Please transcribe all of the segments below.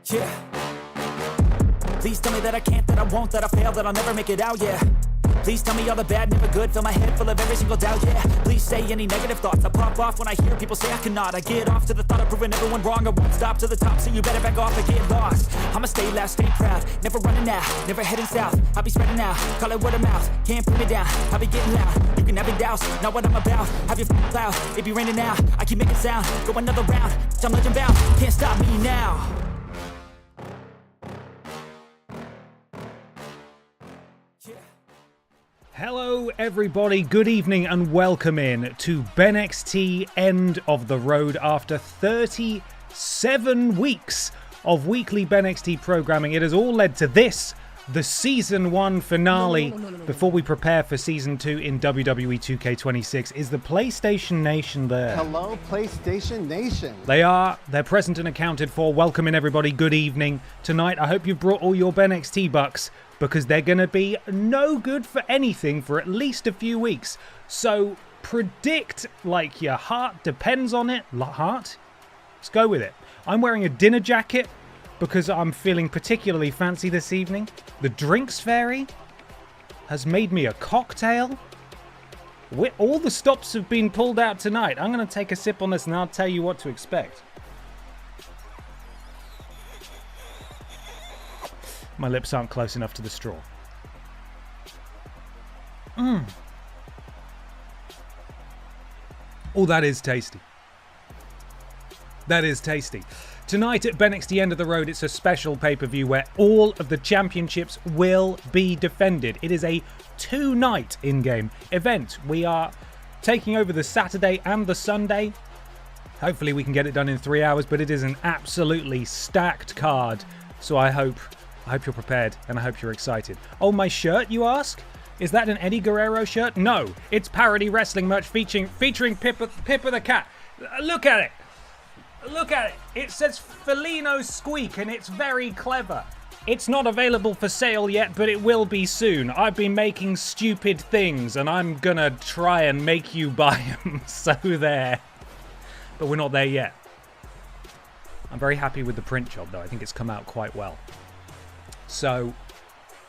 Yeah. Please tell me that I can't, that I won't, that I fail, that I'll never make it out, yeah. Please tell me all the bad, never good, fill my head full of every single doubt, yeah. Please say any negative thoughts, I pop off when I hear people say I cannot. I get off to the thought of proving everyone wrong, I won't stop to the top, so you better back off and get lost. I'ma stay loud, stay proud, never running out, never heading south. I'll be spreading out, call it word of mouth, can't put me down, I'll be getting loud. You can have it douse, not what I'm about, have your cloud, it be raining now. I keep making sound, go another round, I'm legend bound, can't stop me now. Hello everybody, good evening and welcome in to BENXT End of the Road after 37 weeks of weekly BENXT programming. It has all led to this, the Season 1 finale, before we prepare for Season 2 in WWE 2K25. Is the PlayStation Nation there? Hello, PlayStation Nation. They are. They're present and accounted for. Welcome in everybody, good evening. Tonight, I hope you've brought all your BENXT bucks, because they're going to be no good for anything for at least a few weeks. So predict like your heart depends on it. Heart? Let's go with it. I'm wearing a dinner jacket because I'm feeling particularly fancy this evening. The Drinks Fairy has made me a cocktail. All the stops have been pulled out tonight. I'm going to take a sip on this and I'll tell you what to expect. My lips aren't close enough to the straw. Oh, that is tasty. That is tasty. Tonight at BENXT End of the Road, it's a special pay-per-view where all of the championships will be defended. It is a two-night in-game event. We are taking over the Saturday and the Sunday. Hopefully we can get it done in 3 hours, but it is an absolutely stacked card. So I hope you're prepared, and I hope you're excited. Oh, my shirt, you ask? Is that an Eddie Guerrero shirt? No, it's parody wrestling merch featuring Pippa the cat. Look at it. Look at it. It says Felino Squeak, and it's very clever. It's not available for sale yet, but it will be soon. I've been making stupid things, and I'm gonna try and make you buy them. So there. But we're not there yet. I'm very happy with the print job, though. I think it's come out quite well. So,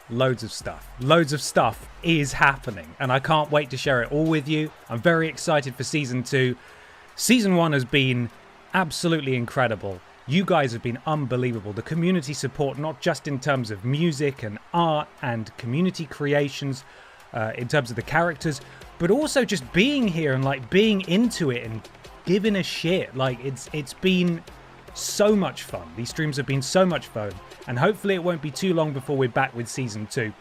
loads of stuff. Loads of stuff is happening, and I can't wait to share it all with you. I'm very excited for Season 2. Season 1 has been absolutely incredible. You guys have been unbelievable. The community support, not just in terms of music and art and community creations, in terms of the characters, but also just being here and like being into it and giving a shit. Like it's been so much fun. These streams have been so much fun, and hopefully it won't be too long before we're back with Season 2.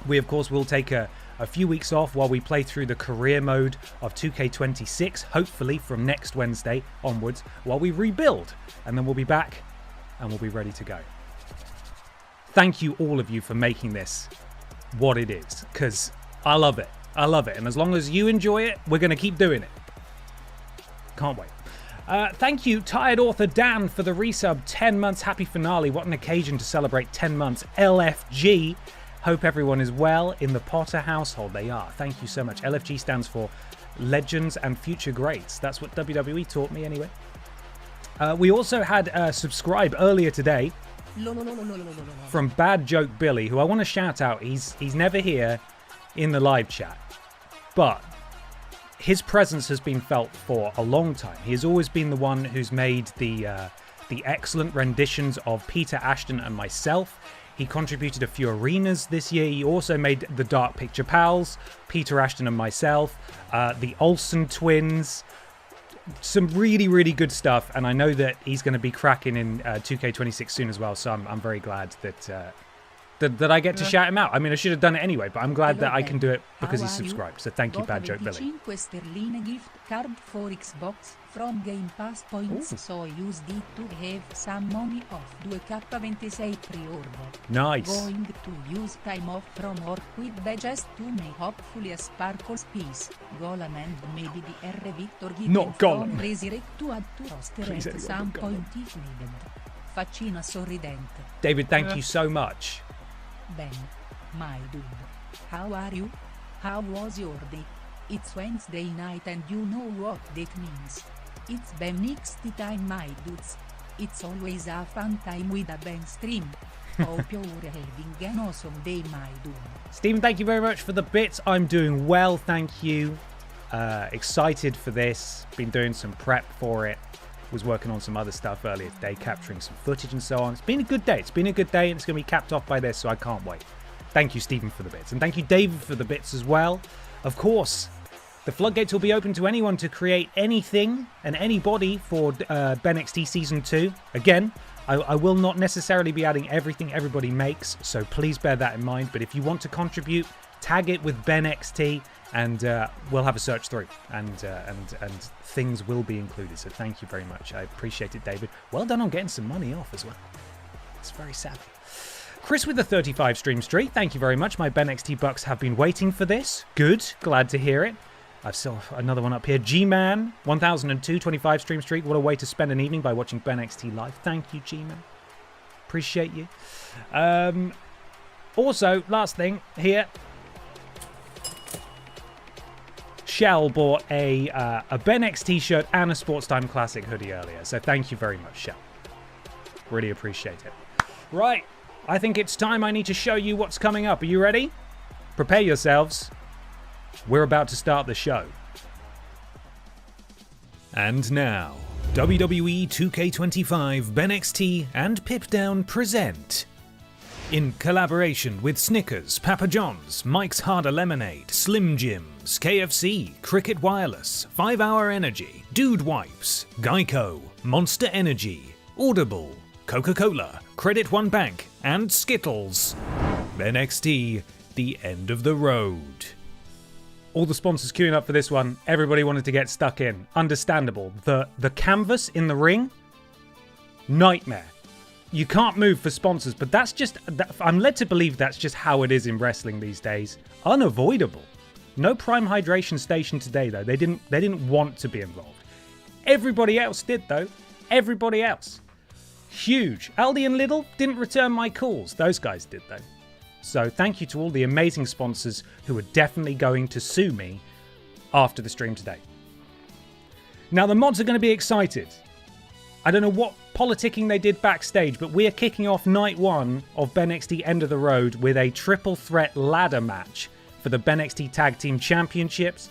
We, of course, will take a few weeks off while we play through the career mode of 2K26, hopefully from next Wednesday onwards, while we rebuild, and then we'll be back and we'll be ready to go. Thank you, all of you, for making this what it is, because I love it. I love it, and as long as you enjoy it, we're going to keep doing it. Can't wait. Thank you, Tired Author Dan, for the resub. 10 months, happy finale. What an occasion to celebrate 10 months. LFG. Hope everyone is well in the Potter household. They are. Thank you so much. LFG stands for Legends and Future Greats. That's what WWE taught me anyway. We also had a subscribe earlier today from Bad Joke Billy, who I want to shout out. He's never here in the live chat, but his presence has been felt for a long time. He has always been the one who's made the excellent renditions of Peter Ashton and myself. He contributed a few arenas this year. He also made the Dark Picture Pals, Peter Ashton and myself, the Olsen twins. Some really, really good stuff. And I know that he's going to be cracking in 2K26 soon as well. So I'm very glad that I get to shout him out. I mean, I should have done it anyway, but I'm glad that I can do it because he's subscribed. So thank you, Bad Joke Billy. 25 sterline gift card for Xbox from Game Pass points, so use it to have some money off 2K26 pre-order. Nice. Going to use time off from work with digest to make hopefully a sparkles piece. Golan and maybe the R Victor given Not Golan. from Resurrect to add to roster Please, at some point if needed. Faccina sorridente. David, thank you so much. Ben, my dude, how are you? How was your day? It's Wednesday night and you know what that means. It's BENXT time, my dudes. It's always a fun time with a Ben stream. Hope you're having an awesome day, my dude. Stephen, thank you very much for the bits. I'm doing well, thank you. Excited for this. Been doing some prep for it. Was working on some other stuff earlier today, capturing some footage and so on. It's been a good day. It's been a good day, and it's going to be capped off by this, so I can't wait. Thank you, Stephen, for the bits. And thank you, David, for the bits as well. Of course, the floodgates will be open to anyone to create anything and anybody for BENXT Season 2. Again, I will not necessarily be adding everything everybody makes, so please bear that in mind. But if you want to contribute, tag it with BENXT, and we'll have a search through, and things will be included. So thank you very much. I appreciate it, David. Well done on getting some money off as well. It's very savvy. Chris with the 35 stream streak. Thank you very much. My BENXT bucks have been waiting for this. Good. Glad to hear it. I've still another one up here. G-Man 1002 25 stream streak. What a way to spend an evening by watching BENXT live. Thank you, G-Man. Appreciate you. Also, last thing here. Shell bought a BENXT t-shirt and a Sports Time Classic hoodie earlier. So thank you very much, Shell. Really appreciate it. Right. I think it's time I need to show you what's coming up. Are you ready? Prepare yourselves. We're about to start the show. And now, WWE 2K25, BENXT, and Pipdown present, in collaboration with Snickers, Papa John's, Mike's Harder Lemonade, Slim Jims, KFC, Cricket Wireless, 5 Hour Energy, Dude Wipes, Geico, Monster Energy, Audible, Coca-Cola, Credit One Bank, and Skittles. BENXT, the end of the road. All the sponsors queuing up for this one. Everybody wanted to get stuck in. Understandable. The canvas in the ring, nightmare. You can't move for sponsors, but that's just... I'm led to believe that's just how it is in wrestling these days. Unavoidable. No Prime Hydration Station today, though. They didn't want to be involved. Everybody else did, though. Everybody else. Huge. Aldi and Lidl didn't return my calls. Those guys did, though. So thank you to all the amazing sponsors who are definitely going to sue me after the stream today. Now, the mods are going to be excited. I don't know what politicking they did backstage, but we are kicking off night one of BENXT End of the Road with a triple threat ladder match for the BENXT Tag Team Championships.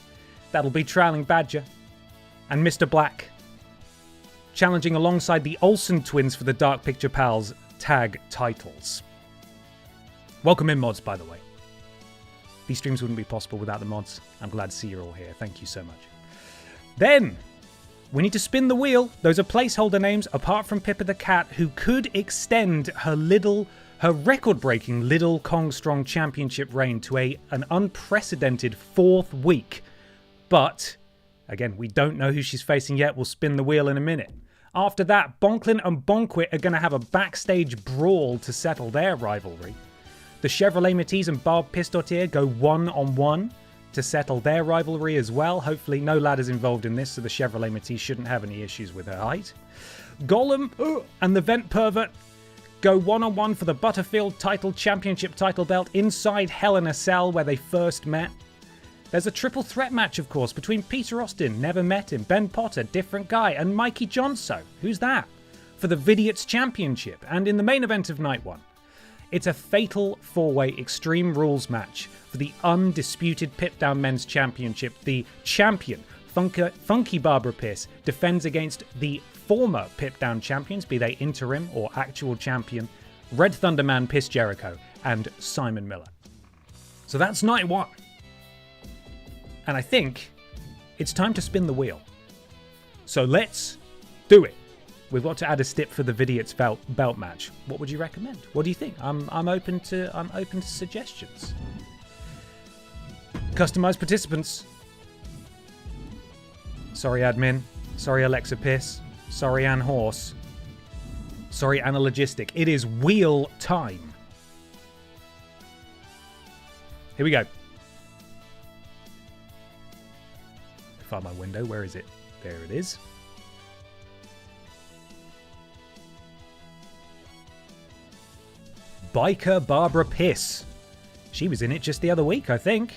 That'll be Trailing Badger and Mr. Black challenging alongside the Olsen twins for the Dark Picture Pals tag titles. Welcome in, mods, by the way. These streams wouldn't be possible without the mods. I'm glad to see you're all here. Thank you so much. Then, we need to spin the wheel. Those are placeholder names, apart from Pippa the Cat, who could extend her record-breaking Little Kong Strong Championship reign to an unprecedented 4th week. But, again, we don't know who she's facing yet. We'll spin the wheel in a minute. After that, Bonklin and Bonquit are going to have a backstage brawl to settle their rivalry. The Chevrolet Matisse and Barb Pistotier go one-on-one to settle their rivalry as well. Hopefully no ladders involved in this, so the Chevrolet Matisse shouldn't have any issues with her height. Gollum and the Vent Pervert go one-on-one for the Butterfield Championship title belt inside Hell in a Cell where they first met. There's a triple threat match, of course, between Peter Austin, never met him, Ben Potter, different guy, and Mikey Johnso, who's that, for the Vidiots Championship. And in the main event of night one, it's a fatal 4-way Extreme Rules match for the undisputed Pipdown Men's Championship. The champion, Funky Barbara Pierce, defends against the former Pipdown champions, be they interim or actual champion, Red Thunderman Piss Jericho and Simon Miller. So that's night one. And I think it's time to spin the wheel. So let's do it. We've got to add a stip for the Vidiots belt match. What would you recommend? What do you think? I'm open to suggestions. Customized participants. Sorry, admin. Sorry, Alexa Piss. Sorry, Ann Horse. Sorry, Anna Logistic. It is wheel time. Here we go. Find my window. Where is it? There it is. Biker Barbara Piss. She was in it just the other week, I think.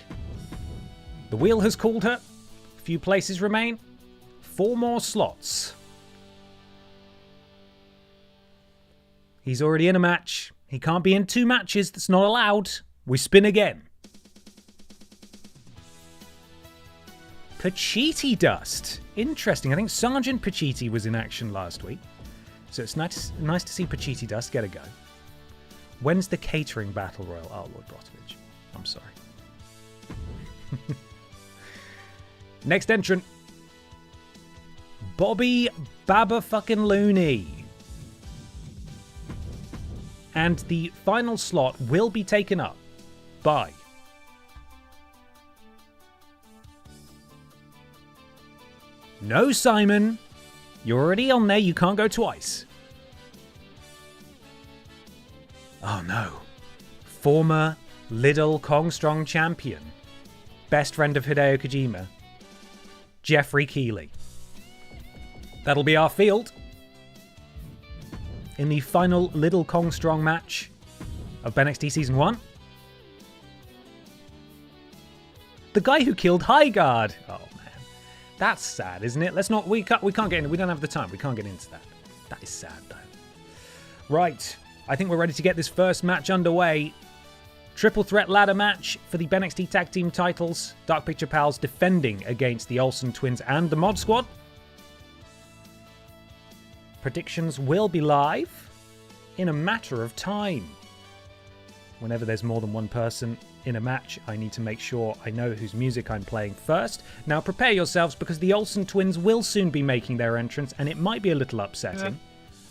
The wheel has called her. A few places remain. 4 more slots. He's already in a match. He can't be in 2 matches. That's not allowed. We spin again. Pachiti Dust. Interesting. I think Sergeant Pachiti was in action last week. So it's nice to see Pachiti Dust get a go. When's the catering battle royal? Oh, Lord Brotovich. I'm sorry. Next entrant. Bobby Baba fucking Looney. And the final slot will be taken up by no, Simon. You're already on there. You can't go twice. Oh no. Former Lidl Kong Strong champion. Best friend of Hideo Kojima. Jeffrey Keighley. That'll be our field in the final Lidl Kong Strong match of BENXT Season 1. The guy who killed Highguard. Oh man. That's sad, isn't it? We can't get in. We don't have the time. We can't get into that. That is sad though. Right. I think we're ready to get this first match underway. Triple threat ladder match for the BENXT tag team titles. Dark Picture Pals defending against the Olsen twins and the Mod Squad. Predictions will be live in a matter of time. Whenever there's more than one person in a match, I need to make sure I know whose music I'm playing first. Now prepare yourselves because the Olsen twins will soon be making their entrance and it might be a little upsetting.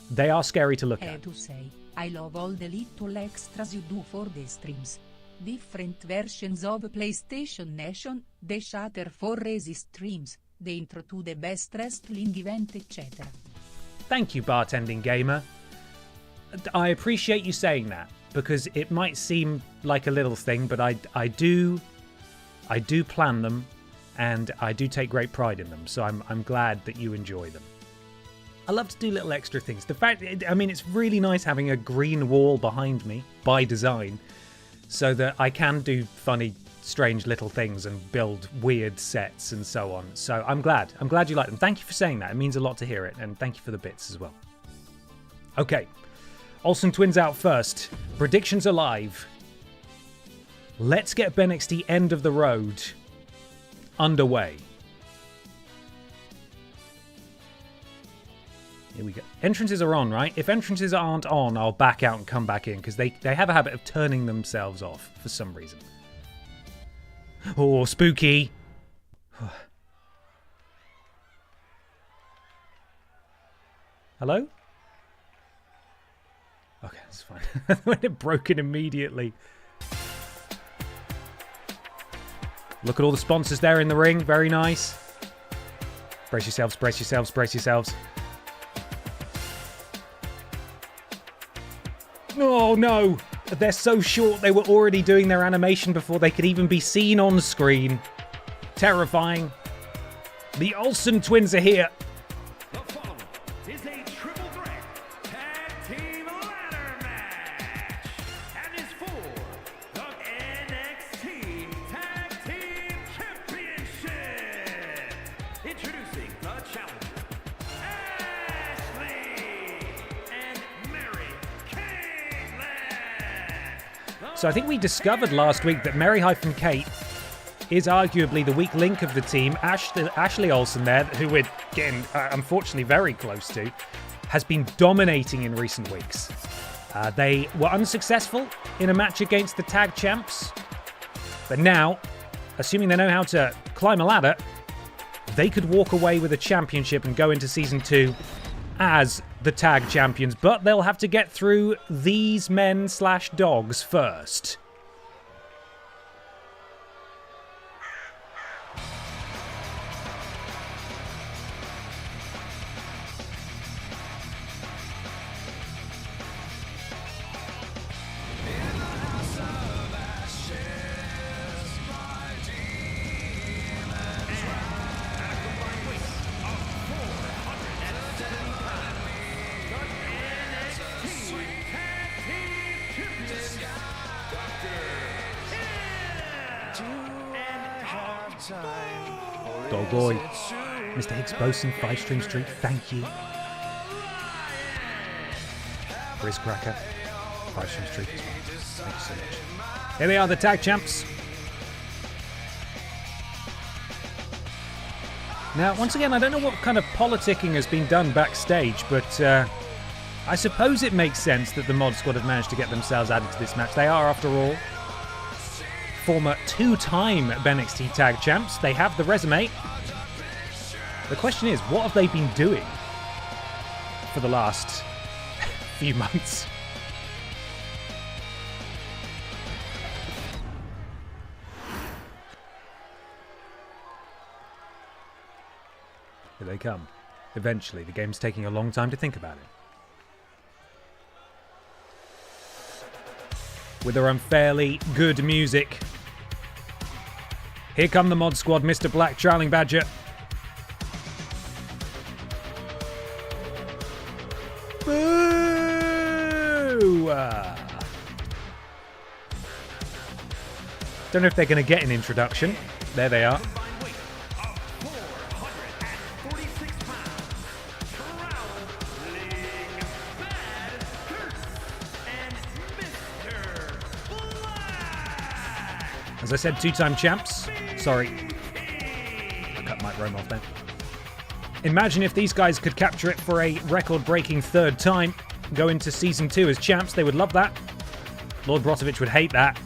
They are scary to look at. To say, I love all the little extras you do for the streams. Different versions of PlayStation Nation, the shatter for Resi streams, the intro to the best wrestling event, etc. Thank you, Bartending Gamer. I appreciate you saying that because it might seem like a little thing, but I do plan them and I do take great pride in them. So I'm glad that you enjoy them. I love to do little extra things. The fact, it's really nice having a green wall behind me by design so that I can do funny, strange little things and build weird sets and so on. So I'm glad you like them. Thank you for saying that. It means a lot to hear it. And thank you for the bits as well. Okay. Olsen twins out first. Predictions are live. Let's get BENXT end of the road underway. Here we go. Entrances are on, right? If entrances aren't on, I'll back out and come back in because they have a habit of turning themselves off for some reason. Oh, spooky. Hello? Okay, that's fine. When it broken immediately. Look at all the sponsors there in the ring. Very nice. Brace yourselves, brace yourselves, brace yourselves. Oh no! They're so short they were already doing their animation before they could even be seen on screen. Terrifying. The Olsen twins are here. The following is a triple threat tag team ladder match and is for the NXT Tag Team Championship. Introducing the challenger, Ashley and Mary. So I think we discovered last week that Mary-Kate is arguably the weak link of the team. Ashley Olsen there, who we're getting, unfortunately, very close to, has been dominating in recent weeks. They were unsuccessful in a match against the tag champs. But now, assuming they know how to climb a ladder, they could walk away with a championship and go into Season 2 as the tag champions, but they'll have to get through these men/dogs first. Oh boy. Mr. Higgs Boson, 5 Stream Street, thank you. Brizzcracker. 5 streams treat as well. Thank you so much. Here they are, the tag champs. Now, once again, I don't know what kind of politicking has been done backstage, but I suppose it makes sense that the Mod Squad have managed to get themselves added to this match. They are, after all, former 2-time BENXT tag champs. They have the resume. The question is, what have they been doing for the last few months? Here they come. Eventually, the game's taking a long time to think about it. With their unfairly good music. Here come the Mod Squad, Mr. Black, Trailing Badger. Boo! Don't know if they're going to get an introduction. There they are. As I said, 2-time champs. Sorry. I cut Mike Rome off there. Imagine if these guys could capture it for a record-breaking 3rd time. Go into Season 2 as champs. They would love that. Lord Brotovich would hate that.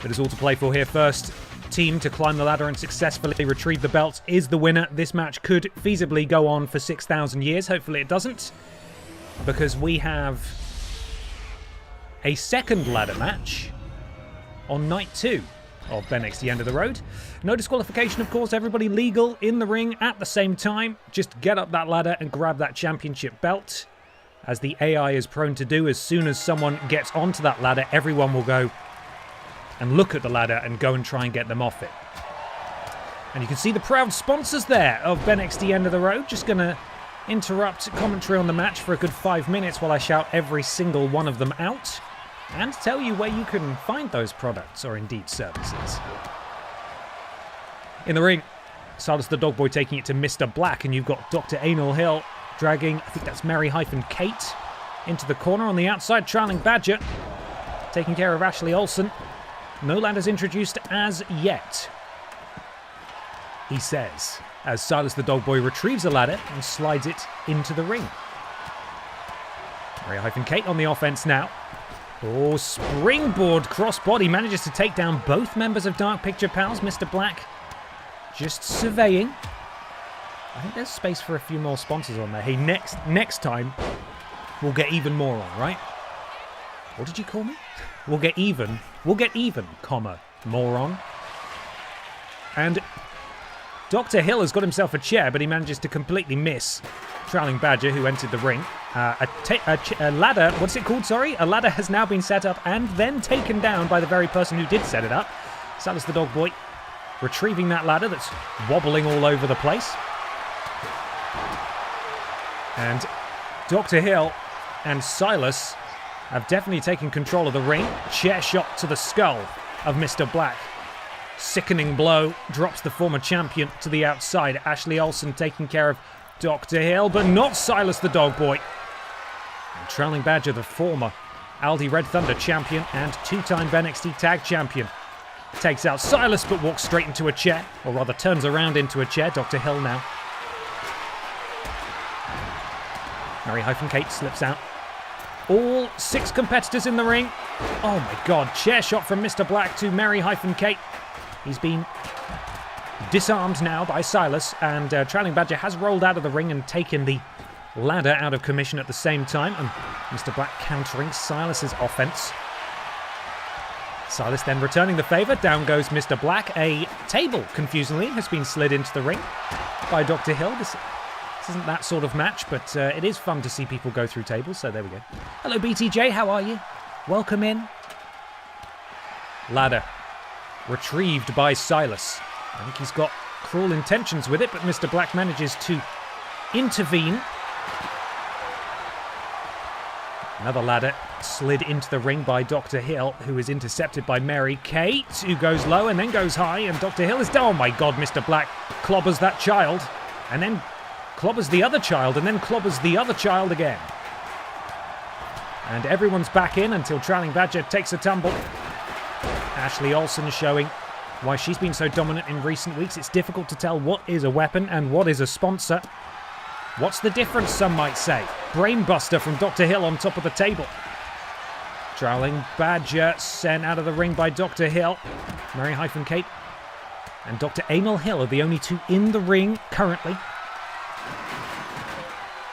But it's all to play for here. First team to climb the ladder and successfully retrieve the belts is the winner. This match could feasibly go on for 6,000 years. Hopefully it doesn't. Because we have a second ladder match on night 2 of BENXT End of the Road. No disqualification, of course. Everybody legal in the ring at the same time. Just get up that ladder and grab that championship belt. As the AI is prone to do, as soon as someone gets onto that ladder, everyone will go and look at the ladder and go and try and get them off it. And you can see the proud sponsors there of BENXT End of the Road. Just going to interrupt commentary on the match for a good 5 minutes while I shout every single one of them out and tell you where you can find those products or indeed services. In the ring, Silas the Dog Boy taking it to Mr. Black, and you've got Dr. Anal Hill dragging, I think that's Mary-Kate, into the corner. On the outside, Trailing Badger taking care of Ashley Olsen. No ladders introduced as yet, he says, as Silas the Dog Boy retrieves a ladder and slides it into the ring. Mary-Kate on the offense now. Oh, springboard crossbody manages to take down both members of Dark Picture Pals. Mr. Black just surveying. I think there's space for a few more sponsors on there. Hey, next time we'll get even more on, right? What did you call me? We'll get even, comma, moron. And Dr. Hill has got himself a chair, but he manages to completely miss Trailing Badger, who entered the ring. A ladder, what's it called, sorry? A ladder has now been set up and then taken down by the very person who did set it up. Silas the Dog Boy retrieving that ladder that's wobbling all over the place. And Dr. Hill and Silas have definitely taken control of the ring. Chair shot to the skull of Mr. Black. Sickening blow drops the former champion to the outside. Ashley Olsen taking care of Dr. Hill, but not Silas the Dog Boy. And Trailing Badger, the former Aldi Red Thunder champion and 2-time BENXT tag champion, takes out Silas but walks straight into a chair, or rather turns around into a chair. Dr. Hill now. Mary-Kate slips out. All 6 competitors in the ring. Oh my god, chair shot from Mr. Black to Mary-Kate. He's been disarmed now by Silas, and Trailing Badger has rolled out of the ring and taken the ladder out of commission at the same time, and Mr. Black countering Silas's offense. Silas then returning the favour. Down goes Mr. Black. A table, confusingly, has been slid into the ring by Dr. Hill. This isn't that sort of match, but it is fun to see people go through tables, so there we go. Hello, BTJ, how are you? Welcome in. Ladder retrieved by Silas. I think he's got cruel intentions with it, but Mr. Black manages to intervene. Another ladder slid into the ring by Dr. Hill, who is intercepted by Mary-Kate, who goes low and then goes high, and Dr. Hill is... Oh my god, Mr. Black clobbers that child, and then clobbers the other child, and then clobbers the other child again. And everyone's back in until Trailing Badger takes a tumble. Ashley Olsen showing why she's been so dominant in recent weeks. It's difficult to tell what is a weapon and what is a sponsor. What's the difference, some might say? Brainbuster from Dr. Hill on top of the table. Trailing Badger sent out of the ring by Dr. Hill. Mary-Kate and Dr. Anal Hill are the only two in the ring currently.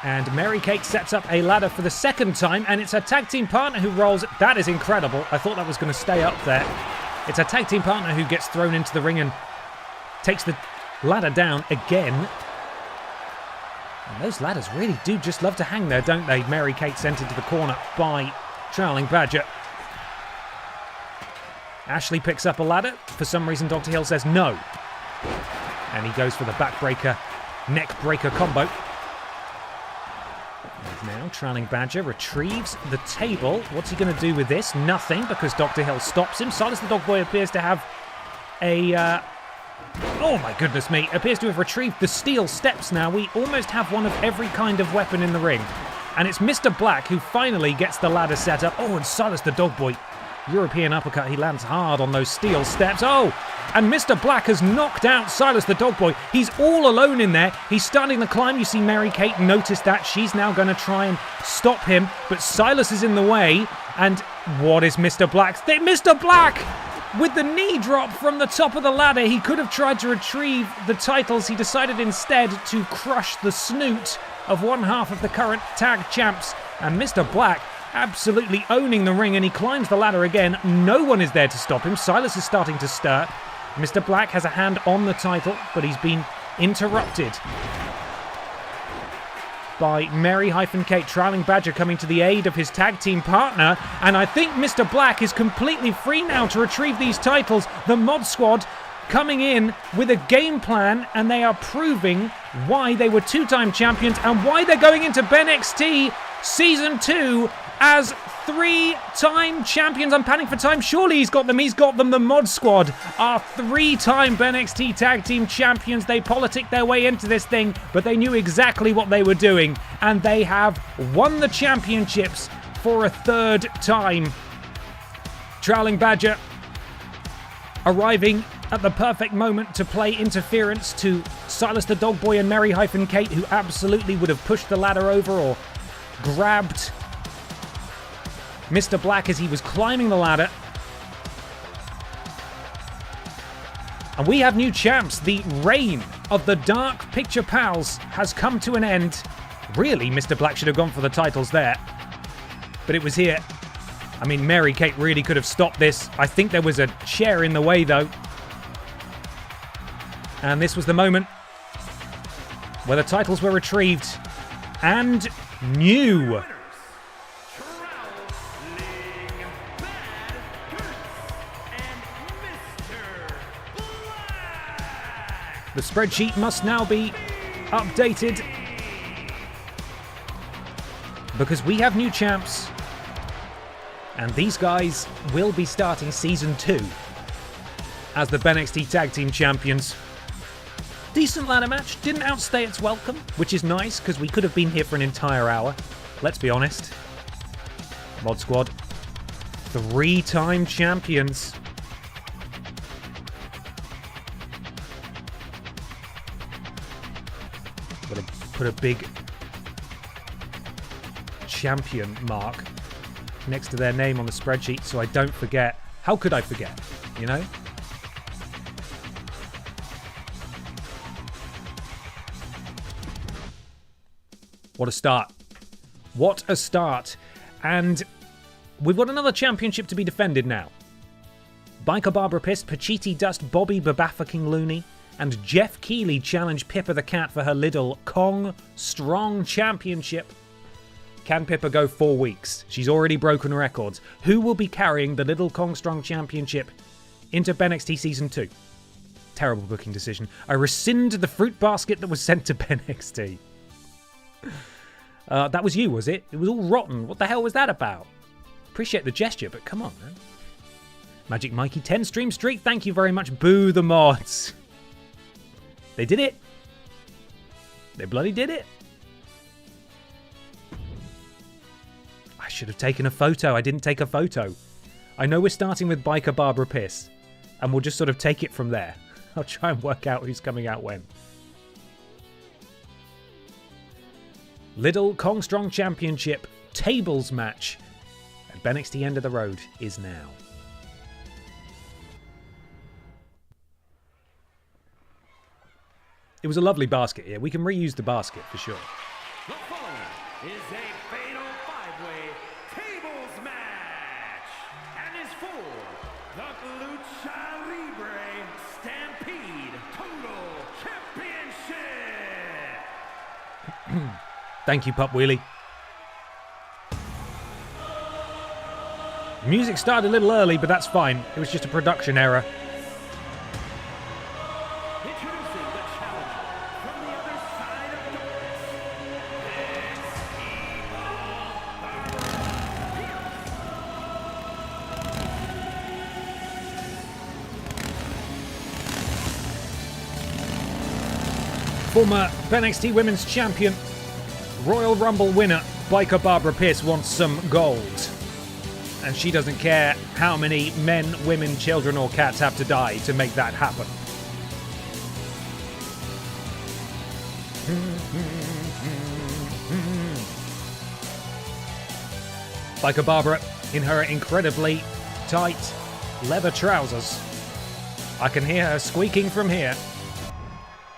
And Mary-Kate sets up a ladder for the second time, and it's her tag team partner who rolls. That is incredible. I thought that was going to stay up there. It's her tag team partner who gets thrown into the ring and takes the ladder down again. And those ladders really do just love to hang there, don't they? Mary-Kate sent into the corner by Trailing Badger. Ashley picks up a ladder. For some reason, Dr. Hill says no. And he goes for the backbreaker, neck breaker combo. And now Trailing Badger retrieves the table. What's he going to do with this? Nothing, because Dr. Hill stops him. Silas the Dog Boy appears to have a... oh my goodness me, appears to have retrieved the steel steps now. We almost have one of every kind of weapon in the ring. And it's Mr. Black who finally gets the ladder set up. Oh, and Silas the Dog Boy, European uppercut. He lands hard on those steel steps. Oh, and Mr. Black has knocked out Silas the Dog Boy. He's all alone in there. He's starting the climb. You see Mary-Kate notice that. She's now going to try and stop him. But Silas is in the way. And what is Mr. Black's? Mr. Black! With the knee drop from the top of the ladder, he could have tried to retrieve the titles. He decided instead to crush the snoot of one half of the current tag champs. And Mr. Black absolutely owning the ring, and he climbs the ladder again. No one is there to stop him. Silas is starting to stir. Mr. Black has a hand on the title, but he's been interrupted by Mary-Kate. Trailing Badger coming to the aid of his tag team partner, and I think Mr. Black is completely free now to retrieve these titles. The Mod Squad coming in with a game plan, and they are proving why they were two-time champions and why they're going into BENXT Season 2 as three-time champions. I'm panning for time. Surely he's got them. He's got them. The Mod Squad are three-time BENXT Tag Team Champions. They politic their way into this thing, but they knew exactly what they were doing, and they have won the championships for a third time. Trailing Badger arriving at the perfect moment to play interference to Silas the Dog Boy and Mary-Kate, who absolutely would have pushed the ladder over or grabbed Mr. Black as he was climbing the ladder. And we have new champs. The reign of the Dark Picture Pals has come to an end. Really, Mr. Black should have gone for the titles there, but it was here. I mean, Mary-Kate really could have stopped this. I think there was a chair in the way, though. And this was the moment where the titles were retrieved and new. The spreadsheet must now be updated because we have new champs, and these guys will be starting Season 2 as the BENXT Tag Team Champions. Decent ladder match, didn't outstay its welcome, which is nice because we could have been here for an entire hour. Let's be honest. Mod Squad, three-time champions. Put a big champion mark next to their name on the spreadsheet so I don't forget. How could I forget, you know? What a start. What a start. And we've got another championship to be defended now. Biker Barbara Piss, Pachiti Dust, Bobby Babaffucking Looney, and Jeff Keighley challenge Pippa the Cat for her Little Kong Strong Championship. Can Pippa go 4 weeks? She's already broken records. Who will be carrying the Little Kong Strong Championship into BENXT Season 2? Terrible booking decision. I rescind the fruit basket that was sent to BENXT. That was you, was it? It was all rotten. What the hell was that about? Appreciate the gesture, but come on, man. Magic Mikey, 10 stream streak. Thank you very much. Boo the mods. They did it. They bloody did it. I should have taken a photo. I didn't take a photo. I know we're starting with Biker Barbara Piss, and we'll just sort of take it from there. I'll try and work out who's coming out when. Little Kong Strong Championship tables match at BENXT End of the Road is now. It was a lovely basket here. We can reuse the basket for sure. The following is a fatal five-way tables match and is for the Lucha Libre Stampede Total Championship. Thank you, Pup Wheelie. Music started a little early, but that's fine. It was just a production error. Introducing the challenger from the other side of doors. Former BENXT Women's Champion, Royal Rumble winner, Biker Barbara Pierce wants some gold. And she doesn't care how many men, women, children or cats have to die to make that happen. Biker Barbara in her incredibly tight leather trousers. I can hear her squeaking from here.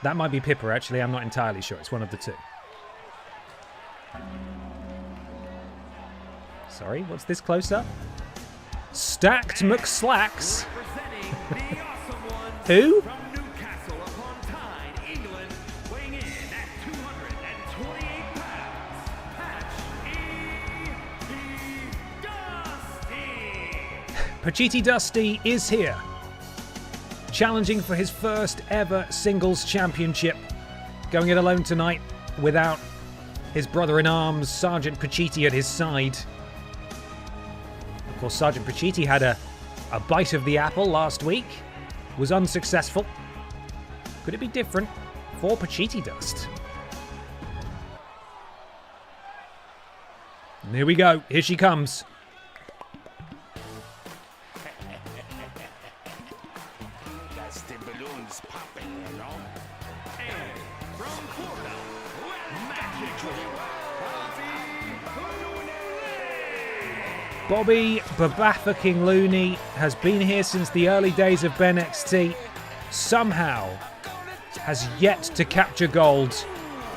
That might be Pippa, actually. I'm not entirely sure. It's one of the two. Sorry, what's this close up? Stacked McSlacks. Representing the awesome ones Who? from Newcastle upon Tyne, England, weighing in at 228 pounds, Patch E. Dusty. Pachiti Dusty is here, challenging for his first ever singles championship, going it alone tonight without his brother-in-arms, Sergeant Pachiti, at his side. Of course, Sergeant Pachiti had a bite of the apple last week, was unsuccessful. Could it be different for Pachiti Dust? And here we go. Here she comes. That's the balloons popping, you know? And from Florida, Magic Bobby Babatha King Looney has been here since the early days of BENXT. Somehow has yet to capture gold.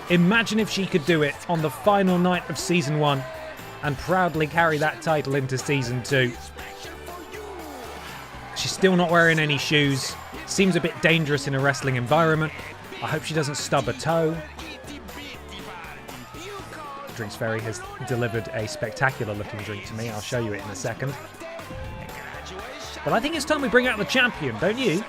Imagine if she could do it on the final night of Season 1 and proudly carry that title into Season 2. She's still not wearing any shoes. Seems a bit dangerous in a wrestling environment. I hope she doesn't stub a toe. Drinks Fairy has delivered a spectacular looking drink to me. I'll show you it in a second. But I think it's time we bring out the champion, don't you?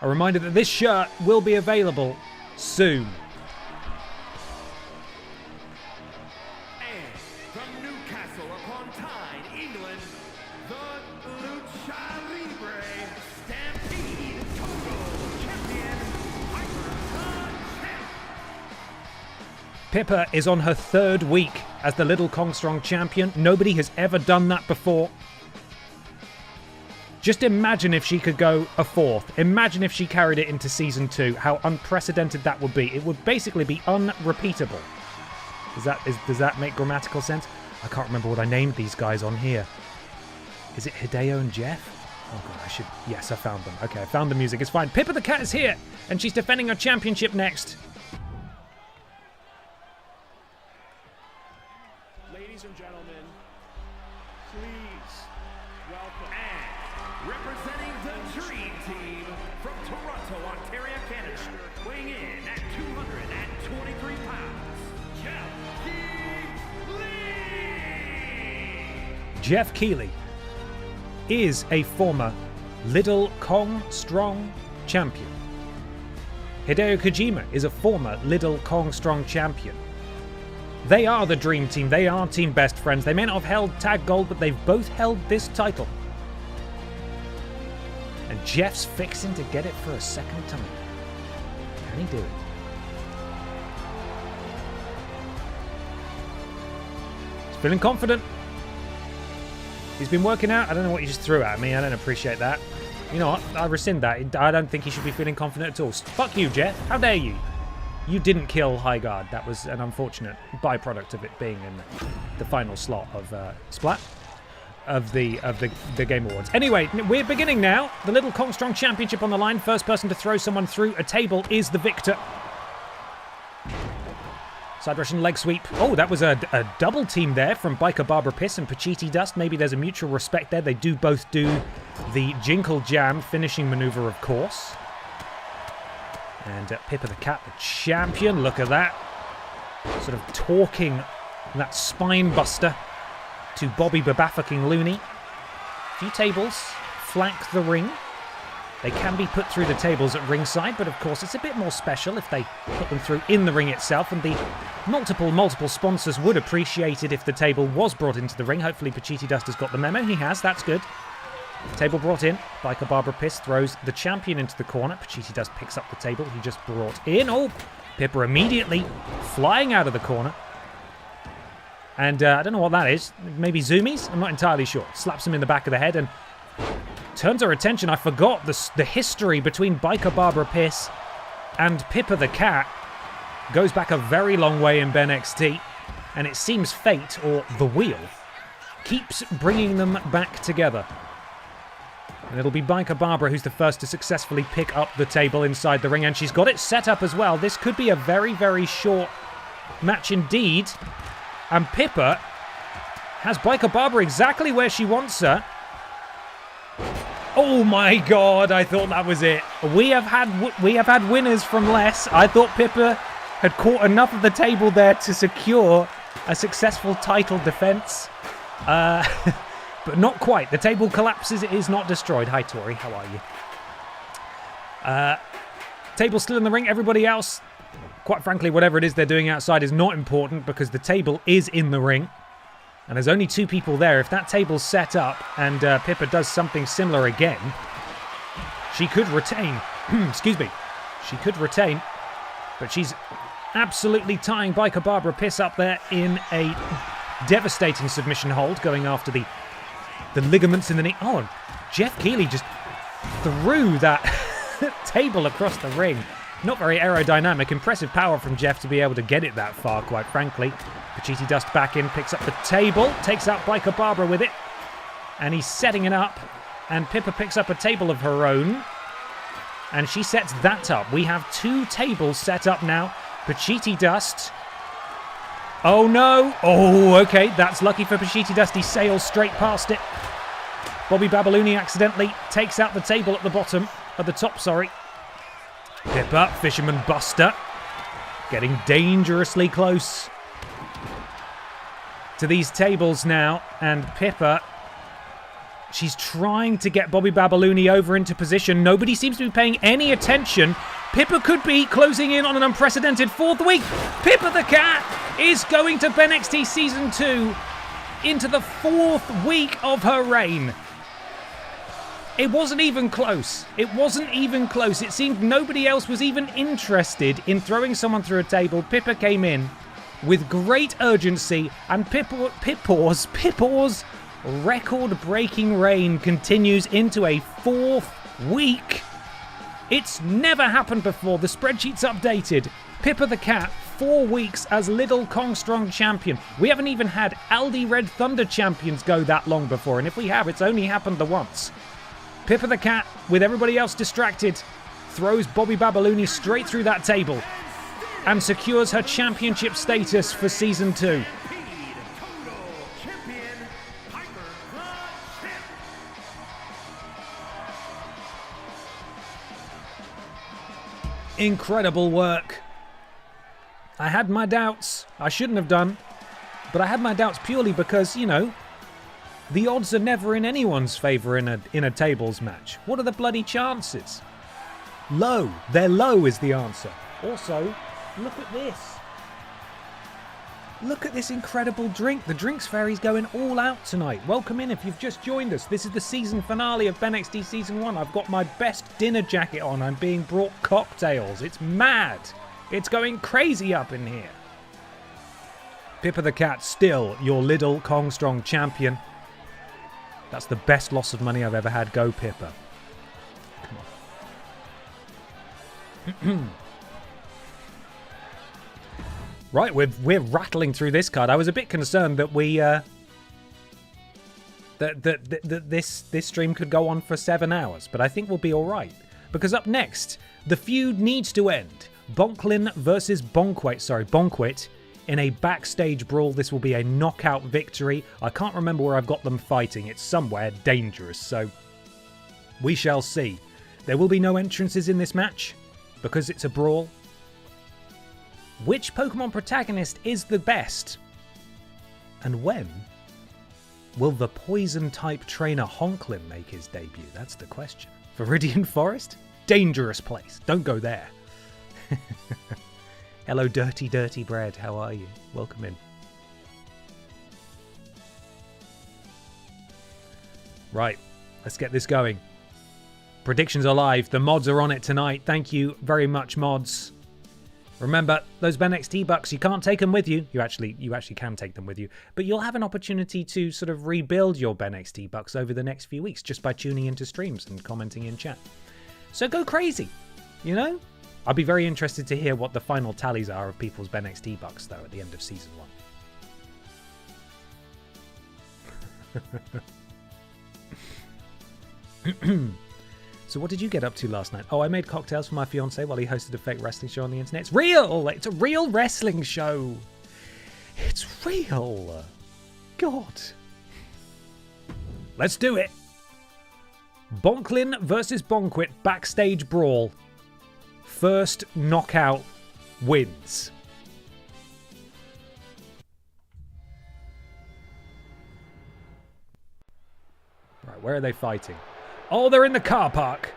A reminder that this shirt will be available soon. And from Newcastle upon Tyne, England, the Lucha Libre Stampede Total Champion, Piper Champ. Pippa is on her third week as the Little Kong Strong champion. Nobody has ever done that before. Just imagine if she could go a fourth. Imagine if she carried it into Season 2. How unprecedented that would be. It would basically be unrepeatable. Does that make grammatical sense? I can't remember what I named these guys on here. Is it Hideo and Jeff? Oh god, I should... Yes, I found them. Okay, I found the music. It's fine. Pippa the Cat is here, and she's defending her championship next. Ladies and gentlemen, please welcome, and representing the Dream Team from Toronto, Ontario, Canada, weighing in at 223 pounds, Jeff Keighley. Jeff Keighley is a former Little Kong Strong champion. Hideo Kojima is a former Little Kong Strong champion. They are the Dream Team. They are Team Best Friends. They may not have held Tag Gold, but they've both held this title. And Jeff's fixing to get it for a second time. Can he do it? He's feeling confident. He's been working out. I don't know what you just threw at me. I don't appreciate that. You know what? I rescind that. I don't think he should be feeling confident at all. Fuck you, Jeff. How dare you? You didn't kill High Guard. That was an unfortunate byproduct of it being in the final slot of Splat of the Game Awards. Anyway, we're beginning now. The Little Kong Strong Championship on the line. First person to throw someone through a table is the victor. Side Russian leg sweep. Oh, that was a double team there from Biker Barbara Piss and Pachiti Dust. Maybe there's a mutual respect there. They do both do the Jinkle Jam finishing maneuver, of course. And Pippa the Cat, the champion. Look at that. Sort of talking that spine buster to Bobby Babafucking Looney. A few tables flank the ring. They can be put through the tables at ringside, but of course it's a bit more special if they put them through in the ring itself, and the multiple sponsors would appreciate it if the table was brought into the ring. Hopefully Pachiti Dust has got the memo. He has, that's good. Table brought in. Biker Barbara Piss throws the champion into the corner. Pachiti Dust picks up the table he just brought in. Oh, Pippa immediately flying out of the corner. And I don't know what that is. Maybe zoomies? I'm not entirely sure. Slaps him in the back of the head and turns our attention. I forgot the history between Biker Barbara Piss and Pippa the Cat goes back a very long way in BENXT, and it seems fate, or the wheel, keeps bringing them back together. And it'll be Biker Barbara who's the first to successfully pick up the table inside the ring, and she's got it set up as well. This could be a very, very short match indeed. And Pippa has Biker Barbara exactly where she wants her. Oh my god, I thought that was it. We have had winners from less. I thought Pippa had caught enough of the table there to secure a successful title defense. But not quite. The table collapses. It is not destroyed. Hi, Tori. How are you? Table still in the ring. Everybody else, quite frankly, whatever it is they're doing outside is not important because the table is in the ring. And there's only two people there. If that table's set up and Pippa does something similar again, she could retain. Excuse me. She could retain. But she's absolutely tying Biker Barbara Piss up there in a devastating submission hold, going after the ligaments in the knee. Oh, Jeff Keighley just threw that table across the ring. Not very aerodynamic. Impressive power from Jeff to be able to get it that far, quite frankly. Pachiti Dust back in, picks up the table, takes out Biker Barbara with it, and he's setting it up, and Pippa picks up a table of her own, and she sets that up. We have two tables set up now. Pachiti Dust. Oh no! Oh, okay, that's lucky for Pachiti Dust. He sails straight past it. Bobby Babalooni accidentally takes out the table at the bottom, at the top, sorry. Pippa, Fisherman Buster, getting dangerously close to these tables now, and Pippa, she's trying to get Bobby Babalooni over into position. Nobody seems to be paying any attention. Pippa could be closing in on an unprecedented fourth week. Pippa the Cat is going to BENXT Season 2 into the fourth week of her reign. It wasn't even close. It wasn't even close. It seemed nobody else was even interested in throwing someone through a table. Pippa came in with great urgency, and Pippa's record-breaking reign continues into a fourth week. It's never happened before. The spreadsheet's updated. Pippa the Cat, 4 weeks as Little Kong Strong champion. We haven't even had Aldi Red Thunder champions go that long before, and if we have, it's only happened the once. Pippa the Cat, with everybody else distracted, throws Bobby Babalooni straight through that table and secures her championship status for Season 2. Incredible work. I had my doubts. I shouldn't have done. But I had my doubts purely because, you know, the odds are never in anyone's favour in a tables match. What are the bloody chances? Low. They're low is the answer. Also, look at this. Look at this incredible drink. The Drinks Fairy's going all out tonight. Welcome in if you've just joined us. This is the season finale of BENXT Season 1. I've got my best dinner jacket on. I'm being brought cocktails. It's mad. It's going crazy up in here. Pippa the Cat, still your Lidl Kong Strong champion. That's the best loss of money I've ever had. Go, Pippa. Come on. Right, we're rattling through this card. I was a bit concerned that we this stream could go on for 7 hours, but I think we'll be all right. Because up next, the feud needs to end. Bonklin versus Bonquit in a backstage brawl. This will be a knockout victory. I can't remember where I've got them fighting. It's somewhere dangerous, so we shall see. There will be no entrances in this match because it's a brawl. Which Pokemon protagonist is the best? And when will the Poison-type trainer Honklin make his debut? That's the question. Viridian Forest? Dangerous place. Don't go there. Hello, Dirty Bread. How are you? Welcome in. Right, let's get this going. Predictions are live. The mods are on it tonight. Thank you very much, mods. Remember, those BENXT bucks, you can't take them with you. You actually can take them with you. But you'll have an opportunity to sort of rebuild your BENXT bucks over the next few weeks just by tuning into streams and commenting in chat. So go crazy, you know? I'll be very interested to hear what the final tallies are of people's BENXT bucks, though, at the end of Season 1. So what did you get up to last night? Oh, I made cocktails for my fiancé while he hosted a fake wrestling show on the internet. It's real! It's a real wrestling show! It's real! God. Let's do it! Bonklin versus Bonquit backstage brawl. First knockout wins. Right, where are they fighting? Oh, they're in the car park.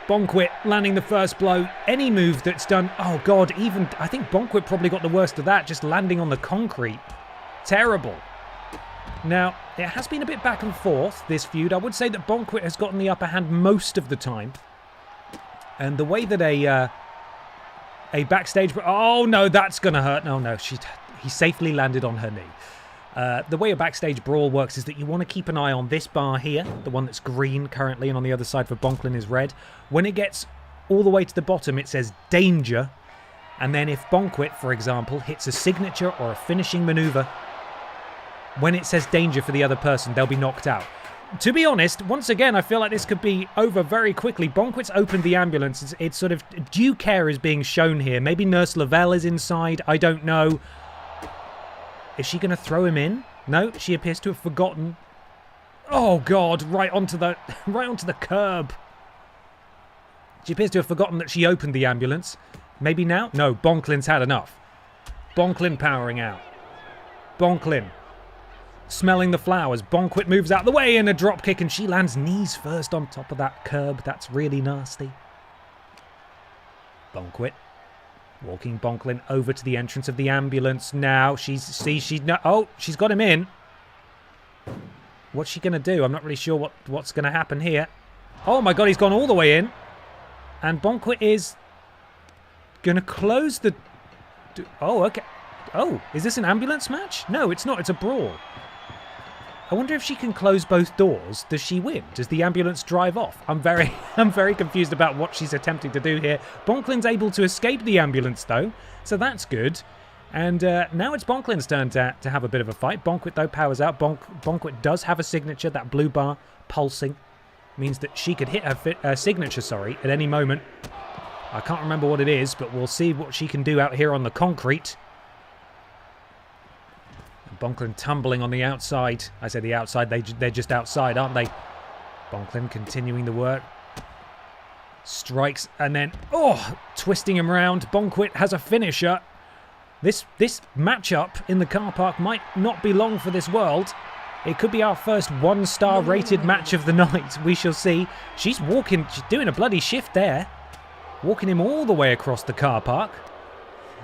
Bonquit landing the first blow. Any move that's done... Oh, God, even... I think Bonquit probably got the worst of that, just landing on the concrete. Terrible. Now, it has been a bit back and forth, this feud. I would say that Bonquit has gotten the upper hand most of the time. And the way that a backstage... Oh, no, that's going to hurt. No, he safely landed on her knee. The way a backstage brawl works is that you want to keep an eye on this bar here, the one that's green currently, and on the other side for Bonklin is red. When it gets all the way to the bottom, it says danger. And then if Bonquit, for example, hits a signature or a finishing maneuver, when it says danger for the other person, they'll be knocked out. To be honest, once again, I feel like this could be over very quickly. Bonquit's opened the ambulance. It's sort of due care is being shown here. Maybe Nurse Lavelle is inside. I don't know. Is she going to throw him in? No, she appears to have forgotten. Oh, God, right onto the curb. She appears to have forgotten that she opened the ambulance. Maybe now? No, Bonklin's had enough. Bonklin powering out. Bonklin smelling the flowers. Bonquit moves out the way in a drop kick, and she lands knees first on top of that curb. That's really nasty. Bonquit. Walking Bonklin over to the entrance of the ambulance now. She's got him in. What's she going to do? I'm not really sure what's going to happen here. Oh my God, he's gone all the way in. And Bonquit is going to close the... Oh, okay. Oh, is this an ambulance match? No, it's not. It's a brawl. I wonder if she can close both doors. Does she win? Does the ambulance drive off? I'm very confused about what she's attempting to do here. Bonklin's able to escape the ambulance, though, so that's good. And now it's Bonklin's turn to have a bit of a fight. Bonquit, though, powers out. Bonquit does have a signature. That blue bar pulsing means that she could hit her signature, at any moment. I can't remember what it is, but we'll see what she can do out here on the concrete. Bonklin tumbling on the outside. I say the outside, they're just outside, aren't they? Bonklin continuing the work. Strikes and then, twisting him round. Bonquit has a finisher. This matchup in the car park might not be long for this world. It could be our first 1-star rated match of the night. We shall see. She's doing a bloody shift there. Walking him all the way across the car park.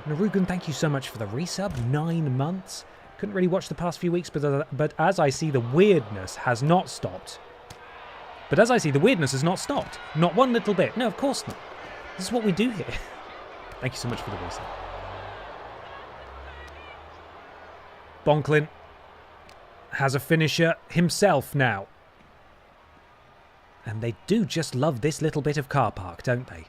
Narugan, thank you so much for the resub. 9 months. Couldn't really watch the past few weeks, but as I see, the weirdness has not stopped. Not one little bit. No, of course not. This is what we do here. Thank you so much for the resub. Bonklin has a finisher himself now. And they do just love this little bit of car park, don't they?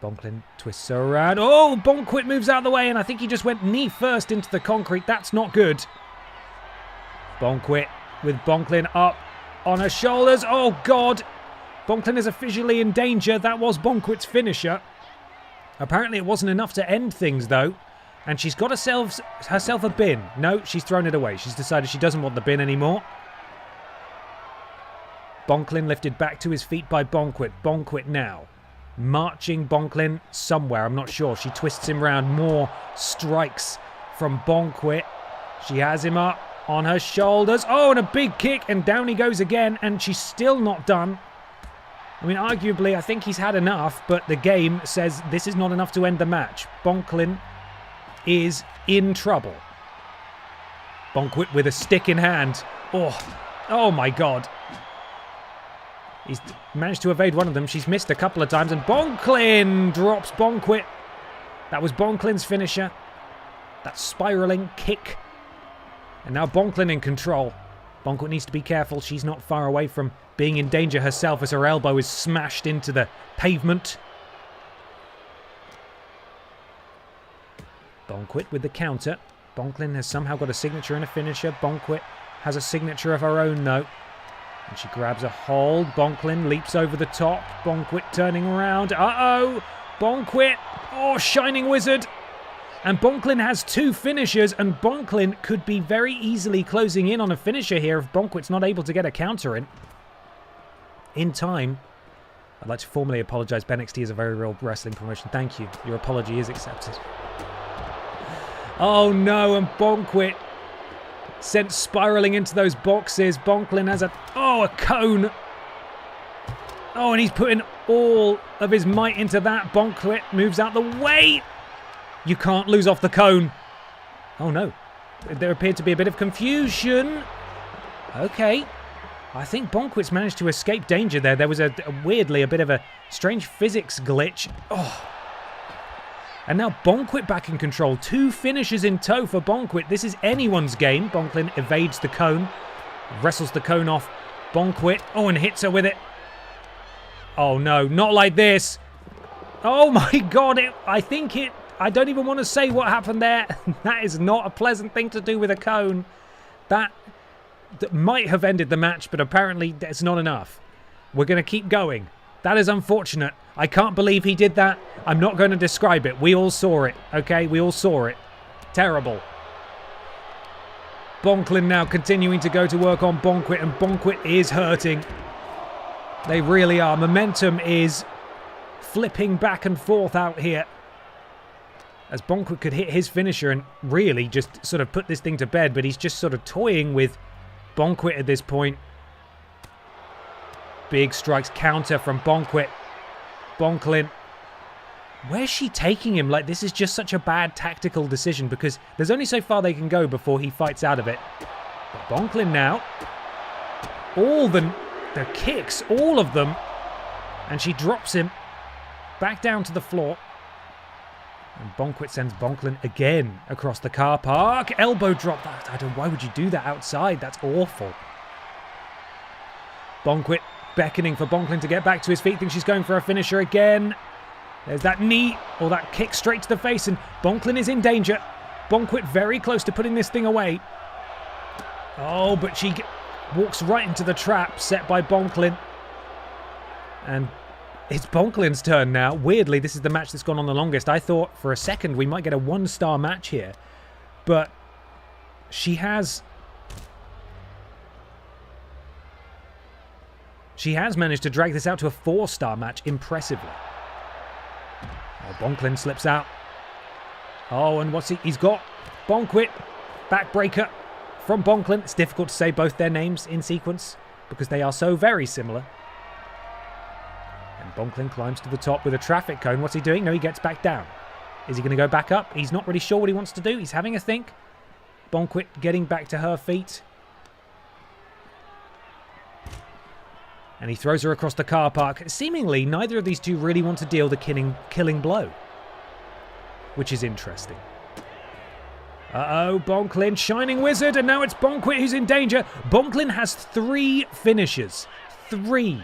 Bonklin twists her around. Oh, Bonkwit moves out of the way, and I think he just went knee first into the concrete. That's not good. Bonkwit with Bonklin up on her shoulders. Oh, God. Bonklin is officially in danger. That was Bonkwit's finisher. Apparently it wasn't enough to end things, though. And she's got herself a bin. No, she's thrown it away. She's decided she doesn't want the bin anymore. Bonklin lifted back to his feet by Bonkwit. Bonkwit now marching Bonklin somewhere. I'm not sure. She twists him round. More strikes from Bonkwit. She has him up on her shoulders. Oh, and a big kick. And down he goes again. And she's still not done. I mean, arguably, I think he's had enough. But the game says this is not enough to end the match. Bonklin is in trouble. Bonkwit with a stick in hand. Oh my God. He's managed to evade one of them. She's missed a couple of times. And Bonklin drops Bonkwit. That was Bonklin's finisher. That spiraling kick. And now Bonklin in control. Bonkwit needs to be careful. She's not far away from being in danger herself as her elbow is smashed into the pavement. Bonkwit with the counter. Bonklin has somehow got a signature and a finisher. Bonkwit has a signature of her own, though. And she grabs a hold. Bonklin leaps over the top. Bonkwit turning around. Uh-oh! Bonkwit! Oh, Shining Wizard! And Bonklin has 2 finishers, and Bonklin could be very easily closing in on a finisher here if Bonkwit's not able to get a counter in time. I'd like to formally apologise. BENXT is a very real wrestling promotion. Thank you. Your apology is accepted. Oh no, and Bonkwit sent spiralling into those boxes. Bonklin has a cone. Oh, and he's putting all of his might into that. Bonkwit moves out the way. You can't lose off the cone. Oh no. There appeared to be a bit of confusion. Okay. I think Bonkwit's managed to escape danger there. There was weirdly a bit of a strange physics glitch. Oh. And now Bonkwit back in control. 2 finishes in tow for Bonkwit. This is anyone's game. Bonklin evades the cone. Wrestles the cone off Bonkwit. Oh, and hits her with it. Oh, no. Not like this. Oh, my God. I don't even want to say what happened there. That is not a pleasant thing to do with a cone. That might have ended the match, but apparently that's not enough. We're going to keep going. That is unfortunate. I can't believe he did that. I'm not going to describe it. We all saw it, okay? We all saw it. Terrible. Bonklin now continuing to go to work on Bonkwit, and Bonkwit is hurting. They really are. Momentum is flipping back and forth out here. As Bonkwit could hit his finisher and really just sort of put this thing to bed, but he's just sort of toying with Bonkwit at this point. Big strikes, counter from Bonkwit. Bonklin. Where's she taking him? Like, this is just such a bad tactical decision because there's only so far they can go before he fights out of it. But Bonklin now. All the kicks, all of them. And she drops him back down to the floor. And Bonkwit sends Bonklin again across the car park. Elbow drop. Why would you do that outside? That's awful. Bonkwit beckoning for Bonklin to get back to his feet. Thinks she's going for a finisher again. There's that knee or that kick straight to the face, and Bonklin is in danger. Bonkwit very close to putting this thing away. Oh, but she walks right into the trap set by Bonklin. And it's Bonklin's turn now. Weirdly, this is the match that's gone on the longest. I thought for a second we might get a 1-star match here. But she has managed to drag this out to a 4-star match impressively. Oh, Bonklin slips out. Oh, and he's got Bonkwit. Backbreaker from Bonklin. It's difficult to say both their names in sequence because they are so very similar. And Bonklin climbs to the top with a traffic cone. What's he doing? No, he gets back down. Is he going to go back up? He's not really sure what he wants to do. He's having a think. BENXT getting back to her feet. And he throws her across the car park. Seemingly, neither of these two really want to deal the killing blow. Which is interesting. Uh-oh, Bonklin, Shining Wizard, and now it's BENXT who's in danger. Bonklin has 3 finishers. 3.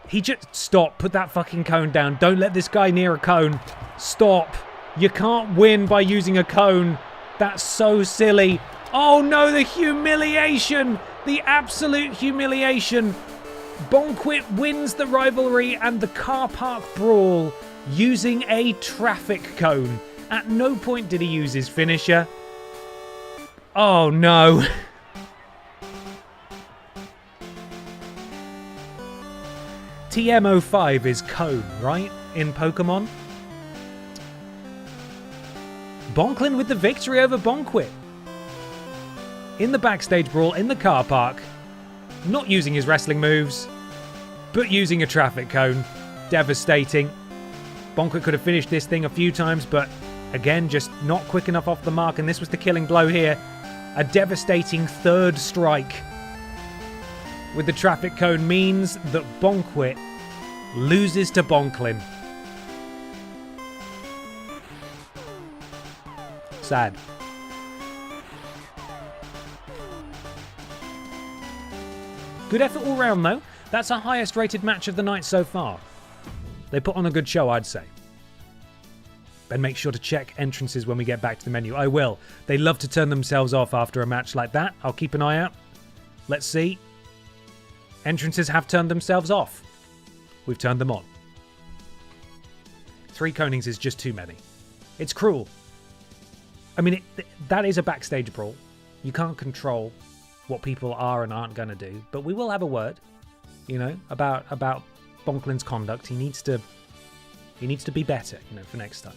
He just... Stop. Put that fucking cone down. Don't let this guy near a cone. Stop. You can't win by using a cone. That's so silly. Oh no, the humiliation. The absolute humiliation. BENXT wins the rivalry and the car park brawl using a traffic cone. At no point did he use his finisher. Oh no. TM05 is cone, right? In Pokémon. Bonklin with the victory over BENXT. In the backstage brawl, in the car park. Not using his wrestling moves, but using a traffic cone. Devastating. BENXT could have finished this thing a few times, but again, just not quick enough off the mark, and this was the killing blow here. A devastating 3rd strike with the traffic cone means that BENXT loses to Bonklin. Sad. Good effort all round, though. That's our highest rated match of the night so far. They put on a good show, I'd say. And make sure to check entrances when we get back to the menu. I will. They love to turn themselves off after a match like that. I'll keep an eye out. Let's see. Entrances have turned themselves off. We've turned them on. 3 conings is just too many. It's cruel. I mean, that is a backstage brawl. You can't control what people are and aren't going to do. But we will have a word, you know, about Bonklin's conduct. He needs to be better, you know, for next time.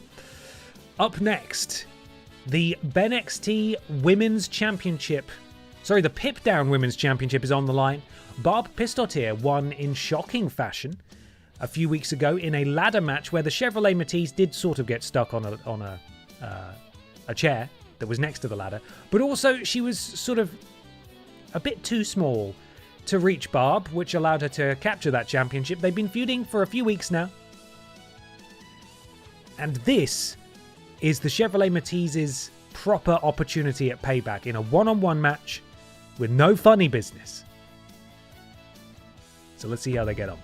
Up next, the BENXT Women's Championship. Sorry, the Pip Down Women's Championship is on the line. Barb Pistotier won in shocking fashion a few weeks ago in a ladder match where the Chevrolet Matisse did sort of get stuck on a chair that was next to the ladder, but also she was sort of a bit too small to reach Barb, which allowed her to capture that championship. They've been feuding for a few weeks now. And this is the Chevrolet Matisse's proper opportunity at Payback in a one-on-one match with no funny business. So let's see how they get on.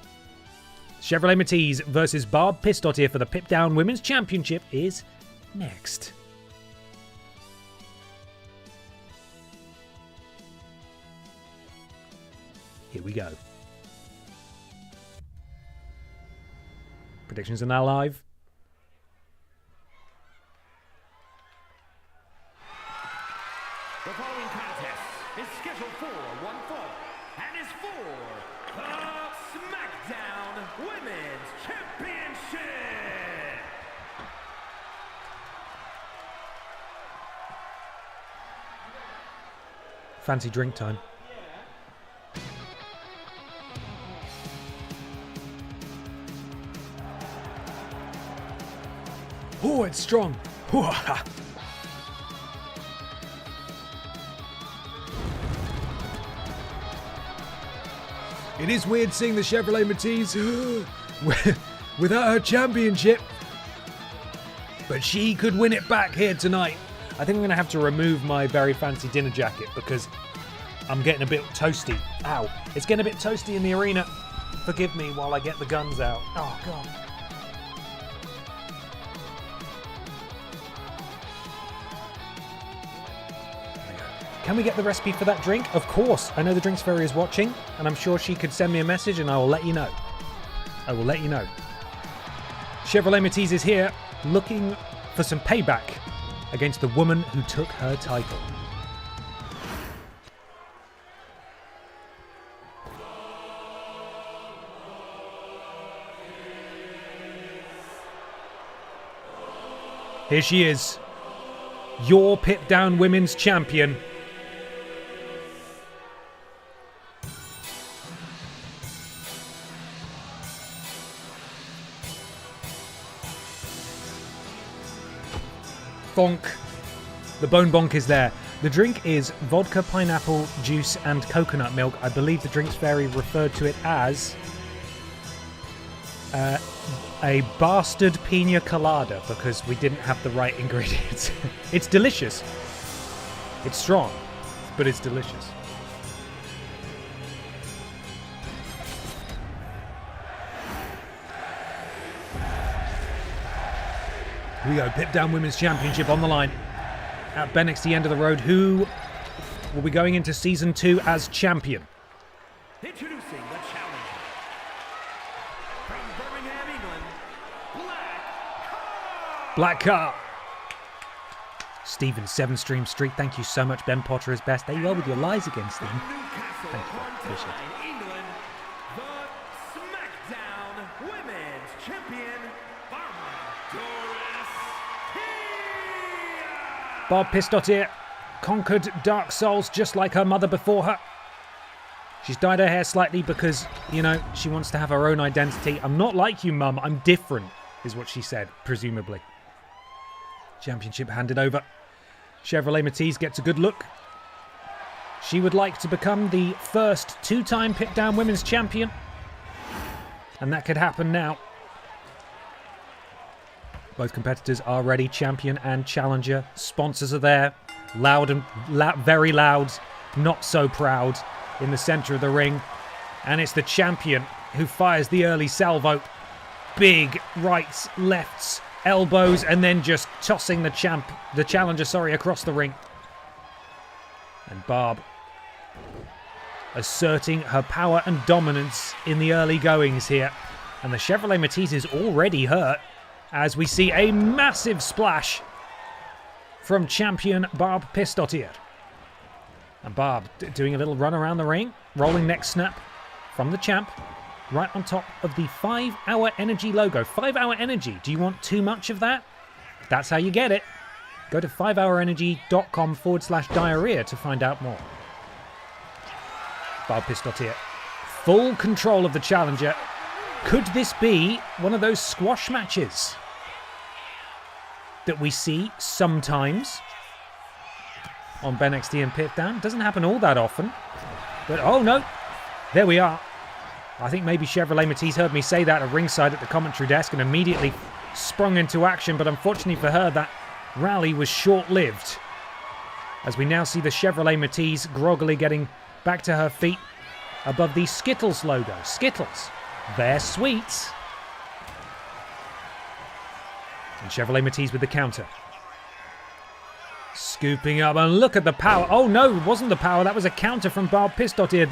Chevrolet Matisse versus Barb Pistotier for the Pip Down Women's Championship is next. Here we go. Predictions are now live. The following contest is scheduled for one fall and is for the SmackDown Women's Championship. Fancy drink time. Oh, it's strong. It is weird seeing the Chevrolet Matisse without her championship. But she could win it back here tonight. I think I'm going to have to remove my very fancy dinner jacket because I'm getting a bit toasty. Ow. It's getting a bit toasty in the arena. Forgive me while I get the guns out. Oh, God. Can we get the recipe for that drink? Of course. I know the Drinks Fairy is watching, and I'm sure she could send me a message and I will let you know. I will let you know. Chevrolet Matisse is here, looking for some payback against the woman who took her title. Here she is, your Pip Down Women's Champion. Bonk. The bone bonk is there. The drink is vodka, pineapple, juice, and coconut milk. I believe the drinks fairy referred to it as a bastard pina colada because we didn't have the right ingredients. It's delicious. It's strong, but it's delicious. Here we go, Pip Down Women's Championship on the line at BENXT End of the Road. Who will be going into Season 2 as champion? Introducing the challenger from Birmingham, England, Black Car. Stephen, 7 Stream Street, thank you so much. Ben Potter is best. There you are with your lies again, Stephen. Newcastle Thank you, upon appreciate it. Tyne, England, the SmackDown Women's Champion, Barbara Doris. Barb Pistottier conquered Dark Souls just like her mother before her. She's dyed her hair slightly because, you know, she wants to have her own identity. I'm not like you, Mum. I'm different, is what she said, presumably. Championship handed over. Chevrolet Matisse gets a good look. She would like to become the first 2-time Pip Down Women's Champion. And that could happen now. Both competitors are ready. Champion and challenger. Sponsors are there. Loud and very loud. Not so proud. In the centre of the ring. And it's the champion who fires the early salvo. Big rights, lefts, elbows, and then just tossing the challenger, across the ring. And Barb asserting her power and dominance in the early goings here. And the Chevrolet Matisse is already hurt as we see a massive splash from champion Barb Pistottier. And Barb doing a little run around the ring, rolling neck snap from the champ, right on top of the 5-Hour Energy logo. 5-Hour Energy, do you want too much of that? That's how you get it. Go to 5hourenergy.com/diarrhea to find out more. Barb Pistottier, full control of the challenger. Could this be one of those squash matches that we see sometimes on BENXT and Pip Down? Doesn't happen all that often. But oh no, there we are. I think maybe Chevrolet Matisse heard me say that at ringside at the commentary desk and immediately sprung into action. But unfortunately for her, that rally was short-lived. As we now see the Chevrolet Matisse groggily getting back to her feet above the Skittles logo. Skittles, they're sweet. And Chevrolet Matisse with the counter. Scooping up, and look at the power. Oh no, it wasn't the power, that was a counter from Barb Pistottier.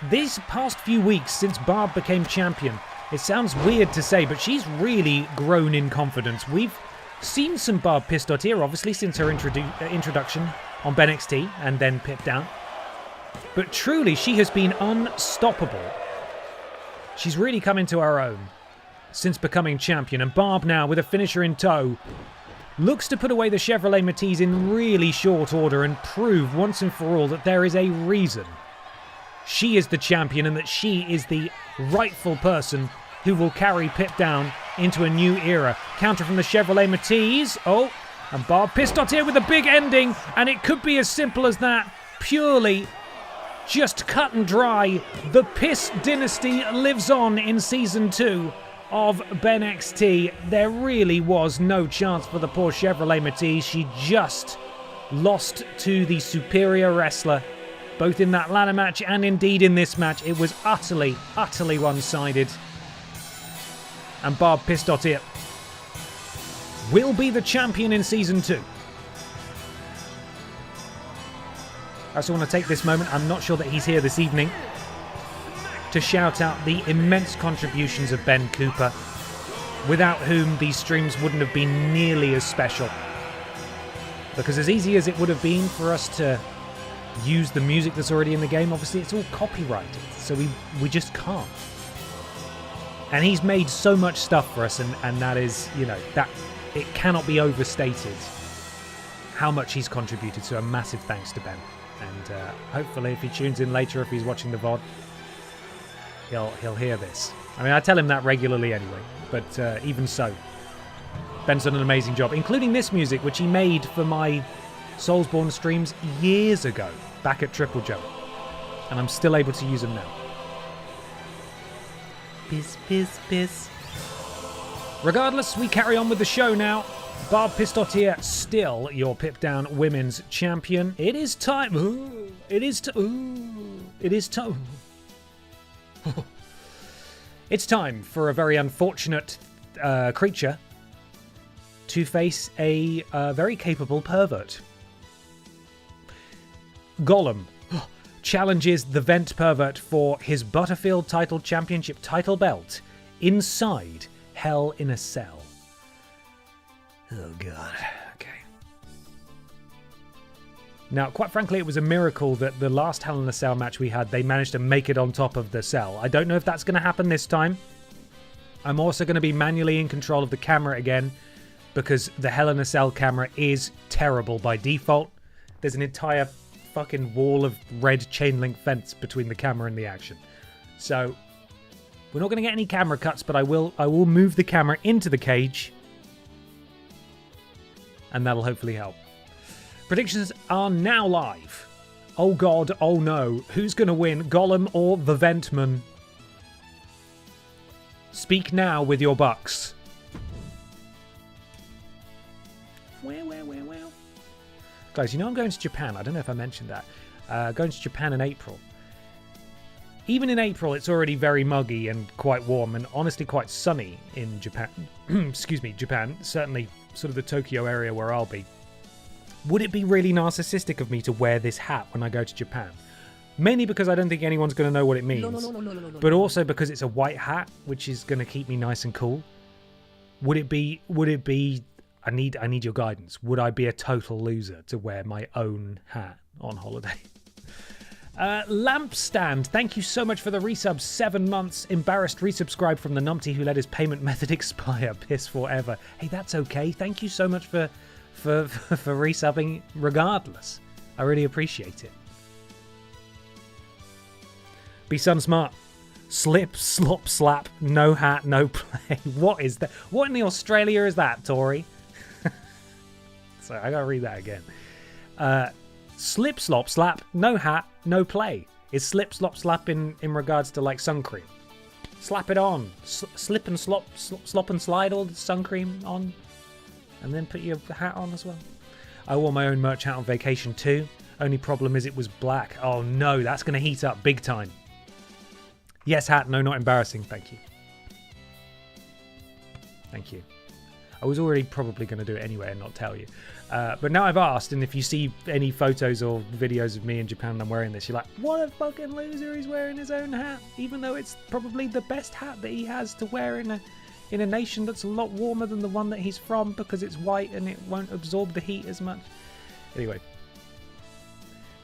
This past few weeks since Barb became champion, it sounds weird to say, but she's really grown in confidence. We've seen some Barb Pistottier, obviously, since her introduction on BENXT and then Pip Down. But truly, she has been unstoppable. She's really come into her own since becoming champion. And Barb now, with a finisher in tow, looks to put away the Chevrolet Matisse in really short order and prove once and for all that there is a reason she is the champion and that she is the rightful person who will carry Pip Down into a new era. Counter from the Chevrolet Matisse. Oh, and Barb Pistottier with a big ending, and it could be as simple as that. Purely just cut and dry. The Piss dynasty lives on in Season 2 of BENXT. There really was no chance for the poor Chevrolet Matisse. She just lost to the superior wrestler, both in that ladder match and indeed in this match. It was utterly, utterly one-sided. And Barb Pistottier will be the champion in Season 2. I also want to take this moment, I'm not sure that he's here this evening, to shout out the immense contributions of Ben Cooper, without whom these streams wouldn't have been nearly as special. Because as easy as it would have been for us to use the music that's already in the game, obviously it's all copyrighted, so we just can't. And he's made so much stuff for us, and that is, you know, that it cannot be overstated how much he's contributed, so a massive thanks to Ben. And hopefully if he tunes in later, if he's watching the VOD, he'll hear this. I mean, I tell him that regularly anyway, but even so, Ben's done an amazing job, including this music, which he made for my Soulsborne streams years ago, back at TripleJump. And I'm still able to use them now. Piss, piss, piss. Regardless, we carry on with the show now. Barb Pistot here, still your Pip Down Women's Champion. It is time. Ooh, it is time. It's time for a very unfortunate creature to face a very capable pervert. Gollum challenges the Vent pervert for his Butterfield Title Championship title belt inside Hell in a Cell. Oh, God. Okay. Now, quite frankly, it was a miracle that the last Hell in a Cell match we had, they managed to make it on top of the cell. I don't know if that's going to happen this time. I'm also going to be manually in control of the camera again, because the Hell in a Cell camera is terrible by default. There's an entire fucking wall of red chain link fence between the camera and the action. So, we're not going to get any camera cuts, but I will move the camera into the cage, and that'll hopefully help. Predictions are now live. Oh God, oh no. Who's going to win, Gollum or the Ventman? Speak now with your bucks. Well. Guys, you know I'm going to Japan. I don't know if I mentioned that. Going to Japan in April. Even in April, it's already very muggy and quite warm and honestly quite sunny in Japan. Excuse me, Japan. Certainly sort of the Tokyo area where I'll be. Would it be really narcissistic of me to wear this hat when I go to Japan? Mainly because I don't think anyone's going to know what it means. But also because it's a white hat, which is going to keep me nice and cool. Would it be... I need your guidance. Would I be a total loser to wear my own hat on holiday? Lampstand, thank you so much for the resub. 7 months. Embarrassed resubscribe from the numpty who let his payment method expire. Piss forever. Hey, that's okay. Thank you so much for resubbing regardless. I really appreciate it. Be sun smart. Slip, slop, slap, no hat, no play. What is that? What in the Australia is that, Tori? Sorry, I gotta read that again. Slip, slop, slap, no hat, no play. Is slip, slop, slap in regards to like sun cream? Slap it on. Slip and slop, slop and slide all the sun cream on. And then put your hat on as well. I wore my own merch hat on vacation too. Only problem is it was black. Oh no, that's gonna heat up big time. Yes, hat, no, not embarrassing. Thank you. Thank you. I was already probably going to do it anyway and not tell you. But now I've asked, and if you see any photos or videos of me in Japan and I'm wearing this, you're like, what a fucking loser, he's wearing his own hat, even though it's probably the best hat that he has to wear in a nation that's a lot warmer than the one that he's from because it's white and it won't absorb the heat as much. Anyway.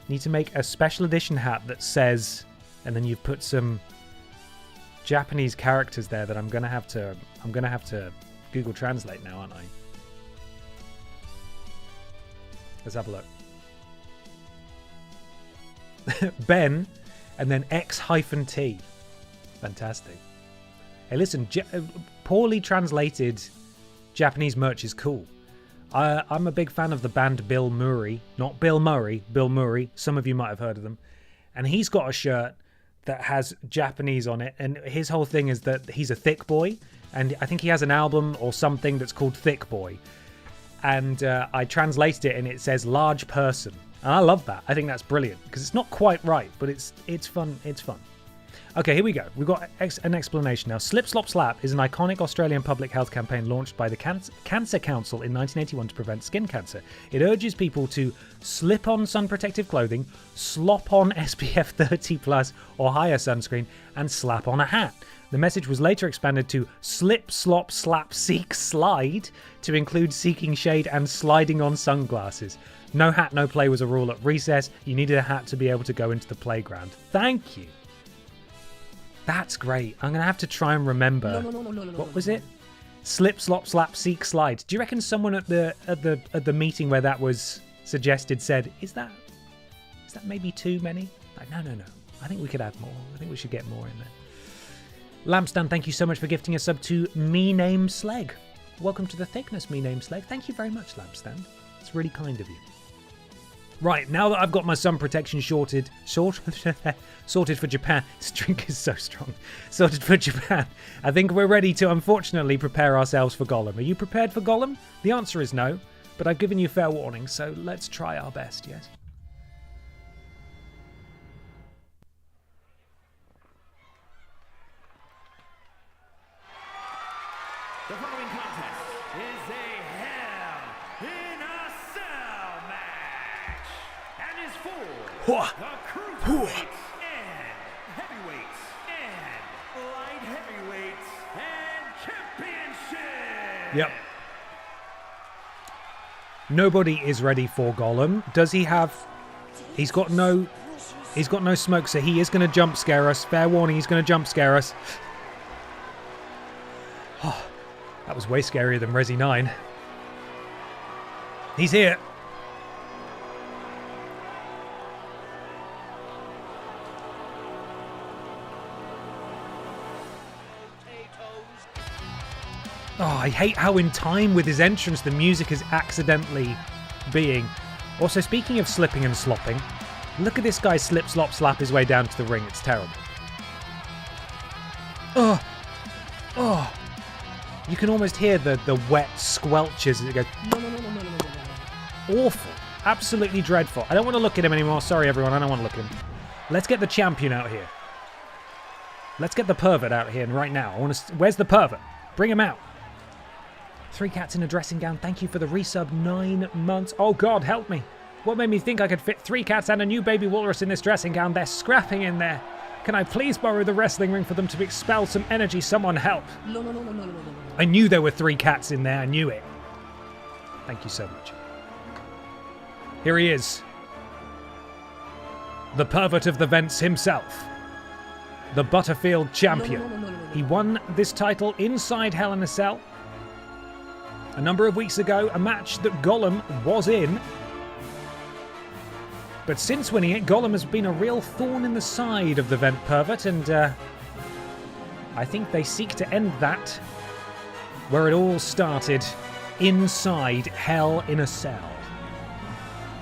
Need to make a special edition hat that says, and then you've put some Japanese characters there that I'm gonna have to Google Translate now, aren't I? Let's have a look. Ben, and then X-T. Fantastic. Hey, listen, poorly translated Japanese merch is cool. I'm a big fan of the band Bill Murray. Not Bill Murray, Bill Murray. Some of you might have heard of them. And he's got a shirt that has Japanese on it. And his whole thing is that he's a thick boy. And I think he has an album or something that's called Thick Boy. And I translated it and it says large person. And I love that. I think that's brilliant because it's not quite right, but it's fun. It's fun. Okay, here we go. We've got an explanation now. Slip, Slop, Slap is an iconic Australian public health campaign launched by the Cancer Council in 1981 to prevent skin cancer. It urges people to slip on sun protective clothing, slop on SPF 30 plus or higher sunscreen, and slap on a hat. The message was later expanded to slip, slop, slap, seek, slide to include seeking shade and sliding on sunglasses. No hat, no play was a rule at recess. You needed a hat to be able to go into the playground. Thank you. That's great. I'm going to have to try and remember. What was it? Slip, slop, slap, seek, slide. Do you reckon someone at the meeting where that was suggested said, is that maybe too many? Like, no. I think we could add more. I think we should get more in there. Lampstand, thank you so much for gifting a sub to Me Name Sleg. welcome to the thickness, me name Slave. Thank you very much, Lampstand. It's really kind of you. Right, now that I've got my sun protection sorted for Japan. This drink is so strong. Sorted for Japan. I think we're ready to, unfortunately, prepare ourselves for Gollum. Are you prepared for Gollum? The answer is no, but I've given you fair warning, so let's try our best, yes? The following contest is a Hell in a Cell match and is for the cruiserweights and heavyweights and light heavyweights and championship. Yep. Nobody is ready for Gollum. Does he have... He's got no smoke, so he is going to jump scare us. Fair warning, he's going to jump scare us. Oh, that was way scarier than Resi 9. He's here. Oh, I hate how in time with his entrance the music is accidentally being. Also, speaking of slipping and slopping, look at this guy slip, slop, slap his way down to the ring. It's terrible. Oh, oh. You can almost hear the wet squelches as it goes. Awful. Absolutely dreadful. I don't want to look at him anymore. Sorry, everyone. I don't want to look at him. Let's get the champion out here. Let's get the pervert out here and right now. Where's the pervert? Bring him out. 3 cats in a dressing gown. Thank you for the resub. 9 months. Oh, God, help me. What made me think I could fit 3 cats and a new baby walrus in this dressing gown? They're scrapping in there. Can I please borrow the wrestling ring for them to expel some energy? Someone help. I knew there were 3 cats in there. I knew it. Thank you so much. Here he is. The pervert of the vents himself. The Butterfield champion. He won this title inside Hell in a Cell a number of weeks ago, a match that Gollum was in. But since winning it, Gollum has been a real thorn in the side of the vent pervert, and I think they seek to end that where it all started, inside Hell in a Cell.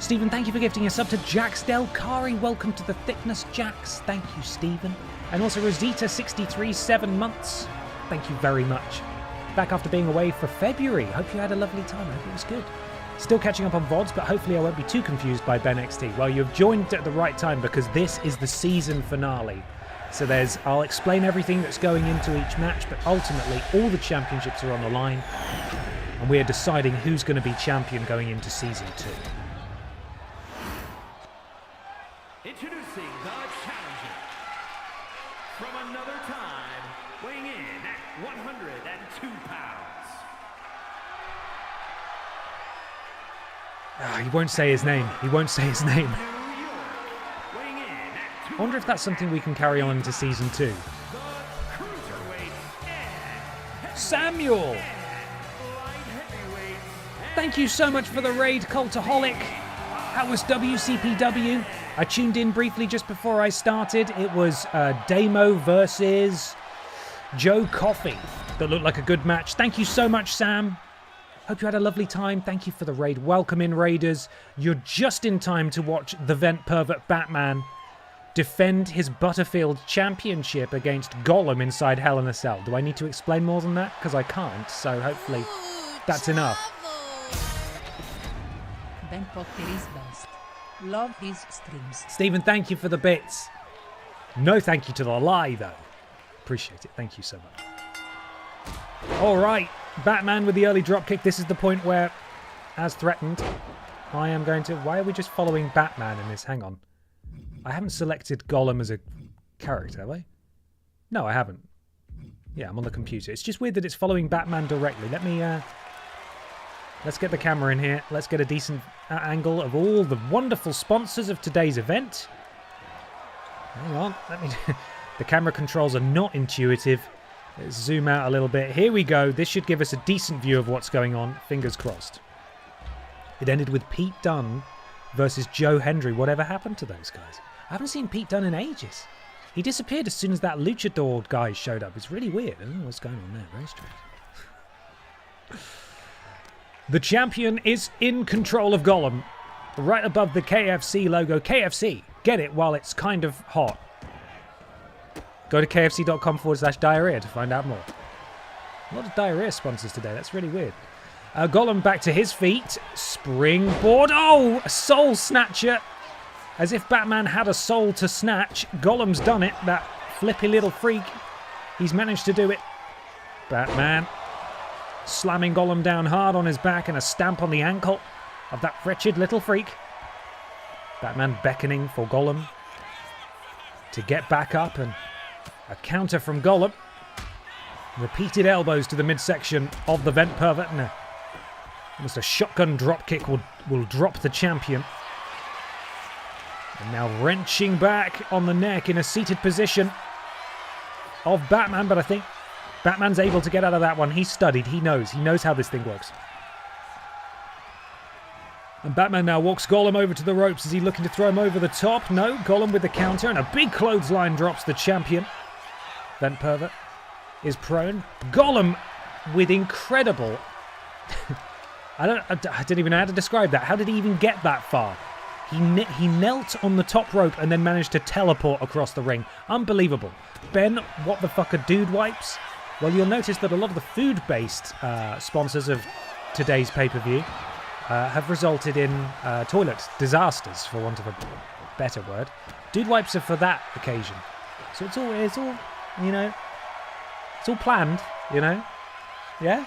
Stephen, thank you for gifting a sub to Jax Del Kari. Welcome to the thickness, Jax. Thank you, Stephen. And also Rosita 63, 7 months. Thank you very much. Back after being away for February. Hope you had a lovely time. I hope it was good. Still catching up on VODs, but hopefully I won't be too confused by BENXT. Well, you've joined at the right time because this is the season finale. So I'll explain everything that's going into each match, but ultimately all the championships are on the line. And we are deciding who's going to be champion going into Season 2. Introducing the challenger from another time, weighing in at 102 pounds. He won't say his name. He won't say his name. New York, weighing in at I wonder if that's something we can carry on into Season 2. the cruiserweight and Samuel! light heavyweight. Thank you so much for the raid, Cultaholic. That was WCPW. I tuned in briefly just before I started. It was Damo versus Joe Coffey. That looked like a good match. Thank you so much, Sam. Hope you had a lovely time. Thank you for the raid. Welcome in, Raiders. You're just in time to watch the Vent Pervert Batman defend his Butterfield championship against Gollum inside Hell in a Cell. Do I need to explain more than that? Because I can't, so hopefully that's enough. Ben Potter is best. Love his streams. Stephen, thank you for the bits. No thank you to the lie, though. Appreciate it. Thank you so much. All right. Batman with the early dropkick. This is the point where, as threatened, I am going to... Why are we just following Batman in this? Hang on. I haven't selected Gollum as a character, have I? No, I haven't. Yeah, I'm on the computer. It's just weird that it's following Batman directly. Let me... Let's get the camera in here. Let's get a decent angle of all the wonderful sponsors of today's event. Hang on. Let me... The camera controls are not intuitive. Let's zoom out a little bit. Here we go. This should give us a decent view of what's going on. Fingers crossed. It ended with Pete Dunne versus Joe Hendry. Whatever happened to those guys? I haven't seen Pete Dunne in ages. He disappeared as soon as that luchador guy showed up. It's really weird. I don't know what's going on there. Very strange. The champion is in control of Gollum. Right above the KFC logo. KFC, get it while it's kind of hot. Go to kfc.com/diarrhea to find out more. A lot of diarrhea sponsors today. That's really weird. Gollum back to his feet. Springboard. Oh, a soul snatcher. As if Batman had a soul to snatch. Gollum's done it. That flippy little freak. He's managed to do it. Batman slamming Gollum down hard on his back and a stamp on the ankle of that wretched little freak. Batman beckoning for Gollum to get back up, and a counter from Gollum. Repeated elbows to the midsection of the vent pervert, and almost a shotgun drop kick will drop the champion. And now wrenching back on the neck in a seated position of Batman, but I think Batman's able to get out of that one. He's studied, he knows how this thing works. And Batman now walks Gollum over to the ropes. Is he looking to throw him over the top? No, Gollum with the counter, and a big clothesline drops the champion. Vent pervert is prone. Gollum with incredible... I don't even know how to describe that. How did he even get that far? He knelt on the top rope and then managed to teleport across the ring. Unbelievable. Ben, what the fuck are dude wipes? Well, you'll notice that a lot of the food-based sponsors of today's pay-per-view have resulted in toilet disasters, for want of a better word. Dude wipes are for that occasion. So it's all, you know, it's all planned, you know? Yeah?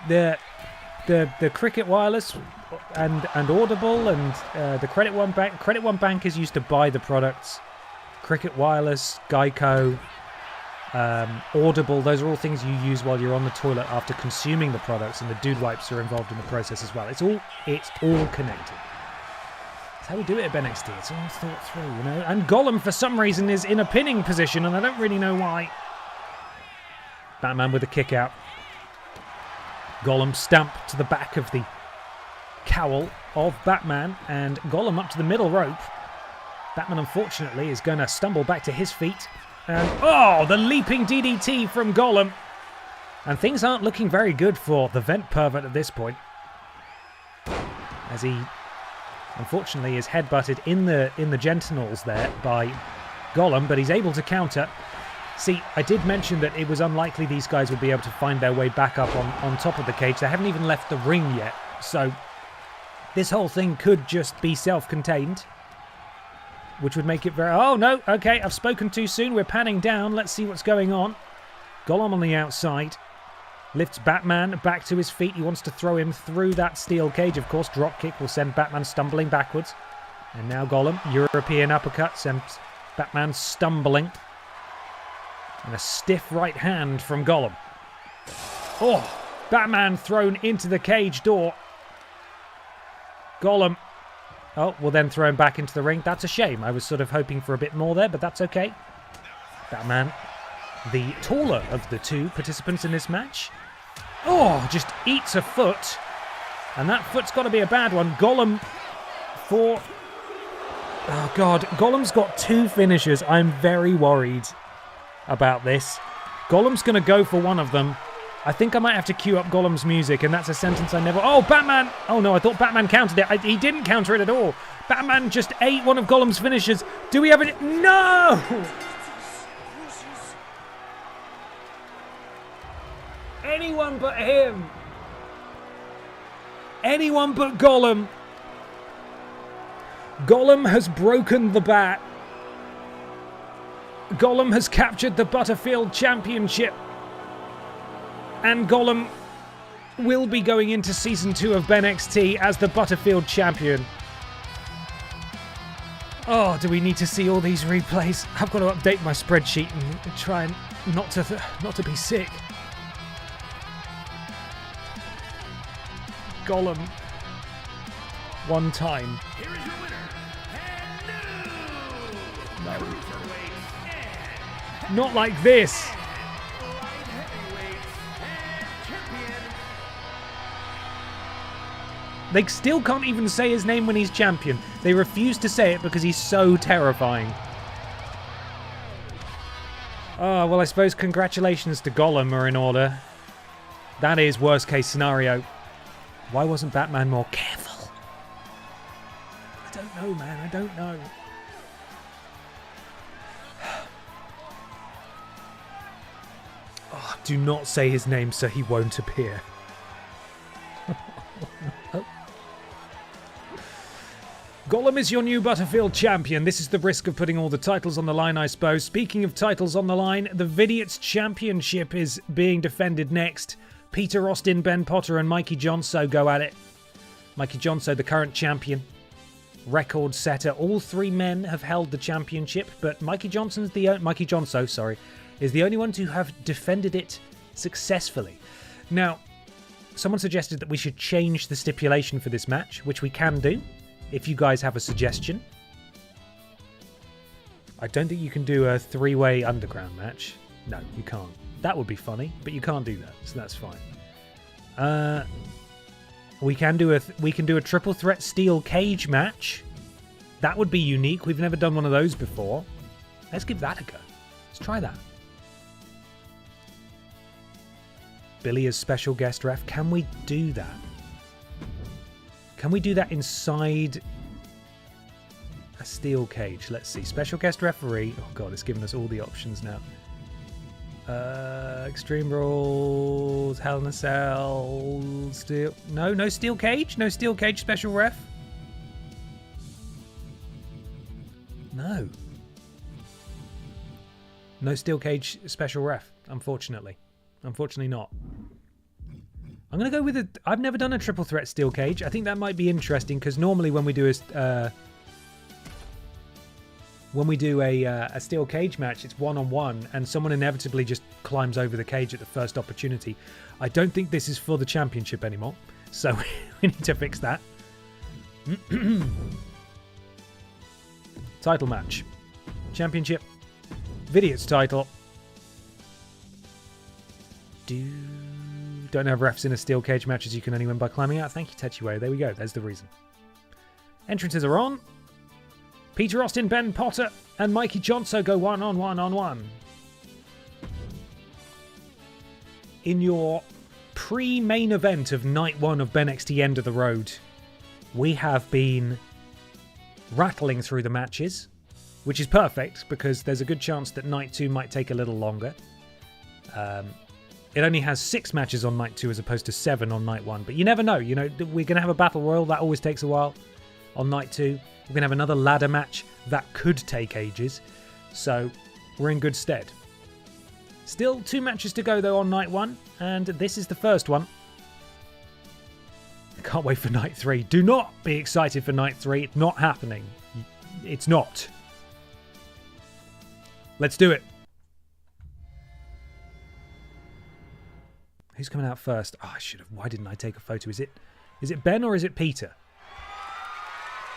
The Cricket Wireless and Audible and the Credit One Bank. Credit One Bank is used to buy the products. Cricket Wireless, Geico, Audible, those are all things you use while you're on the toilet after consuming the products, and the dude wipes are involved in the process as well. It's all connected. That's how we do it at BENXT. It's all thought through, you know? And Gollum, for some reason, is in a pinning position, and I don't really know why. Batman with a kick out. Gollum stamp to the back of the cowl of Batman, and Gollum up to the middle rope. Batman, unfortunately, is going to stumble back to his feet. And, oh, the leaping DDT from Gollum. And things aren't looking very good for the vent pervert at this point, as he, unfortunately, is headbutted in the genitals there by Gollum, but he's able to counter. See, I did mention that it was unlikely these guys would be able to find their way back up on top of the cage. They haven't even left the ring yet, so this whole thing could just be self-contained, which would make it very... Oh, no, okay, I've spoken too soon. We're panning down. Let's see what's going on. Gollum on the outside. Lifts Batman back to his feet. He wants to throw him through that steel cage. Of course, drop kick will send Batman stumbling backwards. And now Gollum, European uppercut, sends Batman stumbling. And a stiff right hand from Gollum. Oh, Batman thrown into the cage door. Gollum... Oh, we'll then throw him back into the ring. That's a shame. I was sort of hoping for a bit more there, but that's okay. Batman, the taller of the two participants in this match. Oh, just eats a foot. And that foot's got to be a bad one. Gollum for... Oh, God. Gollum's got two finishers. I'm very worried about this. Gollum's going to go for one of them. I think I might have to cue up Gollum's music, and that's a sentence I never... Oh, Batman! Oh, no, I thought Batman countered it. He didn't counter it at all. Batman just ate one of Gollum's finishers. Do we have it? No! Anyone but him. Anyone but Gollum. Gollum has broken the bat. Gollum has captured the Butterfield Championship. And Gollum will be going into Season 2 of BENXT as the Butterfield Champion. Oh, do we need to see all these replays? I've got to update my spreadsheet and try and not to be sick. Gollum. One time. Here is your winner, and No. cruiserweight Not like this. light heavyweight champion. They still can't even say his name when he's champion. They refuse to say it because he's so terrifying. Oh, well, I suppose congratulations to Gollum are in order. That is worst case scenario. Why wasn't Batman more careful? I don't know, man. I don't know. Oh, do not say his name so he won't appear. Gollum is your new Butterfield champion. This is the risk of putting all the titles on the line, I suppose. Speaking of titles on the line, the Vidiots Championship is being defended next. Peter Austin, Ben Potter and Mikey Jonso go at it. Mikey Jonso, the current champion, record setter. All three men have held the championship, but Mikey Jonso, is the only one to have defended it successfully. Now, someone suggested that we should change the stipulation for this match, which we can do. If you guys have a suggestion. I don't think you can do a three-way underground match. No, you can't. That would be funny, but you can't do that, so that's fine. We can do a triple threat steel cage match. That would be unique. We've never done one of those before. Let's give that a go. Let's try that. Billy as special guest ref. Can we do that? Can we do that inside a steel cage? Let's see. Special guest referee. Oh, God, it's given us all the options now. Extreme Rules, Hell in a Cell, steel... No steel cage? No steel cage special ref? No. No steel cage special ref, unfortunately. Unfortunately not. I'm going to go with a... I've never done a triple threat steel cage. I think that might be interesting because normally when we do a steel cage match, it's one-on-one and someone inevitably just climbs over the cage at the first opportunity. I don't think this is for the championship anymore, so we need to fix that. Title match. Championship. Vidiots title. Don't have refs in a steel cage matches you can only win by climbing out. Thank you, Techiwe. There we go. There's the reason. Entrances are on. Peter Austin, Ben Potter, and Mikey Jonso go one-on-one. In your pre-main event of Night 1 of BENXT End of the Road, we have been rattling through the matches, which is perfect because there's a good chance that Night 2 might take a little longer. It only has 6 matches on Night 2 as opposed to 7 on Night 1. But you never know. You know, we're going to have a Battle Royal. That always takes a while on Night 2. We're going to have another ladder match. That could take ages. So we're in good stead. Still 2 matches to go, though, on Night 1. And this is the first one. I can't wait for Night 3. Do not be excited for Night 3. It's not happening. It's not. Let's do it. Who's coming out first? Oh, I should have. Why didn't I take a photo? Is it Ben or is it Peter?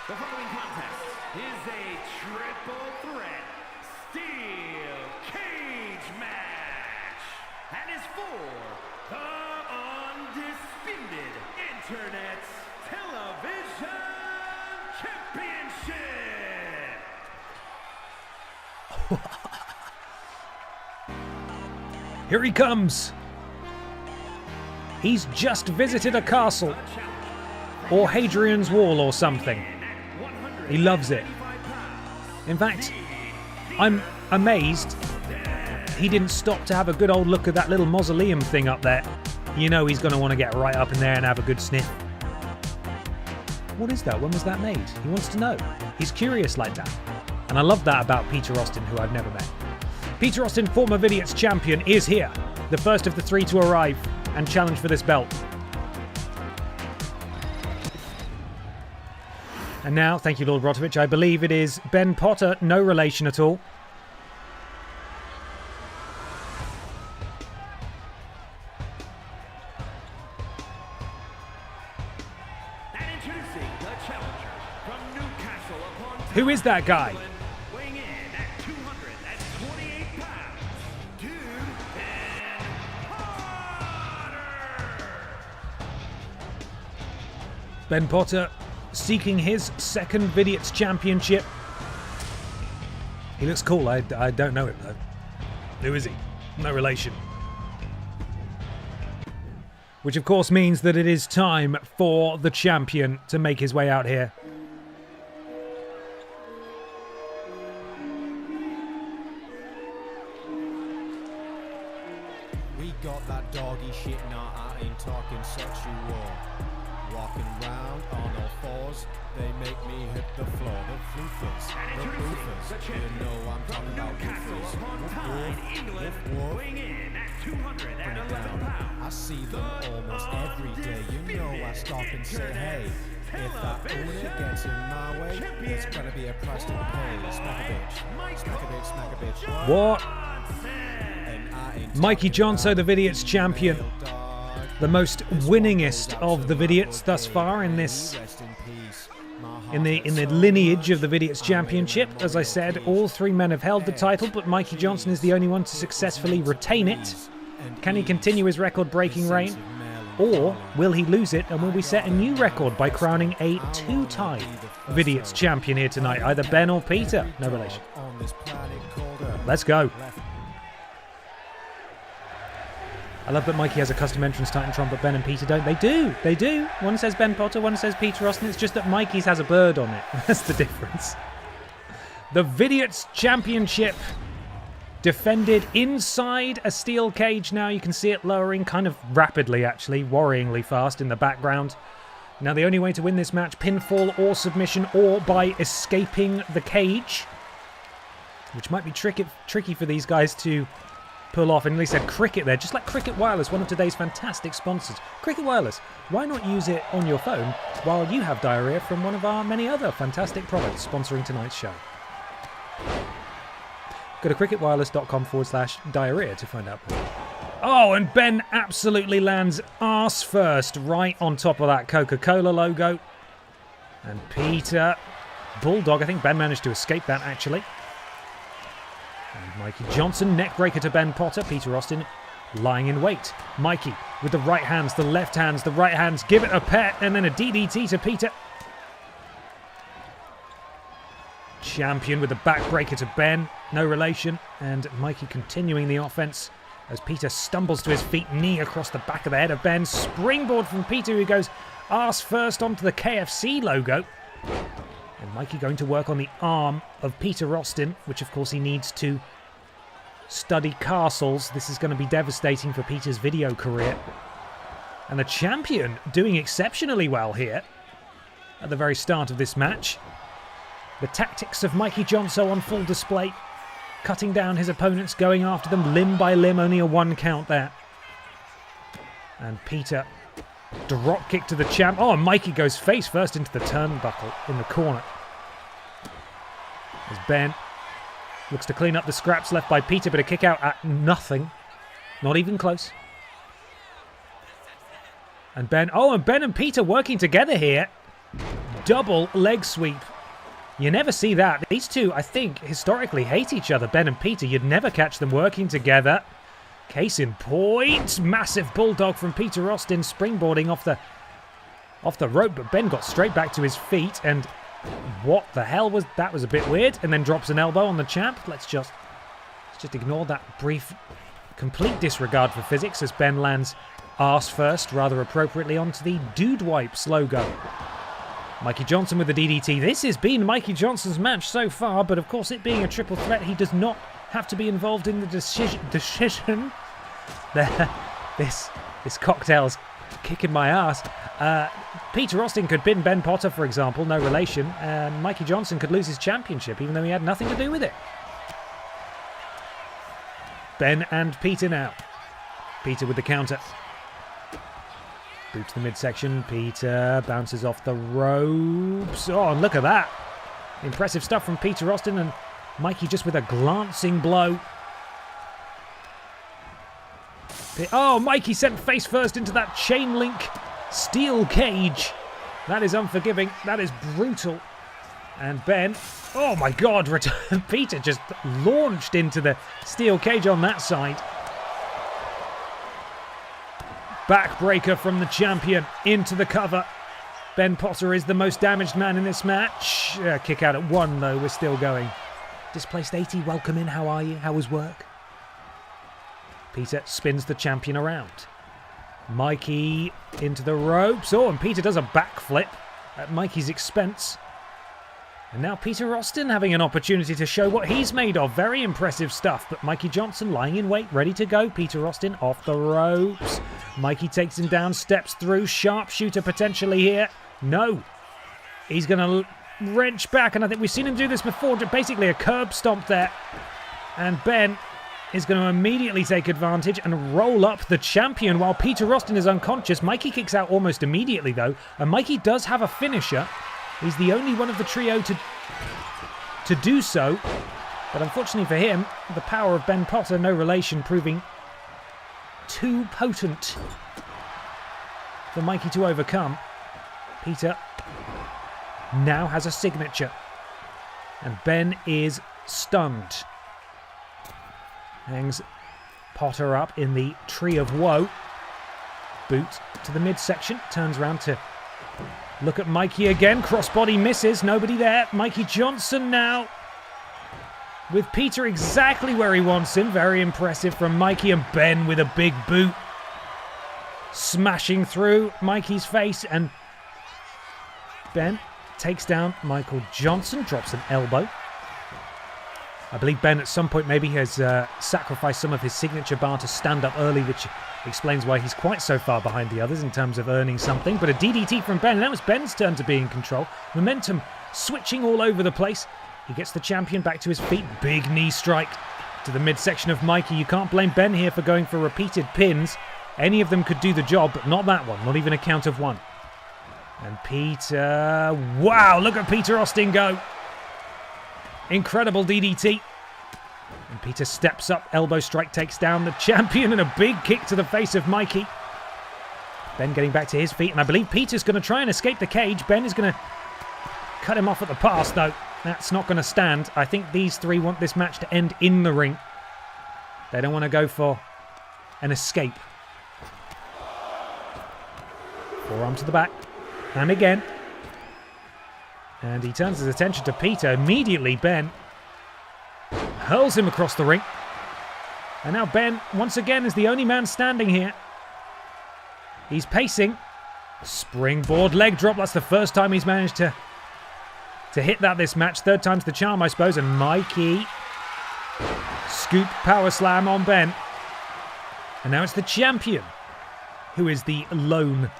The following contest is a triple threat steel cage match and is for the undisputed Internet Television Championship. Here he comes. He's just visited a castle. Or Hadrian's Wall or something. He loves it. In fact, I'm amazed he didn't stop to have a good old look at that little mausoleum thing up there. You know he's going to want to get right up in there and have a good sniff. What is that? When was that made? He wants to know. He's curious like that. And I love that about Peter Austin, who I've never met. Peter Austin, former Vidiots champion, is here. The first of the 3 to arrive and challenge for this belt. And now, thank you, Lord Rotovich, I believe it is Ben Potter, no relation at all. And introducing the challenger from Newcastle upon Who is that guy? weighing in at 228 pounds, Dude Ben Potter. Ben Potter seeking his second Vidiots championship. He looks cool. I don't know him though. Who is he? No relation. Which of course means that it is time for the champion to make his way out here. We got that doggy shit, nah, I ain't talking sexual. Walking around on all fours, they make me hit the floor. The floofers, And the introducing boofers, the you champion know I'm from talking about Newcastle woofers. upon Woof, Tyne, woof, England, woof, woof. weighing in at Bring it 211 down. pounds. I see them almost every day. You know I stop and say, hey, if that owner gets in my way, it's gonna be a price to pay. Smack a bitch, smack a bitch, smack a bitch. What? And I ain't Mikey talking Johnson, the about Vidiots champion. male dog. The most winningest of the Vidiots thus far in this Rest in peace. in the lineage of the Vidiots Championship. As I said, all three men have held the title, but Mikey Johnson is the only one to successfully retain it. Can he continue his record-breaking reign? Or will he lose it, and will we set a new record by crowning a two-time Vidiots champion here tonight? Either Ben or Peter. No relation. Let's go. I love that Mikey has a custom entrance Titantron, but Ben and Peter don't. They do. They do. One says Ben Potter, one says Peter Austin. It's just that Mikey's has a bird on it. That's the difference. The Vidiots Championship defended inside a steel cage now. You can see it lowering kind of rapidly, actually, worryingly fast in the background. Now, the only way to win this match, pinfall or submission, or by escaping the cage, which might be tricky for these guys to pull off. And they said Cricket there, just like Cricket Wireless, one of today's fantastic sponsors. Cricket Wireless, why not use it on your phone while you have diarrhea from one of our many other fantastic products sponsoring tonight's show? Go to cricketwireless.com/diarrhea to find out more. Oh, and Ben absolutely lands arse first right on top of that Coca-Cola logo. And Peter, Bulldog, I think Ben managed to escape that actually. And Mikey Johnson, neckbreaker to Ben Potter. Peter Austin lying in wait. Mikey with the right hands, the left hands, the right hands. Give it a pet and then a DDT to Peter. Champion with the backbreaker to Ben. No relation. And Mikey continuing the offense as Peter stumbles to his feet. Knee across the back of the head of Ben. Springboard from Peter, who goes arse first onto the KFC logo. And Mikey going to work on the arm of Peter Austin, which of course he needs to study castles. This is going to be devastating for Peter's video career. And the champion doing exceptionally well here at the very start of this match. The tactics of Mikey Johnson on full display. Cutting down his opponents, going after them limb by limb, only a 1 count there. And Peter, drop kick to the champ. Oh, and Mikey goes face first into the turnbuckle in the corner. As Ben looks to clean up the scraps left by Peter, but a kick out at nothing. Not even close. And Ben, oh, and Ben and Peter working together here. Double leg sweep. You never see that. These two, I think, historically hate each other, Ben and Peter. You'd never catch them working together. Case in point. Massive bulldog from Peter Austin, springboarding off the rope, but Ben got straight back to his feet. And what the hell was that? Was a bit weird. And then drops an elbow on the champ. Let's just ignore that brief, complete disregard for physics as Ben lands arse first, rather appropriately, onto the Dude Wipes logo. Mikey Johnson with the DDT. This has been Mikey Johnson's match so far, but of course it being a triple threat, he does not have to be involved in the decision. This cocktail's kicking my ass. Peter Austin could pin Ben Potter, for example, no relation, and Mikey Johnson could lose his championship, even though he had nothing to do with it. Ben and Peter now. Peter with the counter. Boot to the midsection. Peter bounces off the ropes. Oh, and look at that. Impressive stuff from Peter Austin, and Mikey just with a glancing blow. Oh, Mikey sent face first into that chain link steel cage. That is unforgiving. That is brutal. And Ben, oh my God, Peter just launched into the steel cage on that side. Backbreaker from the champion into the cover. Ben Potter is the most damaged man in this match. Kick out at 1 though, we're still going. Displaced 80, welcome in, how are you? How was work? Peter spins the champion around. Mikey into the ropes. Oh, and Peter does a backflip at Mikey's expense. And now Peter Austin having an opportunity to show what he's made of. Very impressive stuff. But Mikey Johnson lying in wait, ready to go. Peter Austin off the ropes. Mikey takes him down, steps through. Sharpshooter potentially here. No. He's going to wrench back. And I think we've seen him do this before. Basically a curb stomp there. And Ben is going to immediately take advantage and roll up the champion while Peter Austin is unconscious. Mikey kicks out almost immediately though, and Mikey does have a finisher. He's the only one of the trio to do so, but unfortunately for him, the power of Ben Potter, no relation, proving too potent for Mikey to overcome. Peter now has a signature, and Ben is stunned. Hangs Potter up in the Tree of Woe. Boot to the midsection. Turns around to look at Mikey again. Crossbody misses. Nobody there. Mikey Johnson now with Peter exactly where he wants him. Very impressive from Mikey, and Ben with a big boot. Smashing through Mikey's face, and Ben takes down Michael Johnson. Drops an elbow. I believe Ben at some point maybe has sacrificed some of his signature bar to stand up early, which explains why he's quite so far behind the others in terms of earning something. But a DDT from Ben, and that was Ben's turn to be in control. Momentum switching all over the place. He gets the champion back to his feet. Big knee strike to the midsection of Mikey. You can't blame Ben here for going for repeated pins. Any of them could do the job, but not that one. Not even a count of one. And Peter... Wow, look at Peter Austin go. Incredible DDT. And Peter steps up, elbow strike takes down the champion, and a big kick to the face of Mikey. Ben getting back to his feet, and I believe Peter's going to try and escape the cage. Ben is going to cut him off at the pass, though. That's not going to stand. I think these three want this match to end in the ring. They don't want to go for an escape. Forearm to the back. And again. And he turns his attention to Peter. Immediately, Ben hurls him across the ring. And now Ben, once again, is the only man standing here. He's pacing. Springboard leg drop. That's the first time he's managed to hit that this match. Third time's the charm, I suppose. And Mikey. Scoop power slam on Ben. And now it's the champion who is the lone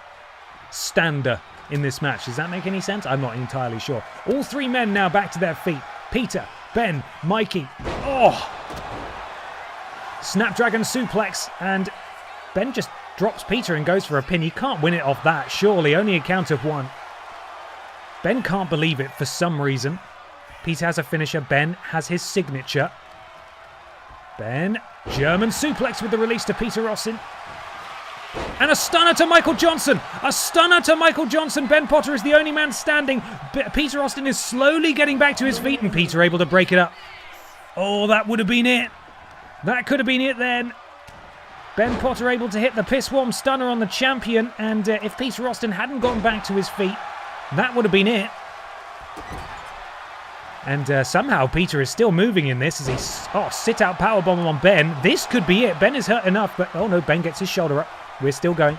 stander in this match. Does that make any sense? I'm not entirely sure. All three men now back to their feet. Peter, Ben, Mikey. Oh! Snapdragon suplex, and Ben just drops Peter and goes for a pin. You can't win it off that, surely. Only a count of one. Ben can't believe it for some reason. Peter has a finisher. Ben has his signature. Ben, German suplex with the release to Peter Austin. And a stunner to Michael Johnson. A stunner to Michael Johnson. Ben Potter is the only man standing. Peter Austin is slowly getting back to his feet, and Peter able to break it up. Oh, that would have been it. That could have been it then. Ben Potter able to hit the piss warm stunner on the champion, and if Peter Austin hadn't gotten back to his feet, that would have been it. And somehow Peter is still moving in this as he sit out powerbomb on Ben. This could be it. Ben is hurt enough, but oh no, Ben gets his shoulder up. We're still going.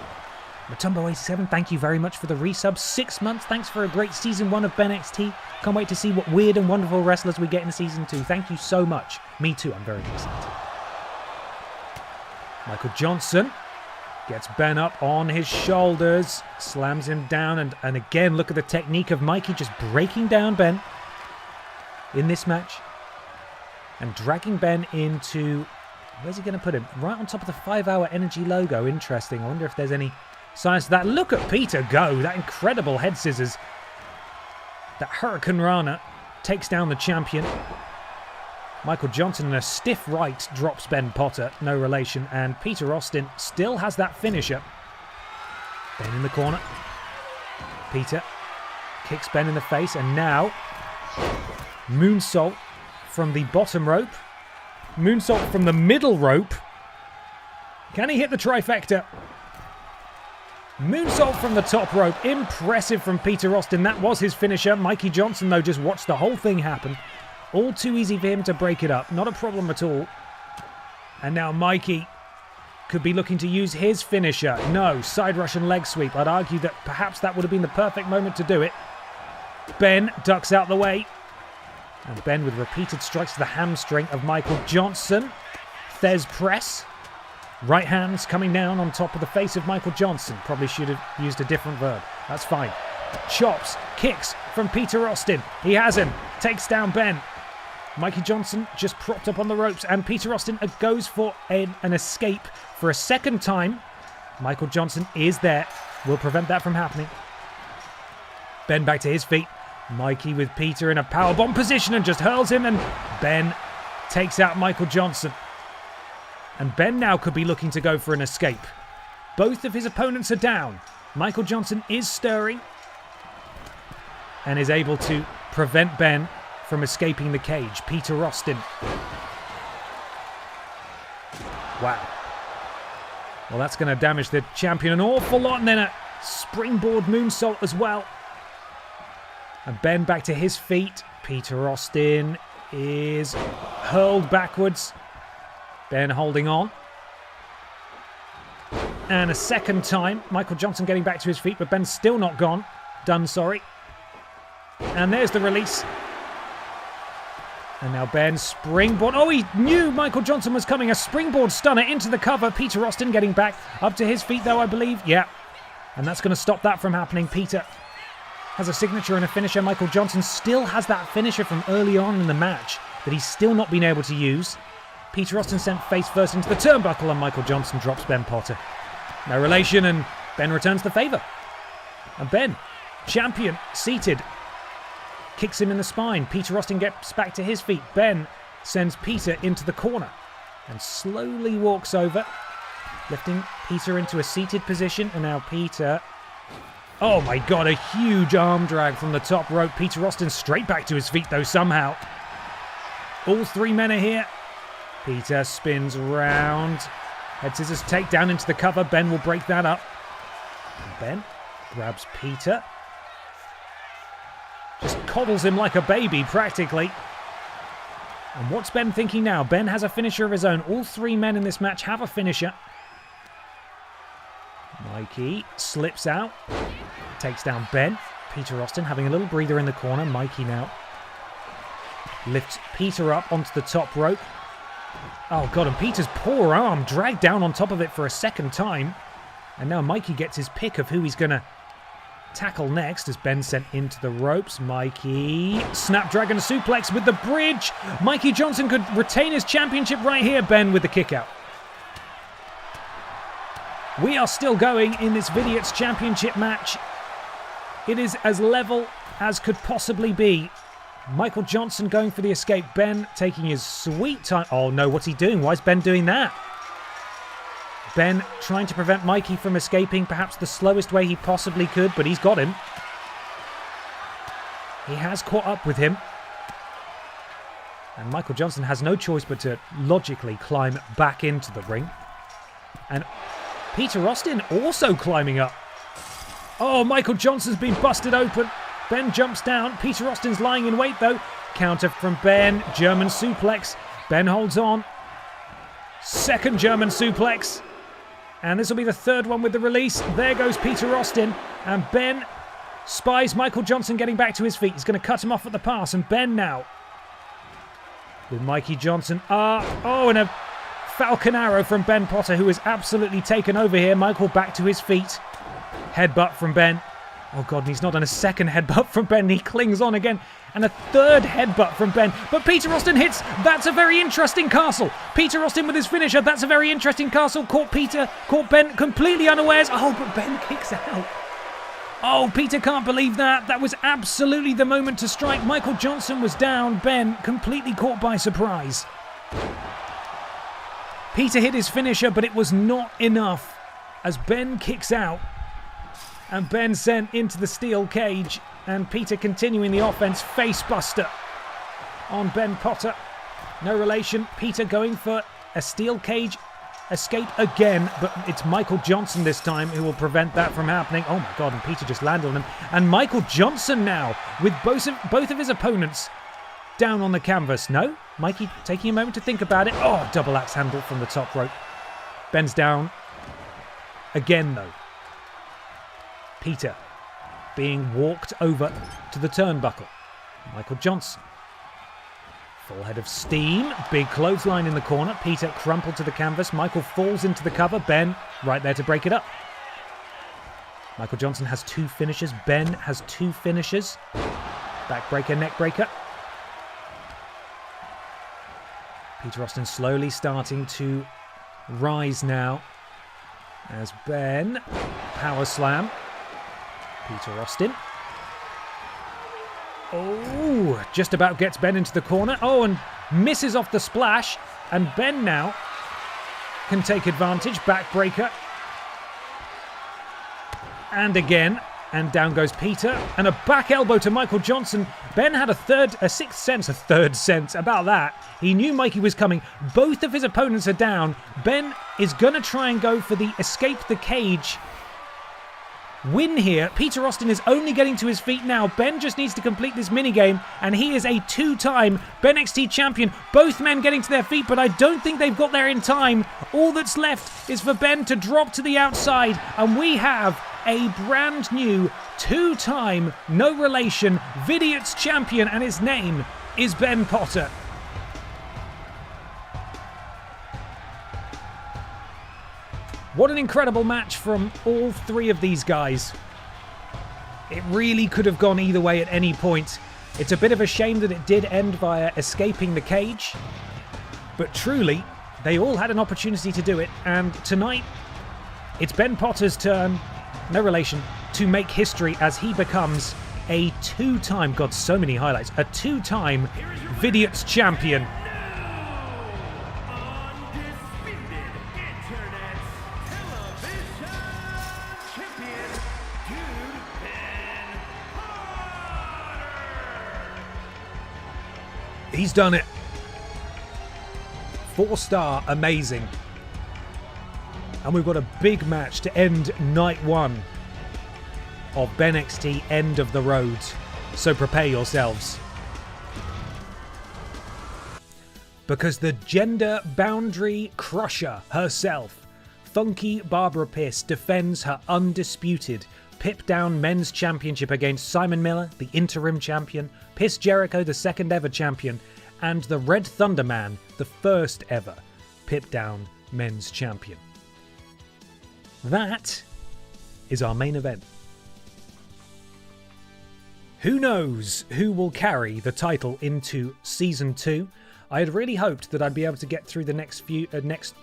Matumbo87, thank you very much for the resub. 6 months. Thanks for a great season 1 of BENXT. Can't wait to see what weird and wonderful wrestlers we get in season 2. Thank you so much. Me too. I'm very excited. Michael Johnson gets Ben up on his shoulders. Slams him down. And again, look at the technique of Mikey just breaking down Ben in this match. And dragging Ben into... Where's he going to put him? Right on top of the 5-Hour Energy logo. Interesting. I wonder if there's any signs to that. Look at Peter go. That incredible head scissors. That Hurricane Rana takes down the champion. Michael Johnson in a stiff right drops Ben Potter. No relation. And Peter Austin still has that finisher. Ben in the corner. Peter kicks Ben in the face. And now moonsault from the bottom rope. Moonsault from the middle rope. Can he hit the trifecta? Moonsault from the top rope. Impressive from Peter Austin. That was his finisher. Mikey Johnson, though, just watched the whole thing happen. All too easy for him to break it up. Not a problem at all. And now Mikey could be looking to use his finisher. No, side Russian leg sweep. I'd argue that perhaps that would have been the perfect moment to do it. Ben ducks out the way. And Ben with repeated strikes to the hamstring of Michael Johnson. Thez press. Right hands coming down on top of the face of Michael Johnson. Probably should have used a different verb. That's fine. Chops, kicks from Peter Austin. He has him. Takes down Ben. Mikey Johnson just propped up on the ropes, and Peter Austin goes for an escape for a second time. Michael Johnson is there. Will prevent that from happening. Ben back to his feet. Mikey with Peter in a powerbomb position and just hurls him, and Ben takes out Michael Johnson. And Ben now could be looking to go for an escape. Both of his opponents are down. Michael Johnson is stirring and is able to prevent Ben from escaping the cage. Peter Austin. Wow. Well, that's going to damage the champion an awful lot, and then a springboard moonsault as well. And Ben back to his feet. Peter Austin is hurled backwards. Ben holding on. And a second time, Michael Johnson getting back to his feet, but Ben's still not gone. Done, sorry. And there's the release. And now Ben springboard. Oh, he knew Michael Johnson was coming. A springboard stunner into the cover. Peter Austin getting back up to his feet, though, I believe. Yeah. And that's going to stop that from happening. Peter has a signature and a finisher. Michael Johnson still has that finisher from early on in the match that he's still not been able to use. Peter Austin sent face first into the turnbuckle, and Michael Johnson drops Ben Potter. No relation, and Ben returns the favour. And Ben, champion, seated, kicks him in the spine. Peter Austin gets back to his feet. Ben sends Peter into the corner and slowly walks over, lifting Peter into a seated position. And now Peter... Oh my God, a huge arm drag from the top rope. Peter Austin straight back to his feet, though, somehow. All three men are here. Peter spins round. Head scissors takedown into the cover. Ben will break that up. And Ben grabs Peter. Just coddles him like a baby, practically. And what's Ben thinking now? Ben has a finisher of his own. All three men in this match have a finisher. Mikey slips out. Takes down Ben. Peter Austin having a little breather in the corner. Mikey now lifts Peter up onto the top rope. Oh God, and Peter's poor arm dragged down on top of it for a second time. And now Mikey gets his pick of who he's going to tackle next as Ben sent into the ropes. Mikey, Snapdragon suplex with the bridge. Mikey Johnson could retain his championship right here. Ben with the kick out. We are still going in this Vidiots championship match. It is as level as could possibly be. Michael Johnson going for the escape. Ben taking his sweet time. Oh no, what's he doing? Why is Ben doing that? Ben trying to prevent Mikey from escaping perhaps the slowest way he possibly could, but he's got him. He has caught up with him. And Michael Johnson has no choice but to logically climb back into the ring. And Peter Austin also climbing up. Oh, Michael Johnson's been busted open. Ben jumps down. Peter Austin's lying in wait, though. Counter from Ben. German suplex. Ben holds on. Second German suplex. And this will be the third one with the release. There goes Peter Austin. And Ben spies Michael Johnson getting back to his feet. He's going to cut him off at the pass. And Ben now with Mikey Johnson. And a Falcon Arrow from Ben Potter, who is absolutely taken over here. Michael back to his feet. Headbutt from Ben. Oh God, and he's not done a second headbutt from Ben. He clings on again. And a third headbutt from Ben. But Peter Austin hits. That's a very interesting castle. Peter Austin with his finisher. That's a very interesting castle. Caught Ben completely unawares. Oh, but Ben kicks out. Oh, Peter can't believe that. That was absolutely the moment to strike. Michael Johnson was down. Ben completely caught by surprise. Peter hit his finisher, but it was not enough as Ben kicks out. And Ben sent into the steel cage. And Peter continuing the offense. Face buster on Ben Potter. No relation. Peter going for a steel cage escape again. But it's Michael Johnson this time who will prevent that from happening. Oh my God, and Peter just landed on him. And Michael Johnson now with both of his opponents down on the canvas. No? Mikey taking a moment to think about it. Oh, double axe handle from the top rope. Ben's down. Again, though. Peter being walked over to the turnbuckle. Michael Johnson. Full head of steam. Big clothesline in the corner. Peter crumpled to the canvas. Michael falls into the cover. Ben right there to break it up. Michael Johnson has 2 finishes. Ben has 2 finishes. Backbreaker, neckbreaker. Peter Austin slowly starting to rise now as Ben power slam. Peter Austin. Oh, just about gets Ben into the corner. Oh, and misses off the splash. And Ben now can take advantage. Backbreaker. And again. And down goes Peter. And a back elbow to Michael Johnson. Ben had a sixth sense about that. He knew Mikey was coming. Both of his opponents are down. Ben is going to try and go for the escape the cage win here. Peter Austin is only getting to his feet now. Ben just needs to complete this minigame, and he is a 2-time BENXT champion. Both men getting to their feet, but I don't think they've got there in time. All that's left is for Ben to drop to the outside, and we have a brand new 2-time, no relation, VODs champion, and his name is Ben Potter. What an incredible match from all 3 of these guys. It really could have gone either way at any point. It's a bit of a shame that it did end via escaping the cage. But truly, they all had an opportunity to do it. And tonight, it's Ben Potter's turn, no relation, to make history as he becomes a 2-time, God, so many highlights, a 2-time VODs champion. He's done it. 4-star, amazing. And we've got a big match to end night 1 of BENXT End of the Road. So prepare yourselves. Because the gender boundary crusher herself, Funky Barbara Pierce, defends her undisputed Pip Down Men's Championship against Simon Miller, the interim champion, Piss Jericho, the second ever champion, and the Red Thunder Man, the first ever Pip Down Men's Champion. That is our main event. Who knows who will carry the title into Season 2? I had really hoped that I'd be able to get through the next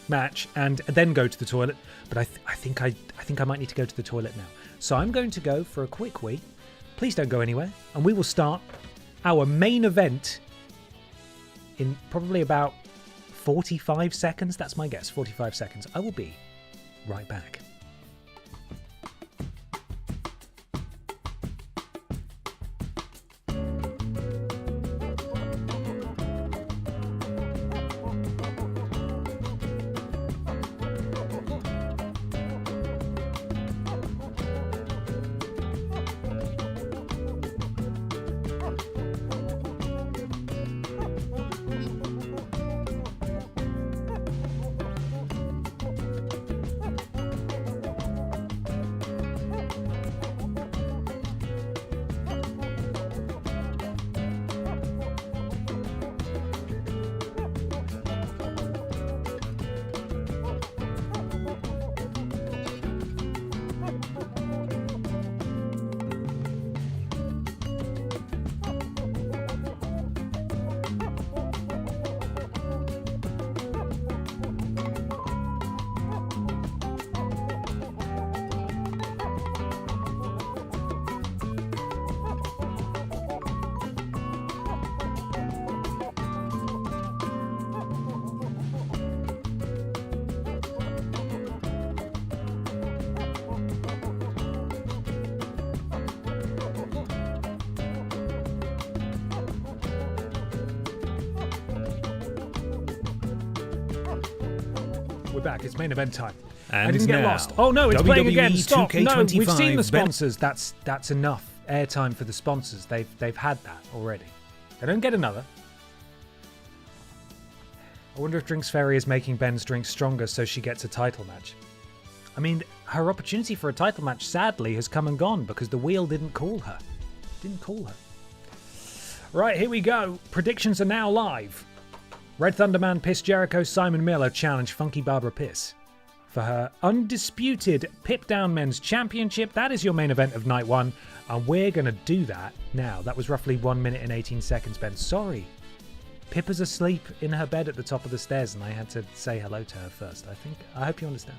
match and then go to the toilet, but I think I might need to go to the toilet now. So I'm going to go for a quick wee. Please don't go anywhere, and we will start our main event in probably about 45 seconds. That's my guess, 45 seconds. I will be right back. We're back. It's main event time. And I didn't get now, lost. Oh no, it's playing again. WWE Stop. No, 2K25 we've seen the sponsors. That's enough airtime for the sponsors. They've had that already. They don't get another. I wonder if Drinks Fairy is making Ben's drinks stronger so she gets a title match. I mean, her opportunity for a title match, sadly, has come and gone because the wheel didn't call her. Right, here we go. Predictions are now live. Red Thunderman Piss Jericho Simon Miller challenge Funky Barbara Piss for her undisputed Pip Down Men's Championship. That is your main event of night one, and we're going to do that now. That was roughly 1 minute and 18 seconds, Ben. Sorry. Pippa's asleep in her bed at the top of the stairs, and I had to say hello to her first. I hope you understand.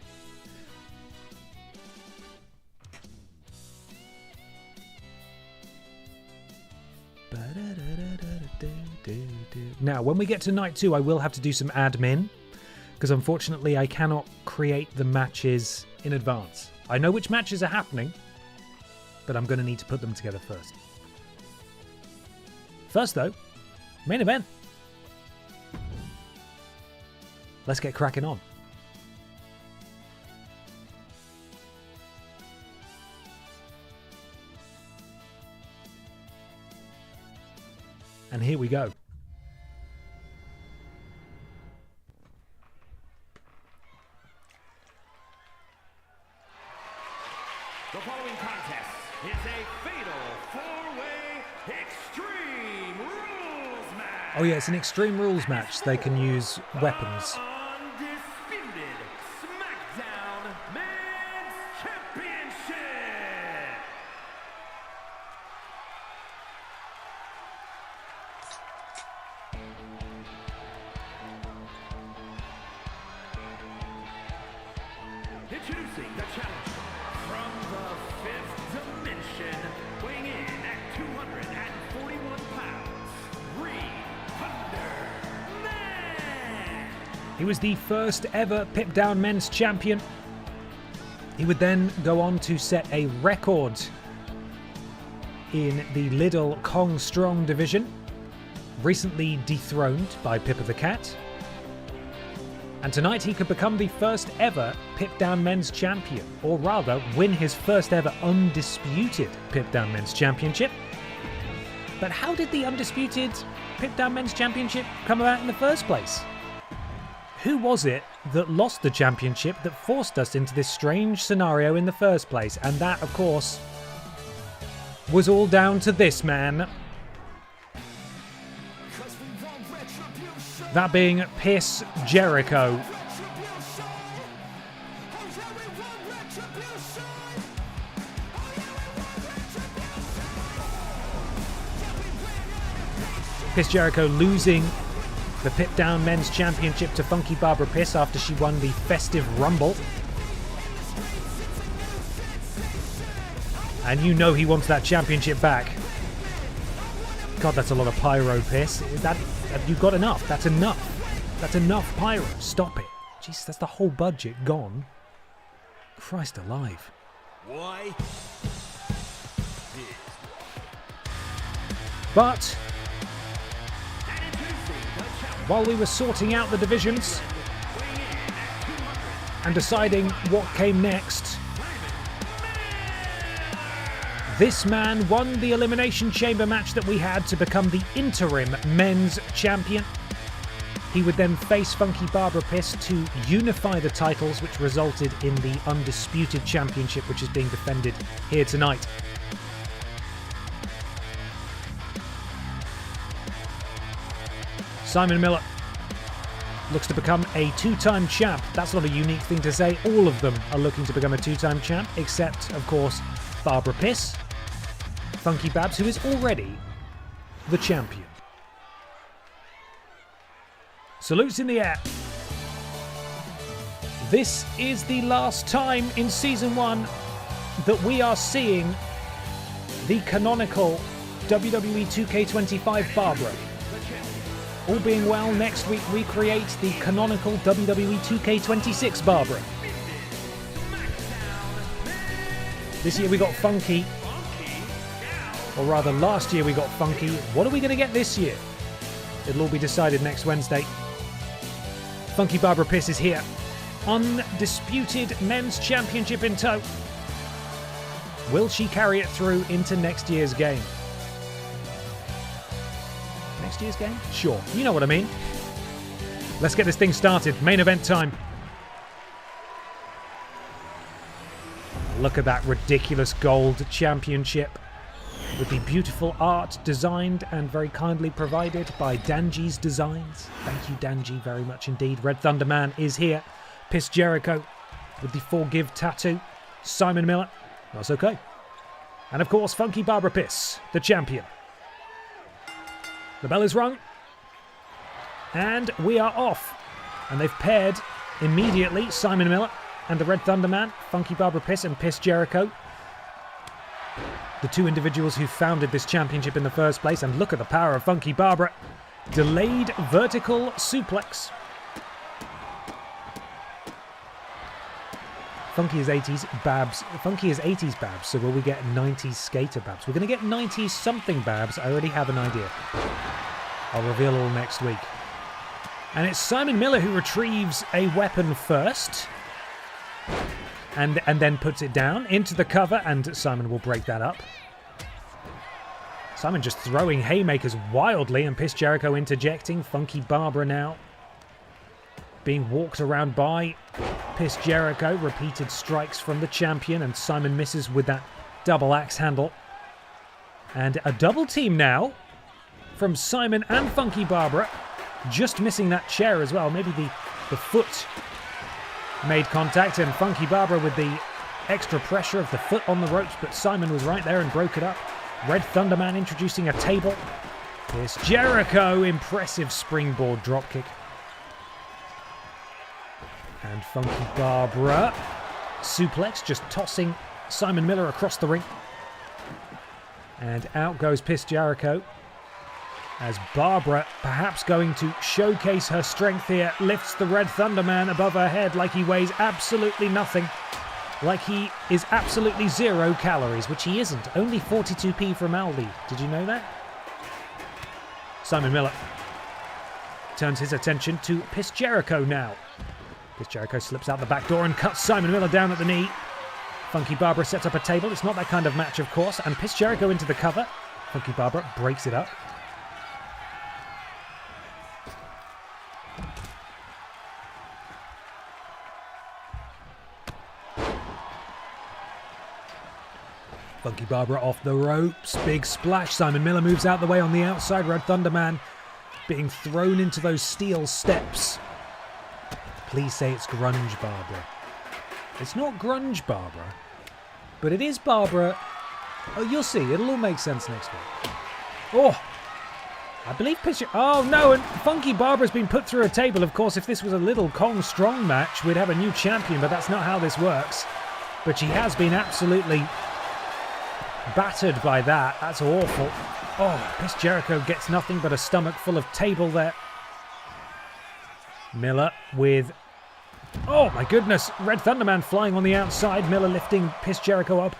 Now, when we get to night two, I will have to do some admin, because unfortunately I cannot create the matches in advance. I know which matches are happening, but I'm going to need to put them together first. First, though, main event. Let's get cracking on. And here we go. The following contest is a fatal four-way Extreme Rules match. Oh yeah, it's an Extreme Rules match. They can use weapons. Undisputed SmackDown Men's Championship. Introducing the challenger from the fifth dimension, weighing in at 241 pounds, Man. He was the first ever Pip Down Men's Champion. He would then go on to set a record in the Little Kong Strong division, recently dethroned by Pippa the Cat. And tonight he could become the first ever Pip Down Men's Champion, or rather win his first ever undisputed Pip Down Men's Championship. But how did the undisputed Pip Down Men's Championship come about in the first place? Who was it that lost the championship that forced us into this strange scenario in the first place? And that, of course, was all down to this man. That being Piss Jericho. Piss Jericho losing the Pip Down Men's Championship to Funky Barbara Piss after she won the Festive Rumble. And you know he wants that championship back. God, that's a lot of pyro, Piss. Have you got enough? That's enough. That's enough pyro. Stop it. Jeez, that's the whole budget gone. Christ alive. Why? But while we were sorting out the divisions and deciding what came next, this man won the Elimination Chamber match that we had to become the interim men's champion. He would then face Funky Barbara Piss to unify the titles, which resulted in the Undisputed Championship, which is being defended here tonight. Simon Miller looks to become a two-time champ. That's not a unique thing to say. All of them are looking to become a two-time champ, except, of course, Barbara Piss, Funky Babs, who is already the champion. Salutes in the air. This is the last time in Season 1 that we are seeing the canonical WWE 2K25 Barbara. All being well, next week we create the canonical WWE 2K26 Barbara. This year we got Funky. Or rather, last year we got Funky. What are we going to get this year? It'll all be decided next Wednesday. Funky Barbara Piss is here. Undisputed Men's Championship in tow. Will she carry it through into next year's game? Next year's game? Sure. You know what I mean. Let's get this thing started. Main event time. Look at that ridiculous gold championship with the beautiful art designed and very kindly provided by Danji's Designs. Thank you, Danji, very much indeed. Red Thunder Man is here. Piss Jericho with the Forgive tattoo. Simon Miller, that's okay. And of course, Funky Barbara Piss, the champion. The bell is rung. And we are off. And they've paired immediately Simon Miller and the Red Thunder Man, Funky Barbara Piss and Piss Jericho. The two individuals who founded this championship in the first place. And look at the power of Funky Barbara. Delayed vertical suplex. Funky is 80s Babs. Funky is 80s Babs, so will we get 90s Skater Babs? We're going to get 90s something Babs. I already have an idea. I'll reveal all next week. And it's Simon Miller who retrieves a weapon first. And then puts it down into the cover, and Simon will break that up. Simon just throwing haymakers wildly, and Piss Jericho interjecting. Funky Barbara now being walked around by Piss Jericho. Repeated strikes from the champion, and Simon misses with that double axe handle. And a double team now from Simon and Funky Barbara. Just missing that chair as well. Maybe the foot made contact, and Funky Barbara with the extra pressure of the foot on the ropes, but Simon was right there and broke it up. Red Thunder Man introducing a table. Piss Jericho, impressive springboard dropkick. And Funky Barbara suplex, just tossing Simon Miller across the ring. And out goes Piss Jericho, as Barbara, perhaps going to showcase her strength here, lifts the Red Thunder Man above her head like he weighs absolutely nothing. Like he is absolutely 0 calories, which he isn't. Only 42p from Aldi. Did you know that? Simon Miller turns his attention to Piss Jericho now. Piss Jericho slips out the back door and cuts Simon Miller down at the knee. Funky Barbara sets up a table. It's not that kind of match, of course. And Piss Jericho into the cover. Funky Barbara breaks it up. Funky Barbara off the ropes. Big splash. Simon Miller moves out the way on the outside. Red Thunder Man being thrown into those steel steps. Please say it's Grunge Barbara. It's not Grunge Barbara, but it is Barbara. Oh, you'll see. It'll all make sense next week. Oh, I believe oh no, and Funky Barbara's been put through a table. Of course, if this was a little Kong Strong match, we'd have a new champion, but that's not how this works. But she has been absolutely battered by that. That's awful. Oh, Piss Jericho gets nothing but a stomach full of table there. Miller with... Oh my goodness, Red Thunder Man flying on the outside. Miller lifting Piss Jericho up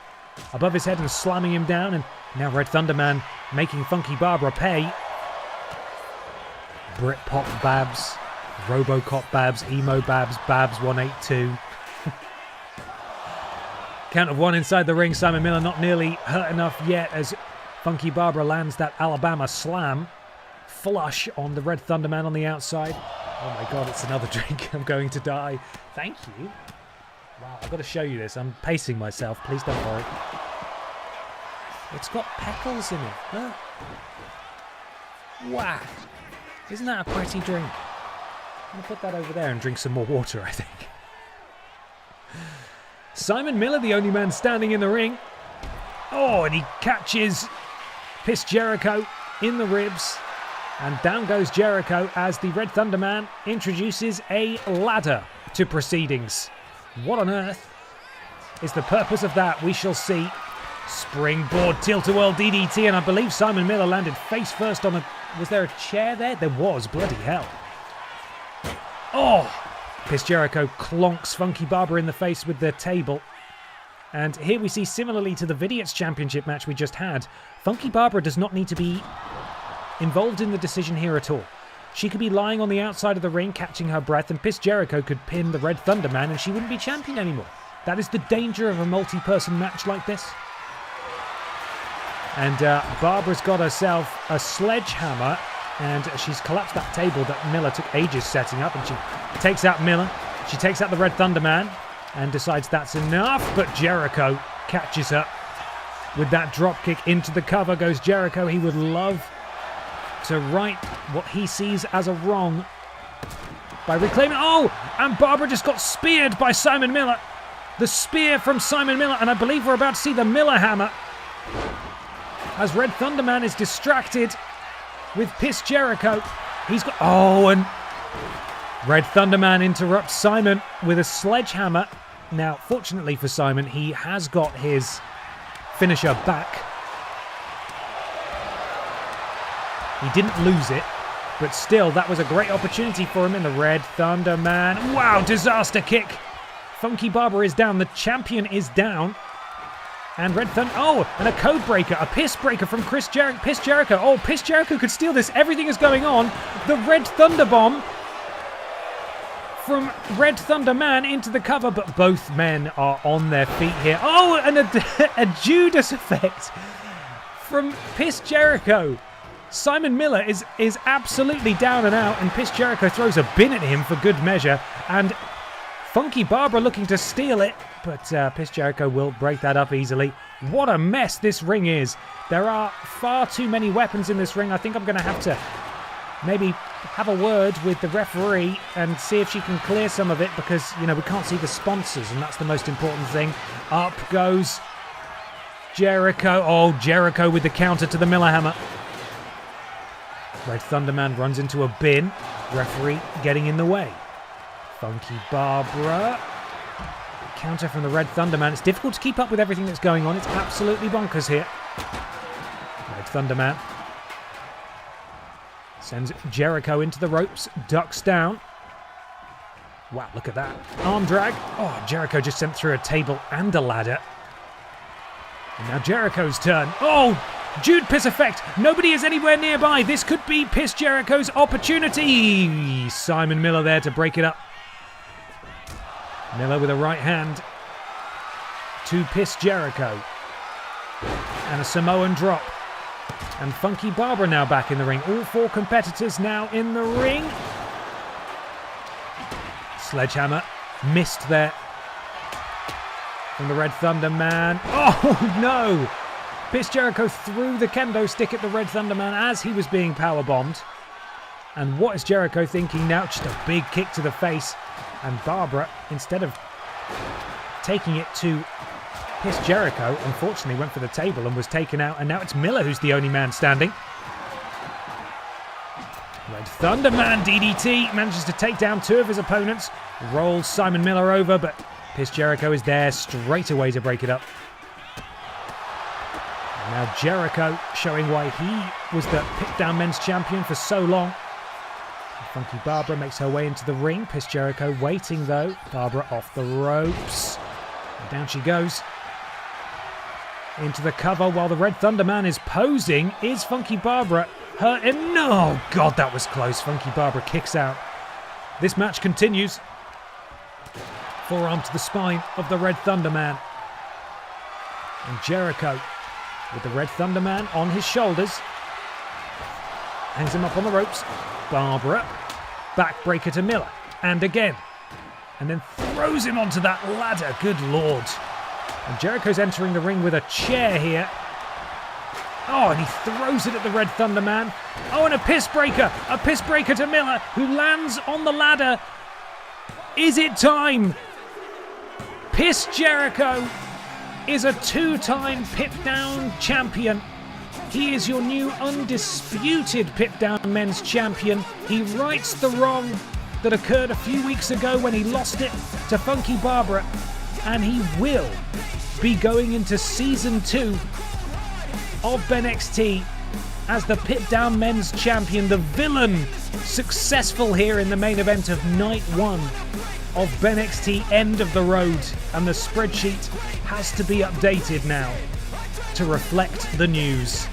above his head and slamming him down. And now Red Thunder Man making Funky Barbara pay. Britpop Babs, Robocop Babs, Emo Babs, Babs 182. Count of one inside the ring. Simon Miller not nearly hurt enough yet as Funky Barbara lands that Alabama slam. Flush on the Red Thunder Man on the outside. Oh my god, it's another drink. I'm going to die. Thank you. Wow, I've got to show you this. I'm pacing myself. Please don't worry. It's got petals in it. Look. Wow. Isn't that a pretty drink? I'm going to put that over there and drink some more water, I think. Simon Miller, the only man standing in the ring. Oh, and he catches Piss Jericho in the ribs. And down goes Jericho as the Red Thunder Man introduces a ladder to proceedings. What on earth is the purpose of that? We shall see. Springboard tilt-a-whirl DDT, and I believe Simon Miller landed face first on a... Was there a chair there? There was, bloody hell. Oh! Piss Jericho clonks Funky Barbara in the face with the table. And here we see, similarly to the Vidiots Championship match we just had, Funky Barbara does not need to be involved in the decision here at all. She could be lying on the outside of the ring, catching her breath, and Piss Jericho could pin the Red Thunder Man and she wouldn't be champion anymore. That is the danger of a multi-person match like this. And Barbara's got herself a sledgehammer And she's collapsed that table that Miller took ages setting up, and she takes out Miller. She takes out the Red Thunder Man and decides that's enough, but Jericho catches her with that drop kick. Into the cover goes Jericho. He would love to right what he sees as a wrong by reclaiming. Oh, and Barbara just got speared by Simon Miller. The spear from Simon Miller, and I believe we're about to see the Miller hammer as Red Thunder Man is distracted with Piss Jericho. He's got... Oh, and Red Thunder Man interrupts Simon with a sledgehammer. Now, fortunately for Simon, he has got his finisher back. He didn't lose it, but still, that was a great opportunity for him in the Red Thunder Man. Wow, disaster kick. Funky Barbara is down. The champion is down. And Red Thunder... Oh, and a code breaker. A piss breaker from Piss Jericho. Oh, Piss Jericho could steal this. Everything is going on. The Red Thunder Bomb from Red Thunder Man into the cover, but both men are on their feet here. Oh, and a Judas effect from Piss Jericho. Simon Miller is absolutely down and out, and Piss Jericho throws a bin at him for good measure, and Funky Barbara looking to steal it, but Piss Jericho will break that up easily. What a mess this ring is. There are far too many weapons in this ring. I think I'm going to have to maybe have a word with the referee and see if she can clear some of it, because, you know, we can't see the sponsors, and that's the most important thing. Up goes Jericho. Oh, Jericho with the counter to the Miller hammer. Red Thunder Man runs into a bin. Referee getting in the way. Funky Barbara. Counter from the Red Thunder Man. It's difficult to keep up with everything that's going on. It's absolutely bonkers here. Red Thunder Man sends Jericho into the ropes. Ducks down. Wow, look at that. Arm drag. Oh, Jericho just sent through a table and a ladder. And now Jericho's turn. Oh, Jude Piss effect. Nobody is anywhere nearby. This could be Piss Jericho's opportunity. Simon Miller there to break it up. Miller with a right hand to Piss Jericho. And a Samoan drop. And Funky Barbara now back in the ring. All four competitors now in the ring. Sledgehammer missed there from the Red Thunder Man. Oh no! Piss Jericho threw the kendo stick at the Red Thunder Man as he was being powerbombed. And what is Jericho thinking now? Just a big kick to the face. And Barbara, instead of taking it to Piss Jericho, unfortunately went for the table and was taken out. And now it's Miller who's the only man standing. Red Thunder Man DDT manages to take down two of his opponents. Rolls Simon Miller over, but Piss Jericho is there straight away to break it up. And now Jericho showing why he was the Pit Down Men's Champion for so long. Funky Barbara makes her way into the ring. Piss Jericho waiting though. Barbara off the ropes. And down she goes. Into the cover while the Red Thunder Man is posing. Is Funky Barbara hurt? And no, God, that was close. Funky Barbara kicks out. This match continues. Forearm to the spine of the Red Thunder Man. And Jericho with the Red Thunder Man on his shoulders. Hangs him up on the ropes. Barbara. Backbreaker to Miller. And again. And then throws him onto that ladder. Good Lord. And Jericho's entering the ring with a chair here. Oh, and he throws it at the Red Thunder Man. Oh, and a piss breaker. A piss breaker to Miller, who lands on the ladder. Is it time? Piss Jericho is a two-time Pit Down champion. He is your new undisputed Pit Down Men's Champion. He rights the wrong that occurred a few weeks ago when he lost it to Funky Barbara. And he will be going into Season 2 of BENXT as the Pit Down Men's Champion. The villain successful here in the main event of Night 1 of BENXT End of the Road. And the spreadsheet has to be updated now to reflect the news.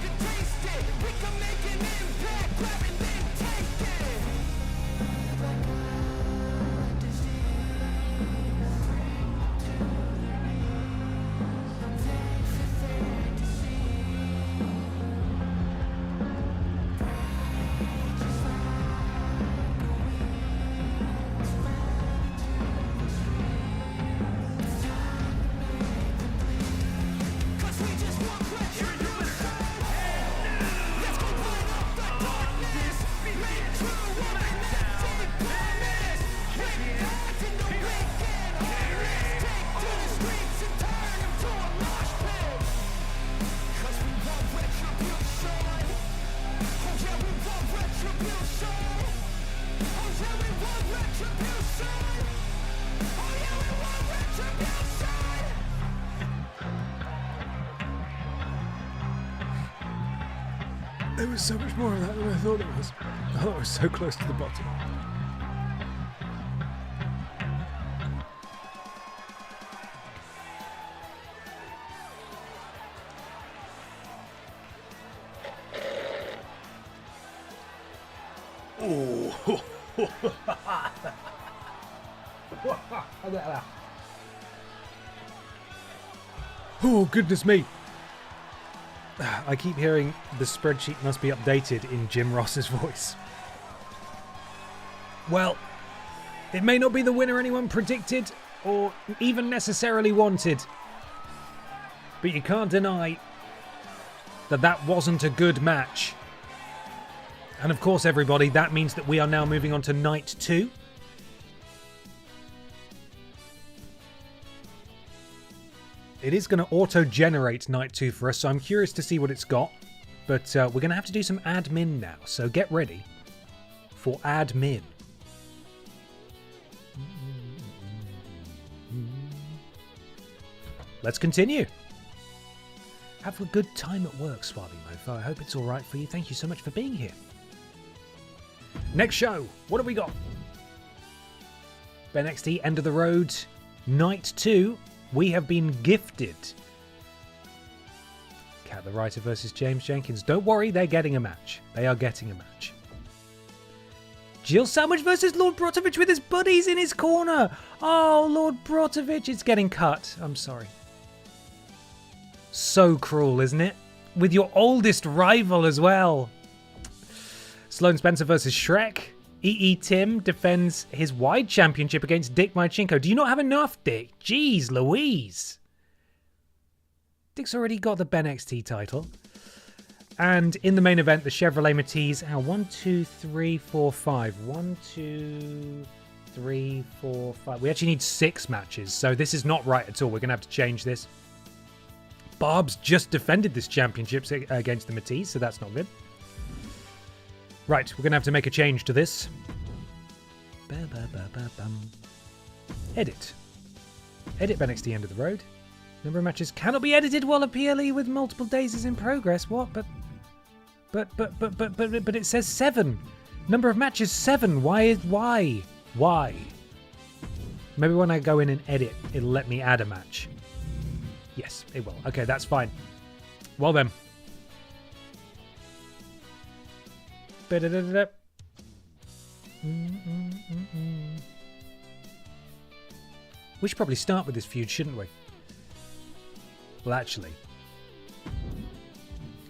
There was so much more of that than I thought it was. I thought it was so close to the bottom. Oh, oh, goodness me. I keep hearing the spreadsheet must be updated in Jim Ross's voice. Well, it may not be the winner anyone predicted or even necessarily wanted, but you can't deny that that wasn't a good match. And of course, everybody, that means that we are now moving on to night 2. It is going to auto-generate night 2 for us, so I'm curious to see what it's got. But we're going to have to do some admin now, so get ready for admin. Let's continue. Have a good time at work, Swarthy Mofo. I hope it's all right for you. Thank you so much for being here. Next show, what have we got? BENXT, End of the Road, Night 2. We have been gifted Cat the Writer versus James Jenkins. Don't worry, they're getting a match. They are getting a match. Jill Sandwich versus Lord Brotovich with his buddies in his corner. Oh, Lord Brotovich, it's getting cut. I'm sorry. So cruel, isn't it? With your oldest rival as well. Sloane Spencer versus Shrek. EE Tim defends his wide championship against Dick Mychenko. Do you not have enough, Dick? Jeez Louise. Dick's already got the BENXT title. And in the main event, the Chevrolet Matiz. 1, 2, 3, 4, 5. 1, 2, 3, 4, 5. We actually need 6 matches, so this is not right at all. We're going to have to change this. Barb's just defended this championship against the Matiz, so that's not good. Right, we're going to have to make a change to this. Edit. Edit BENXT End of the Road. Number of matches cannot be edited while a PLE with multiple days is in progress. What? But it says 7. Number of matches 7. Why? Maybe when I go in and edit, it'll let me add a match. Yes, it will. Okay, that's fine. Well then. We should probably start with this feud, shouldn't we? Well, actually,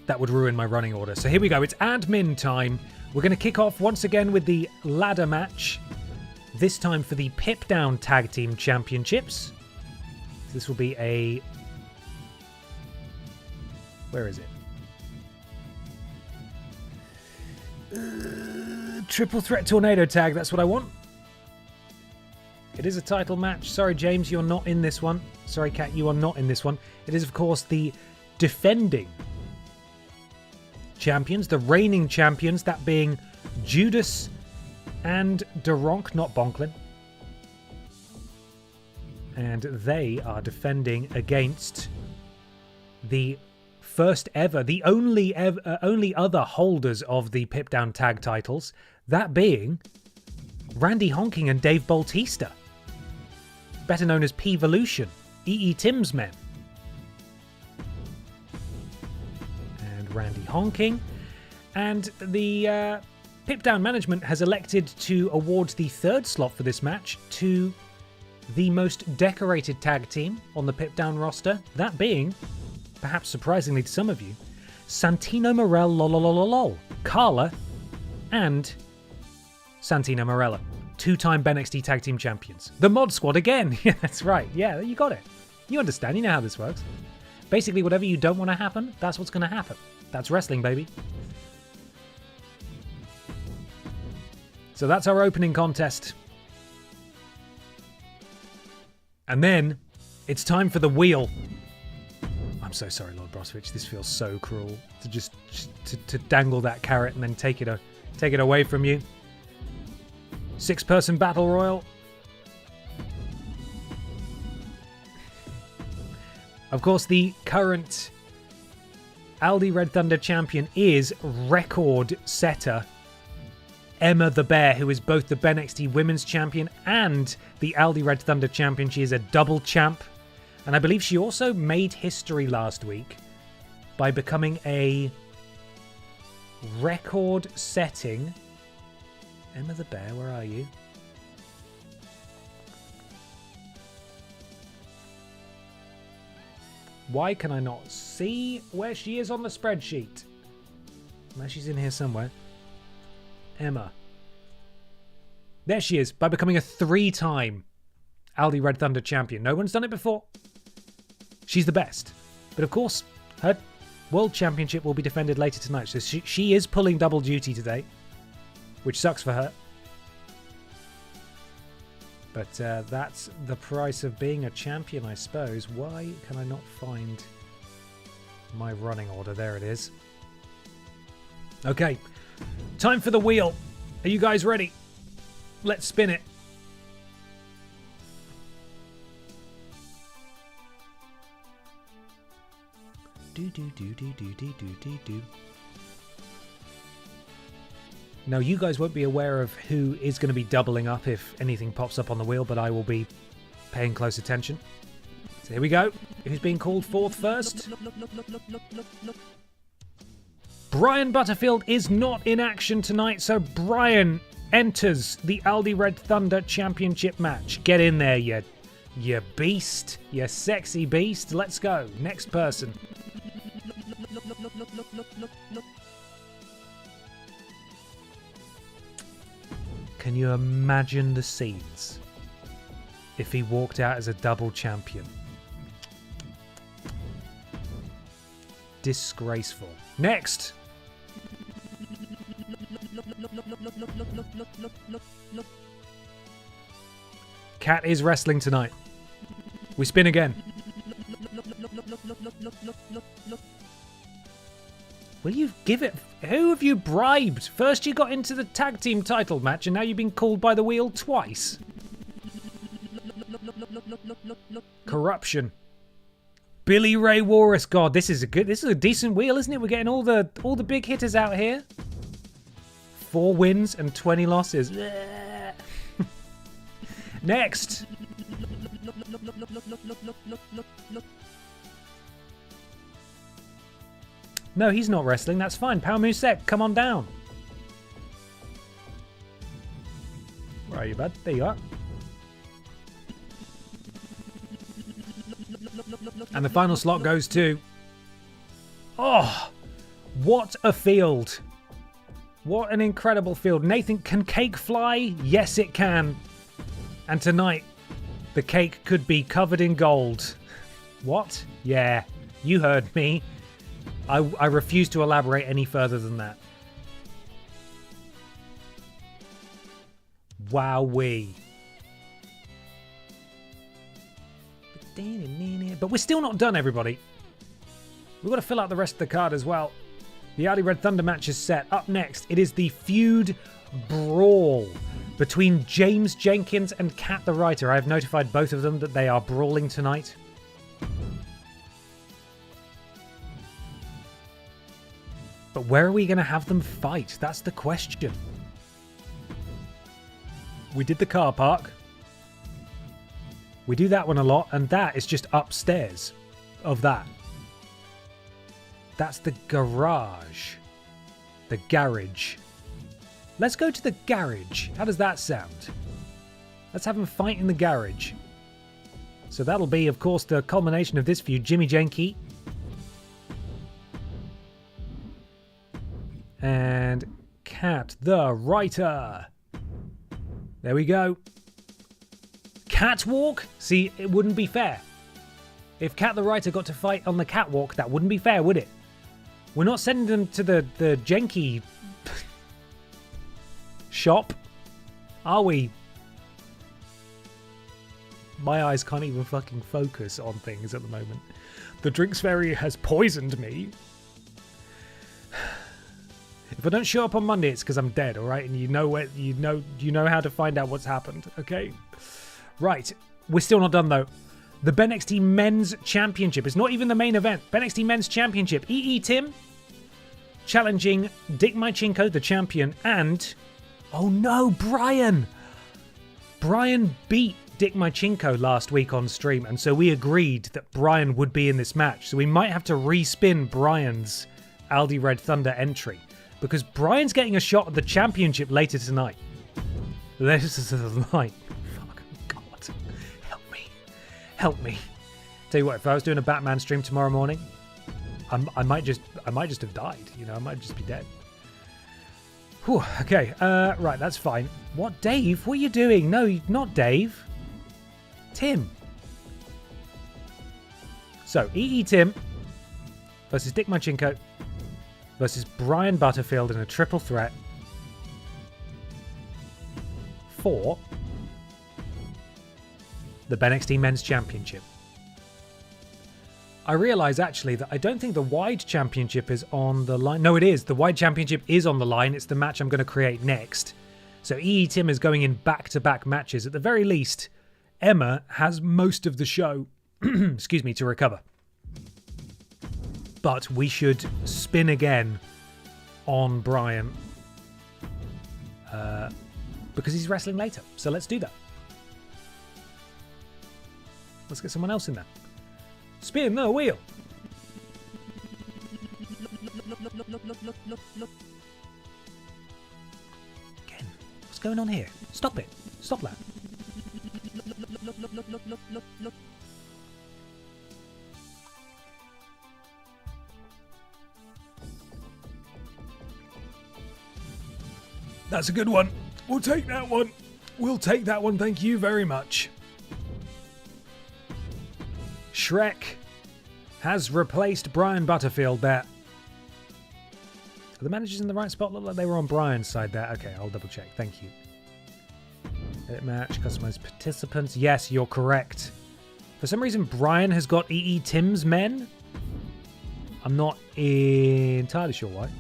that would ruin my running order. So here we go. It's admin time. We're going to kick off once again with the ladder match. This time for the Pip Down Tag Team Championships. This will be a... Where is it? Triple Threat Tornado Tag, that's what I want. It is a title match. Sorry, James, you're not in this one. Sorry, Kat, you are not in this one. It is, of course, the defending champions, the reigning champions, that being Judas and Daronk, not Bonklin. And they are defending against the first ever, the only other holders of the Pip Down Tag titles, that being Randy Honking and Dave Bautista, better known as P-Volution, EE Tim's men. And Randy Honking. And the Pip Down management has elected to award the 3rd slot for this match to the most decorated tag team on the Pip Down roster, that being, perhaps surprisingly to some of you, Santino Marella, Carla, and Santino Marella. 2-time BENXT Tag Team Champions. The Mod Squad again! Yeah, that's right. Yeah, you got it. You understand. You know how this works. Basically, whatever you don't want to happen, that's what's going to happen. That's wrestling, baby. So that's our opening contest. And then, it's time for the wheel. I'm so sorry, Lord Brotovich. This feels so cruel to just to dangle that carrot and then take it away from you. 6-person battle royal. Of course, the current Aldi Red Thunder champion is record setter Emma the Bear, who is both the BENXT Women's Champion and the Aldi Red Thunder Champion. She is a double champ. And I believe she also made history last week by becoming a record-setting... Emma the Bear, where are you? Why can I not see where she is on the spreadsheet? Now she's in here somewhere. Emma. There she is, by becoming a 3-time Aldi Red Thunder champion. No one's done it before. She's the best. But of course, her World Championship will be defended later tonight. So she is pulling double duty today, which sucks for her. But that's the price of being a champion, I suppose. Why can I not find my running order? There it is. Okay, time for the wheel. Are you guys ready? Let's spin it. Now, you guys won't be aware of who is going to be doubling up if anything pops up on the wheel, but I will be paying close attention. So here we go. Who's being called forth first? Brian Butterfield is not in action tonight, so Brian enters the Aldi Red Thunder Championship match. Get in there, you beast. You sexy beast. Let's go. Next person. Can you imagine the scenes if he walked out as a double champion? Disgraceful. Next. Cat is wrestling tonight. We spin again. Will you give it? Who have you bribed? First you got into the tag team title match and now you've been called by the wheel twice. Corruption. Billy Ray Walrus. God, this is a decent wheel, isn't it? We're getting all the big hitters out here. 4 wins and 20 losses. Next. No, he's not wrestling. That's fine. Pao Musek, come on down. Where are you, bud? There you are. And the final slot goes to... Oh, what a field. What an incredible field. Nathan, can cake fly? Yes, it can. And tonight, the cake could be covered in gold. What? Yeah, you heard me. I refuse to elaborate any further than that. Wowee. But we're still not done, everybody. We've got to fill out the rest of the card as well. The Aldi Red Thunder match is set. Up next, it is the feud brawl between James Jenkins and Kat the Writer. I have notified both of them that they are brawling tonight. But where are we going to have them fight? That's the question. We did the car park. We do that one a lot, and that is just upstairs of that. That's the garage. The garage. Let's go to the garage. How does that sound? Let's have them fight in the garage. So that'll be, of course, the culmination of this feud. Jimmy Jenke. And Kat the Writer. There we go. Catwalk? See, it wouldn't be fair. If Kat the Writer got to fight on the catwalk, that wouldn't be fair, would it? We're not sending them to the Jenke shop, are we? My eyes can't even fucking focus on things at the moment. The Drinks Fairy has poisoned me. If I don't show up on Monday, it's because I'm dead, all right? And you know how to find out what's happened, okay? Right, we're still not done though. the BENXT Men's Championship. It's not even the main event. BENXT Men's Championship. EE Tim challenging Dick Mychinko, the champion, and... oh no, Brian! Brian beat Dick Mychinko last week on stream, and so we agreed that Brian would be in this match. So we might have to respin Brian's Aldi Red Thunder entry, because Brian's getting a shot at the championship later tonight. This is like... fuck, God. Help me. Help me. Tell you what, if I was doing a Batman stream tomorrow morning, I might just have died. You know, I might just be dead. Whew, okay, right, that's fine. What, Dave? What are you doing? No, not Dave. Tim. So, EE Tim versus Dick Mychinko versus Brian Butterfield in a triple threat for the BENXT Men's Championship. I realise, actually, that I don't think the Wide Championship is on the line. No, it is. The Wide Championship is on the line. It's the match I'm going to create next. So EE Tim is going in back-to-back matches. At the very least, Emma has most of the show, excuse me, to recover. But we should spin again on Brian because he's wrestling later. So let's do that. Let's get someone else in there. Spin the wheel. Again, what's going on here? Stop it. Stop that. That's a good one. We'll take that one. We'll take that one. Thank you very much. Shrek has replaced Brian Butterfield there. Are the managers in the right spot? Look like they were on Brian's side there. Okay, I'll double check. Thank you. Edit match, customize participants. Yes, you're correct. For some reason, Brian has got EE Tim's men. I'm not entirely sure why.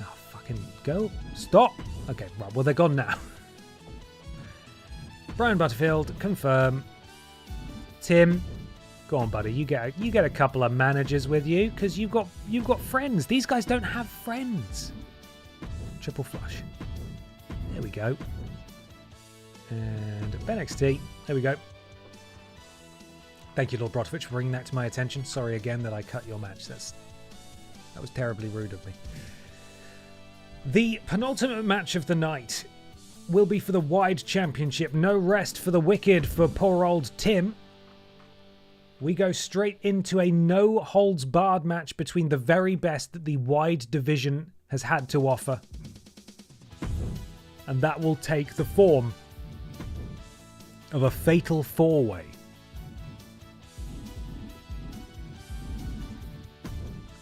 Oh, fucking go. Stop. Okay, right. Well, they're gone now. Brian Butterfield, confirm. Tim, go on, buddy. You get a couple of managers with you because you've got friends. These guys don't have friends. Triple flush. There we go. And BENXT. There we go. Thank you, Lord Brotovich, for bringing that to my attention. Sorry again that I cut your match. That was terribly rude of me. The penultimate match of the night will be for the Wide Championship. No rest for the wicked for poor old Tim. We go straight into a no-holds-barred match between the very best that the Wide division has had to offer. And that will take the form of a fatal four-way.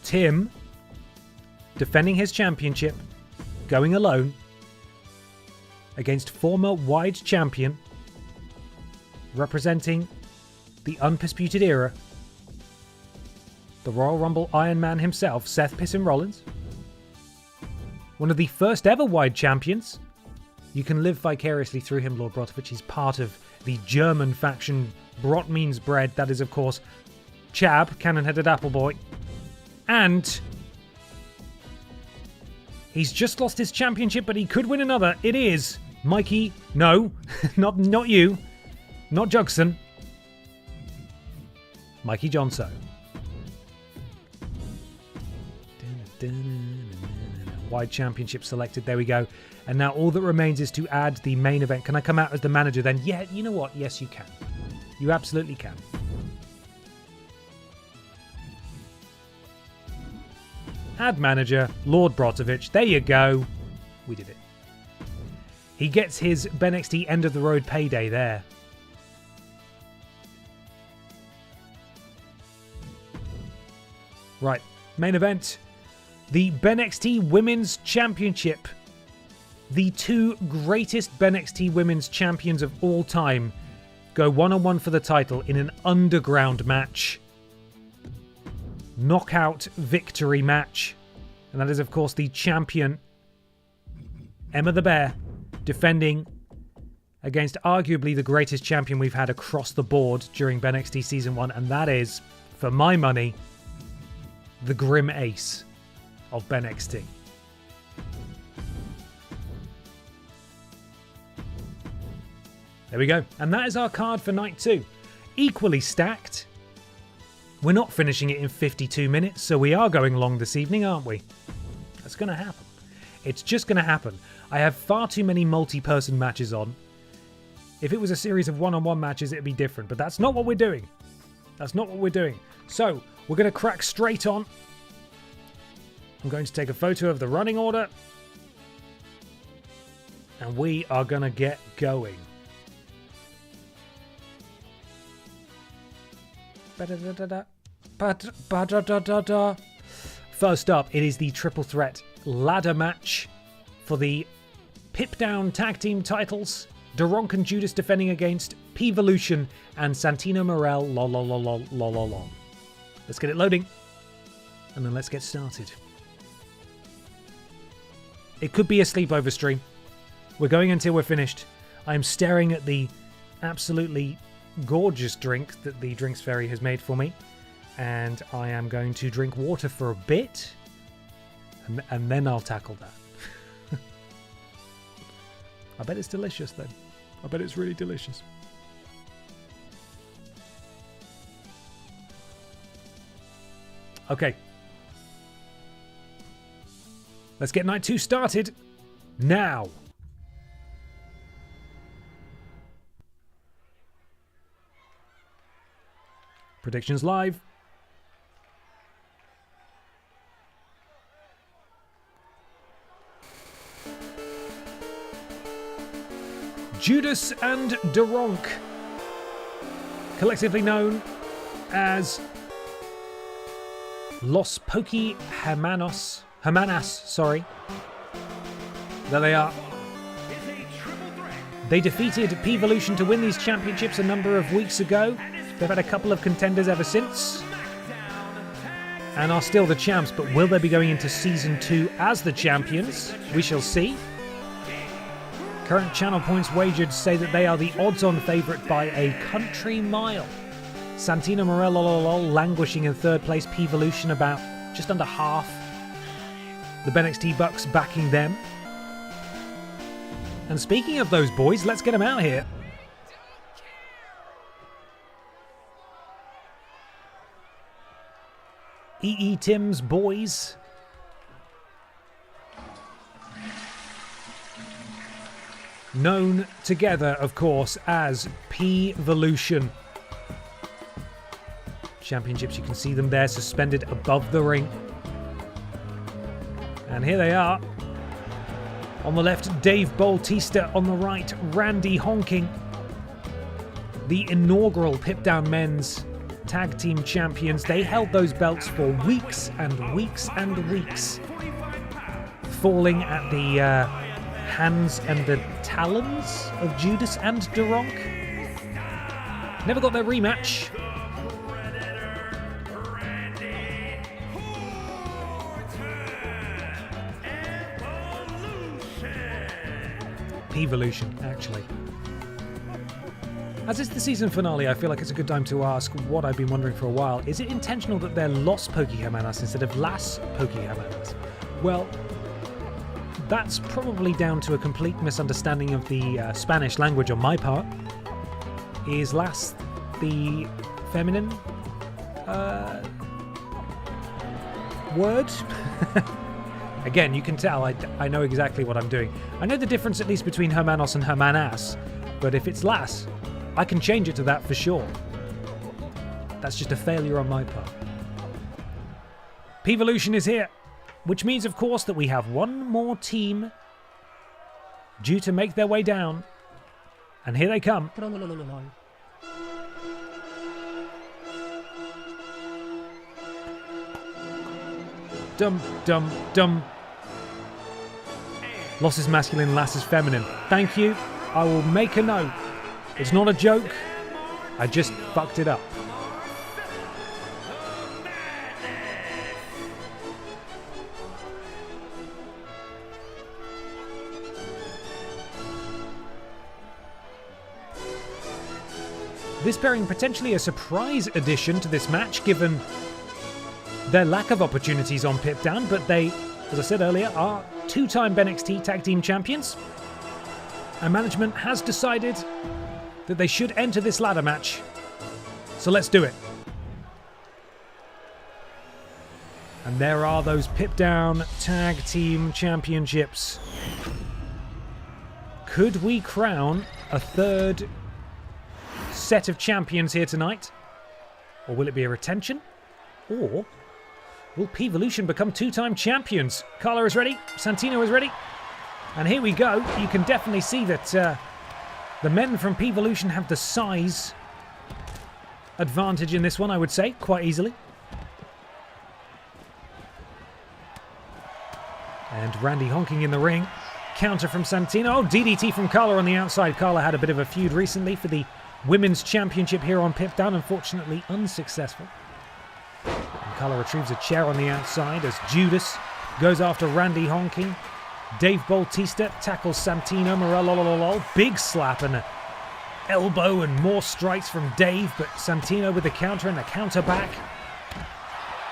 Tim, defending his championship, going alone, against former Wide champion, representing the Undisputed Era, the Royal Rumble Iron Man himself, Seth Pissin Rollins. One of the first ever Wide champions. You can live vicariously through him, Lord Brotovich. He's part of the German faction, Brot Means Bread. That is, of course, Chab, Cannon-Headed Appleboy. And he's just lost his championship, but he could win another. It is Mikey. No, not you. Not Jugson. Mikey Johnson. Wide championship selected. There we go. And now all that remains is to add the main event. Can I come out as the manager then? Yeah, you know what? Yes, you can. You absolutely can. Add manager, Lord Brotovich. There you go. We did it. He gets his BENXT end of the road payday there. Right, main event. The BENXT Women's Championship. The two greatest BENXT Women's Champions of all time go one-on-one for the title in an underground match. Knockout victory match. And that is, of course, the champion, Emma the Bear, defending against arguably the greatest champion we've had across the board during BENXT Season 1, and that is, for my money, the Grim Ace of BENXT. There we go. And that is our card for Night 2. Equally stacked. We're not finishing it in 52 minutes, so we are going long this evening, aren't we? That's going to happen. It's just going to happen. I have far too many multi-person matches on. If it was a series of one-on-one matches, it'd be different, but that's not what we're doing. That's not what we're doing. So, we're going to crack straight on. I'm going to take a photo of the running order. And we are going to get going. First up, it is the triple threat ladder match for the Pip Down tag team titles. Duronk and Judas defending against P-Volution and Santino Morel. Lol. Let's get it loading. And then let's get started. It could be a sleepover stream. We're going until we're finished. I'm staring at the absolutely gorgeous drink that the Drinks Fairy has made for me. And I am going to drink water for a bit. And then I'll tackle that. I bet it's delicious then. I bet it's really delicious. Okay. Let's get Night 2 started now. Predictions live. Judas and Duronk, collectively known as Los Poki Hermanas, sorry. There they are. They defeated P-Volution to win these championships a number of weeks ago. They've had a couple of contenders ever since and are still the champs, but will they be going into Season 2 as the champions? We shall see. Current channel points wagered say that they are the odds-on favourite by a country mile. Santino Morel languishing in third place, P-Volution about just under half. The BENXT Bucks backing them. And speaking of those boys, let's get them out here. E.E. Tim's boys. Known together, of course, as P-Volution. Championships, you can see them there suspended above the ring. And here they are. On the left, Dave Bautista. On the right, Randy Honking. The inaugural Pip Down Men's Tag Team Champions. They held those belts for weeks and weeks and weeks. Falling at the hands and the talons of Judas and Duronk. Never got their rematch. P-Volution, actually. As it's the season finale, I feel like it's a good time to ask what I've been wondering for a while. Is it intentional that they're Los Poki Hermanas instead of Las Poki Hermanas? Well, that's probably down to a complete misunderstanding of the Spanish language on my part. Is Las the feminine word? Again, you can tell I know exactly what I'm doing. I know the difference at least between Hermanos and Hermanas, but if it's Las, I can change it to that for sure. That's just a failure on my part. P-Volution is here, which means, of course, that we have one more team due to make their way down. And here they come. Dum, dum, dum. Los is masculine, Las is feminine. Thank you. I will make a note. It's not a joke. I just fucked it up. This pairing potentially a surprise addition to this match, given their lack of opportunities on Pip Down, but they, as I said earlier, are two-time BENXT Tag Team Champions. And management has decided that they should enter this ladder match. So let's do it. And there are those Pip Down Tag Team Championships. Could we crown a third set of champions here tonight? Or will it be a retention? Or will P-Volution become two-time champions? Carla is ready. Santino is ready. And here we go. You can definitely see that the men from P-Volution have the size advantage in this one, I would say, quite easily. And Randy honking in the ring. Counter from Santino. Oh, DDT from Carla on the outside. Carla had a bit of a feud recently for the Women's Championship here on Pip Down. Unfortunately, unsuccessful. And Carla retrieves a chair on the outside as Judas goes after Randy honking. Dave Bautista tackles Santino. Morello. Big slap and an elbow and more strikes from Dave, but Santino with the counter and a counter back.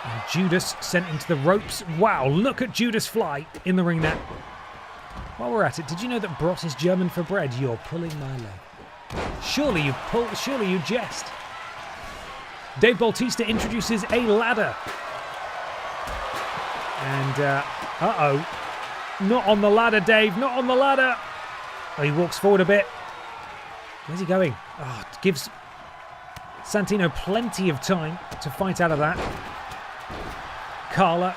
And Judas sent into the ropes. Wow, look at Judas fly in the ring net. While we're at it, did you know that Brot is German for bread? You're pulling my leg. Surely you jest. Dave Bautista introduces a ladder. And, uh-oh. Not on the ladder, Dave, not on the ladder. Oh, he walks forward a bit. Where's he going? Oh, it gives Santino plenty of time to fight out of that. Carla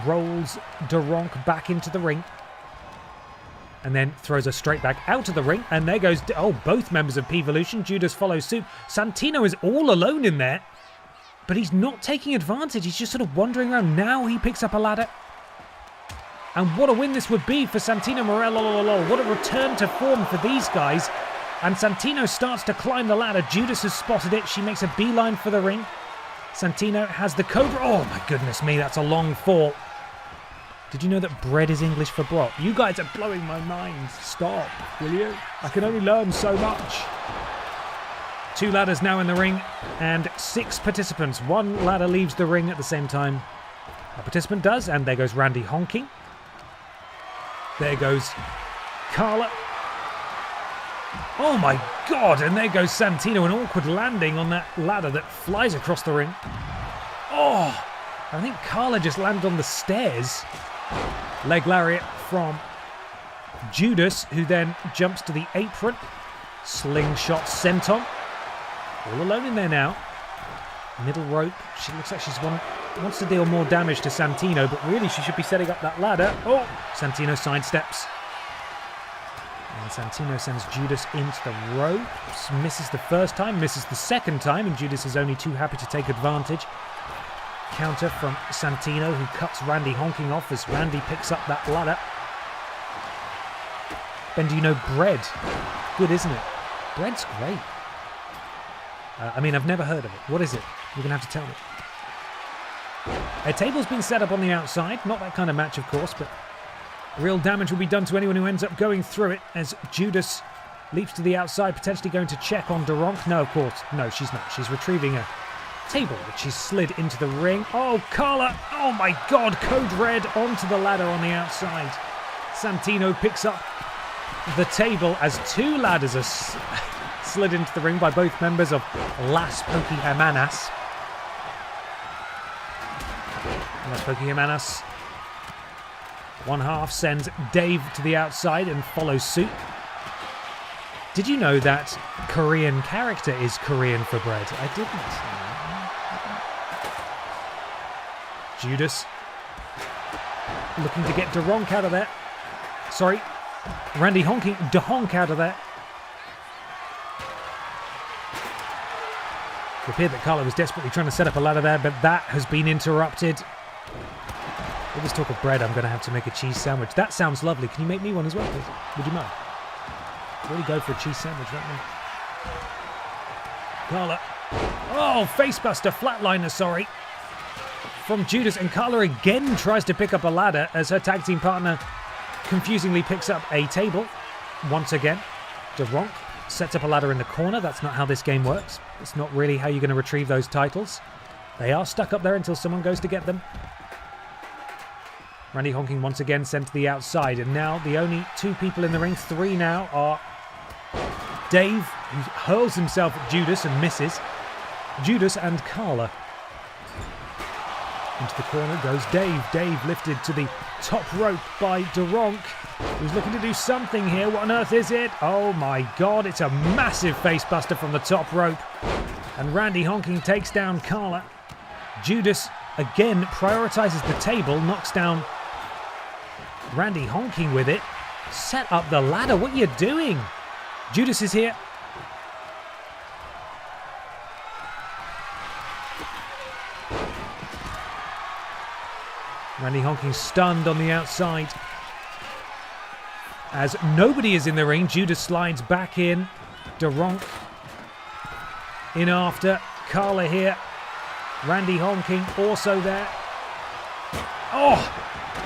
rolls Duronk back into the ring. And then throws her straight back out of the ring. And there goes... Oh, both members of P-Volution. Judas follows suit. Santino is all alone in there. But he's not taking advantage. He's just sort of wandering around. Now he picks up a ladder. And what a win this would be for Santino Morello. What a return to form for these guys. And Santino starts to climb the ladder. Judas has spotted it. She makes a beeline for the ring. Santino has the Cobra. Oh, my goodness me. That's a long fall. Did you know that bread is English for brot? You guys are blowing my mind. Stop, will you? I can only learn so much. 2 ladders now in the ring and 6 participants. 1 ladder leaves the ring at the same time a participant does, and there goes Randy honking. There goes Carla. Oh my God, and there goes Santino, an awkward landing on that ladder that flies across the ring. Oh, I think Carla just landed on the stairs. Leg lariat from Judas, who then jumps to the apron. Slingshot senton. All alone in there now. Middle rope. She looks like she's wants to deal more damage to Santino, but really she should be setting up that ladder. Oh, Santino sidesteps. And Santino sends Judas into the ropes. Misses the first time, misses the second time, and Judas is only too happy to take advantage. Counter from Santino, who cuts Randy honking off as Randy picks up that ladder. Ben, do you know bread? Good, isn't it? Bread's great. I mean, I've never heard of it. What is it? You're going to have to tell me. A table's been set up on the outside. Not that kind of match, of course, but real damage will be done to anyone who ends up going through it as Judas leaps to the outside, potentially going to check on Duronk. No, of course. No, she's not. She's retrieving a table, which she's slid into the ring. Oh, Carla. Oh, my God. Code Red onto the ladder on the outside. Santino picks up the table as 2 ladders are slid into the ring by both members of Las Pokémonas. Las Pokémonas. One half sends Dave to the outside and follows suit. Did you know that Korean character is Korean for bread? I didn't. Judas looking to get Duronk out of there. Sorry, Randy honking Duronk out of there. It appeared that Carla was desperately trying to set up a ladder there, but that has been interrupted. All this talk of bread, I'm going to have to make a cheese sandwich. That sounds lovely. Can you make me one as well, please? Would you mind? Really go for a cheese sandwich right now. Carla. Oh, facebuster, flatliner, sorry. From Judas, and Carla again tries to pick up a ladder as her tag team partner confusingly picks up a table. Once again, Duronk sets up a ladder in the corner. That's not how this game works. It's not really how you're going to retrieve those titles. They are stuck up there until someone goes to get them. Randy Honking once again sent to the outside, and now the only 2 people in the ring, 3 now, are Dave, who hurls himself at Judas and misses. Judas and Carla. Into the corner goes Dave. Dave lifted to the top rope by Duronk, who's looking to do something here. What on earth is it? Oh my god, it's a massive facebuster from the top rope. And Randy Honking takes down Carla. Judas again prioritizes the table, knocks down Randy Honking with it. Set up the ladder. What are you doing? Judas is here. Randy Honking stunned on the outside. As nobody is in the ring, Judas slides back in. Duronk in after. Carla here. Randy Honking also there.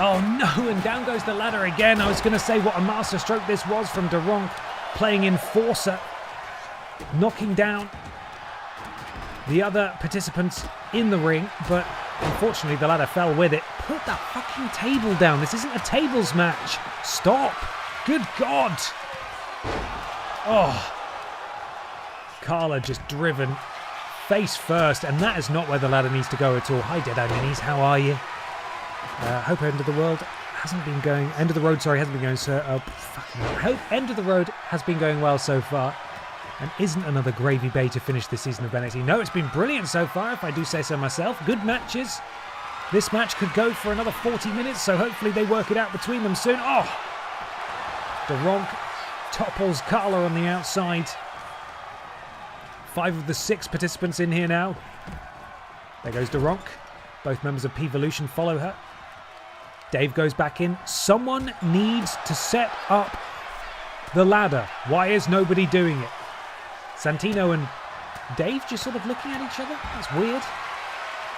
Oh no, and down goes the ladder again. I was going to say what a masterstroke this was from Duronk, playing enforcer, knocking down the other participants in the ring, but unfortunately the ladder fell with it. Put that fucking table down. This isn't a tables match. Stop. Good God. Oh. Carla just driven face first, and that is not where the ladder needs to go at all. Hi, Dead-Eye Minis. How are you? Hope End of the Road hasn't been going so. Hope End of the Road has been going well so far, and isn't another gravy bay to finish this season of BENXT. No, it's been brilliant so far, if I do say so myself. Good matches. This match could go for another 40 minutes, so hopefully they work it out between them soon. Oh! Duronk topples Carla on the outside. 5 of the 6 participants in here now. There goes Duronk. Both members of P-Volution follow her. Dave goes back in. Someone needs to set up the ladder. Why is nobody doing it? Santino and Dave just sort of looking at each other? That's weird.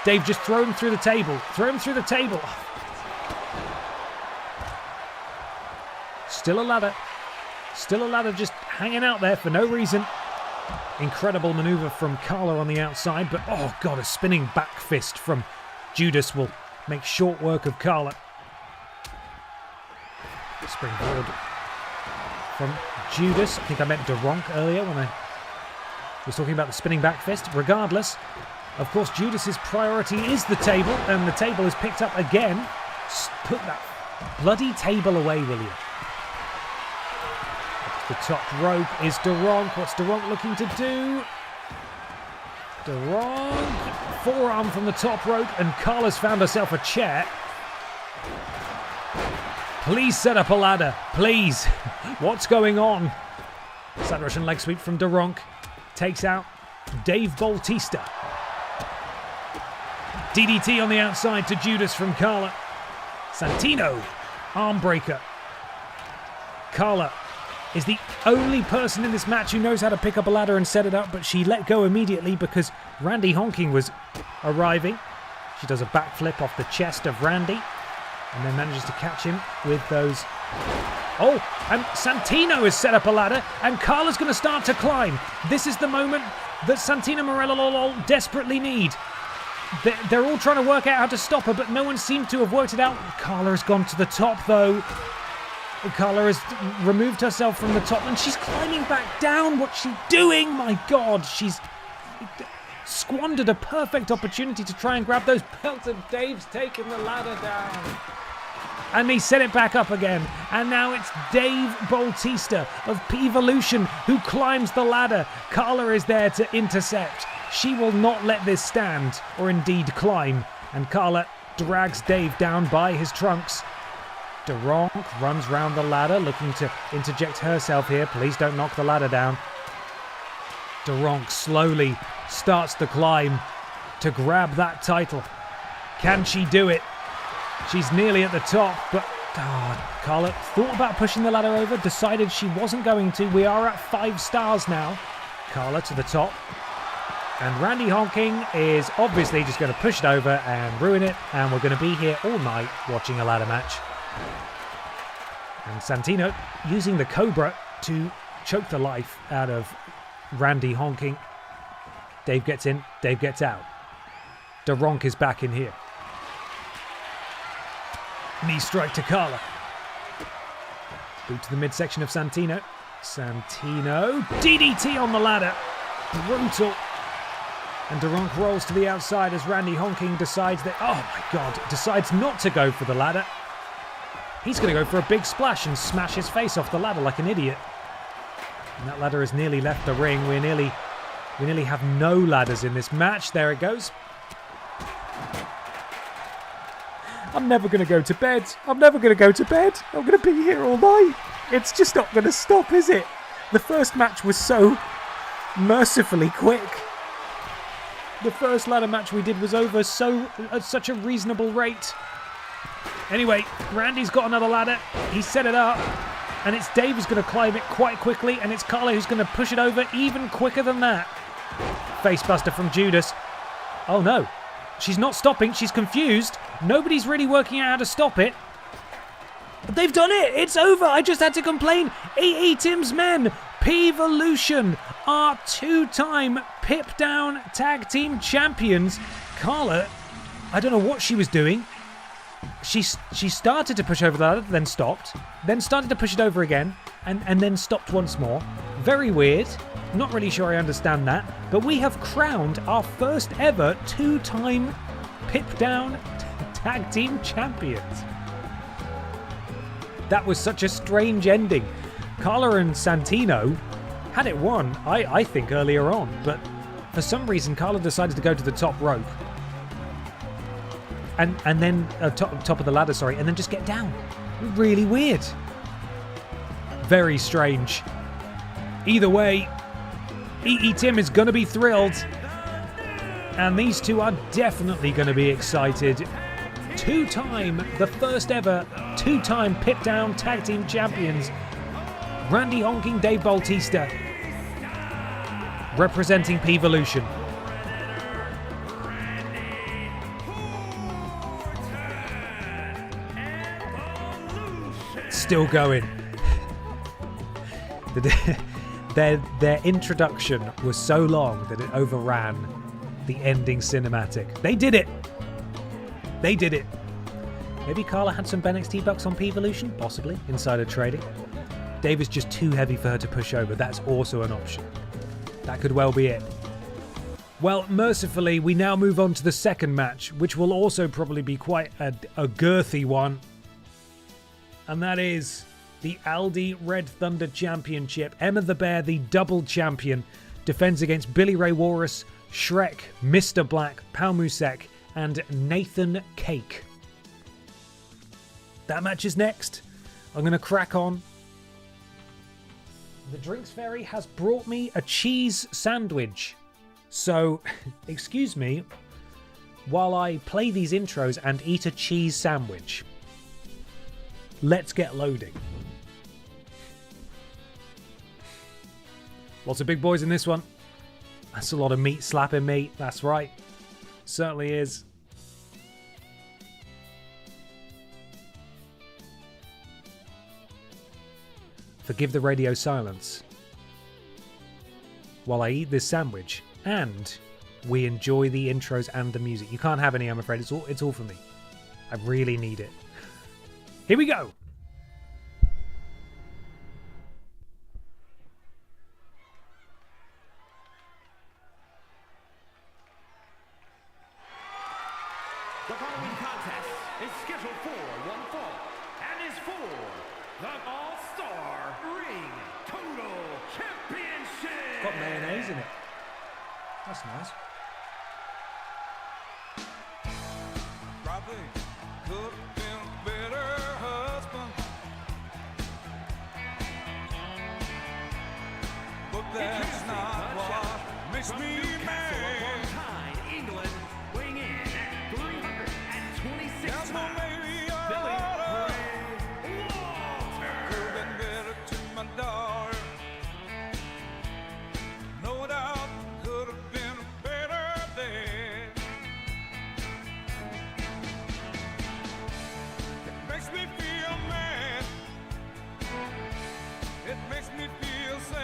Dave, just throw him through the table. Throw him through the table. Still a ladder. Still a ladder just hanging out there for no reason. Incredible maneuver from Carla on the outside, but oh god, a spinning back fist from Judas will make short work of Carla. Springboard from Judas. I think I meant Duronk earlier when I was talking about the spinning back fist. Regardless, of course, Judas's priority is the table, and the table is picked up again. Put that bloody table away, will you? The top rope is Duronk. What's Duronk looking to do? Duronk, forearm from the top rope, and Carla's found herself a chair. Please set up a ladder, please. What's going on? Side Russian leg sweep from Duronk. Takes out Dave Bautista. DDT on the outside to Judas from Carla. Santino, arm breaker. Carla is the only person in this match who knows how to pick up a ladder and set it up, but she let go immediately because Randy Honking was arriving. She does a backflip off the chest of Randy and then manages to catch him with those. Oh, and Santino has set up a ladder, and Carla's going to start to climb. This is the moment that Santino Morello desperately need. They're all trying to work out how to stop her, but no one seemed to have worked it out. Carla has gone to the top, though. Carla has removed herself from the top, and she's climbing back down. What's she doing? My God, she's squandered a perfect opportunity to try and grab those belts, and Dave's taken the ladder down. And he set it back up again. And now it's Dave Bautista of P-Volution who climbs the ladder. Carla is there to intercept. She will not let this stand, or indeed climb. And Carla drags Dave down by his trunks. Duronk runs round the ladder, looking to interject herself here. Please don't knock the ladder down. Duronk slowly starts the climb to grab that title. Can she do it? She's nearly at the top, but Carla thought about pushing the ladder over, decided she wasn't going to. We are at 5 stars now. Carla to the top. And Randy Honking is obviously just going to push it over and ruin it, and we're going to be here all night watching a ladder match. And Santino using the Cobra to choke the life out of Randy honking. Dave gets in, Dave gets out. Daronk is back in here. Knee strike to Carla. Boot to the midsection of Santino. Santino. DDT on the ladder. Brutal. And Daronk rolls to the outside as Randy honking decides that, oh my God, decides not to go for the ladder. He's going to go for a big splash and smash his face off the ladder like an idiot. And that ladder has nearly left the ring. We nearly have no ladders in this match. There it goes. I'm never going to go to bed. I'm never going to go to bed. I'm going to be here all night. It's just not going to stop, is it? The first match was so mercifully quick. The first ladder match we did was over at such a reasonable rate. Anyway, Randy's got another ladder. He set it up. And it's Dave who's going to climb it quite quickly. And it's Carla who's going to push it over even quicker than that. Facebuster from Judas. Oh no. She's not stopping. She's confused. Nobody's really working out how to stop it. But they've done it. It's over. I just had to complain. EE Tim's men, P-Volution, are 2-time Pip Down Tag Team Champions. Carla, I don't know what she was doing. She started to push over the ladder, then stopped, then started to push it over again, and then stopped once more. Very weird. Not really sure I understand that. But we have crowned our first ever 2-time Pip Down Tag Team Champions. That was such a strange ending. Carla and Santino had it won, I think, earlier on. But for some reason, Carla decided to go to the top rope. And then top of the ladder, sorry, and then just get down. Really weird. Very strange. Either way, EE Tim is going to be thrilled. And these two are definitely going to be excited. The first ever 2-time Pip Down Tag Team Champions. Randy honking Dave Bautista. Representing P-Volution. Still going. Their introduction was so long that it overran the ending cinematic. They did it. They did it. Maybe Carla had some BENXT bucks on P-Volution? Possibly. Insider trading. Dave is just too heavy for her to push over. That's also an option. That could well be it. Well, mercifully, we now move on to the second match, which will also probably be quite a girthy one. And that is the Aldi Red Thunder Championship. Emma the Bear, the double champion, defends against Billy Ray Walrus, Shrek, Mr. Black, Pal Musek, and Nathan Cake. That match is next. I'm going to crack on. The Drinks Fairy has brought me a cheese sandwich. So, excuse me, while I play these intros and eat a cheese sandwich. Let's get loading. Lots of big boys in this one. That's a lot of meat slapping meat. That's right. Certainly is. Forgive the radio silence while I eat this sandwich and we enjoy the intros and the music. You can't have any, I'm afraid. It's all for me. I really need it. Here we go. The following contest is scheduled for one fall and is for the All-Star Ring Total Championship. Got mayonnaise in it. That's nice. Probably could have been a better husband, but that's not what makes me mad. England, weighing in at 326 That's my pounds, lady, Billy Walter. Ray Could have been better to my daughter. No doubt, could have been a better dad. It makes me feel mad. It makes me feel sad.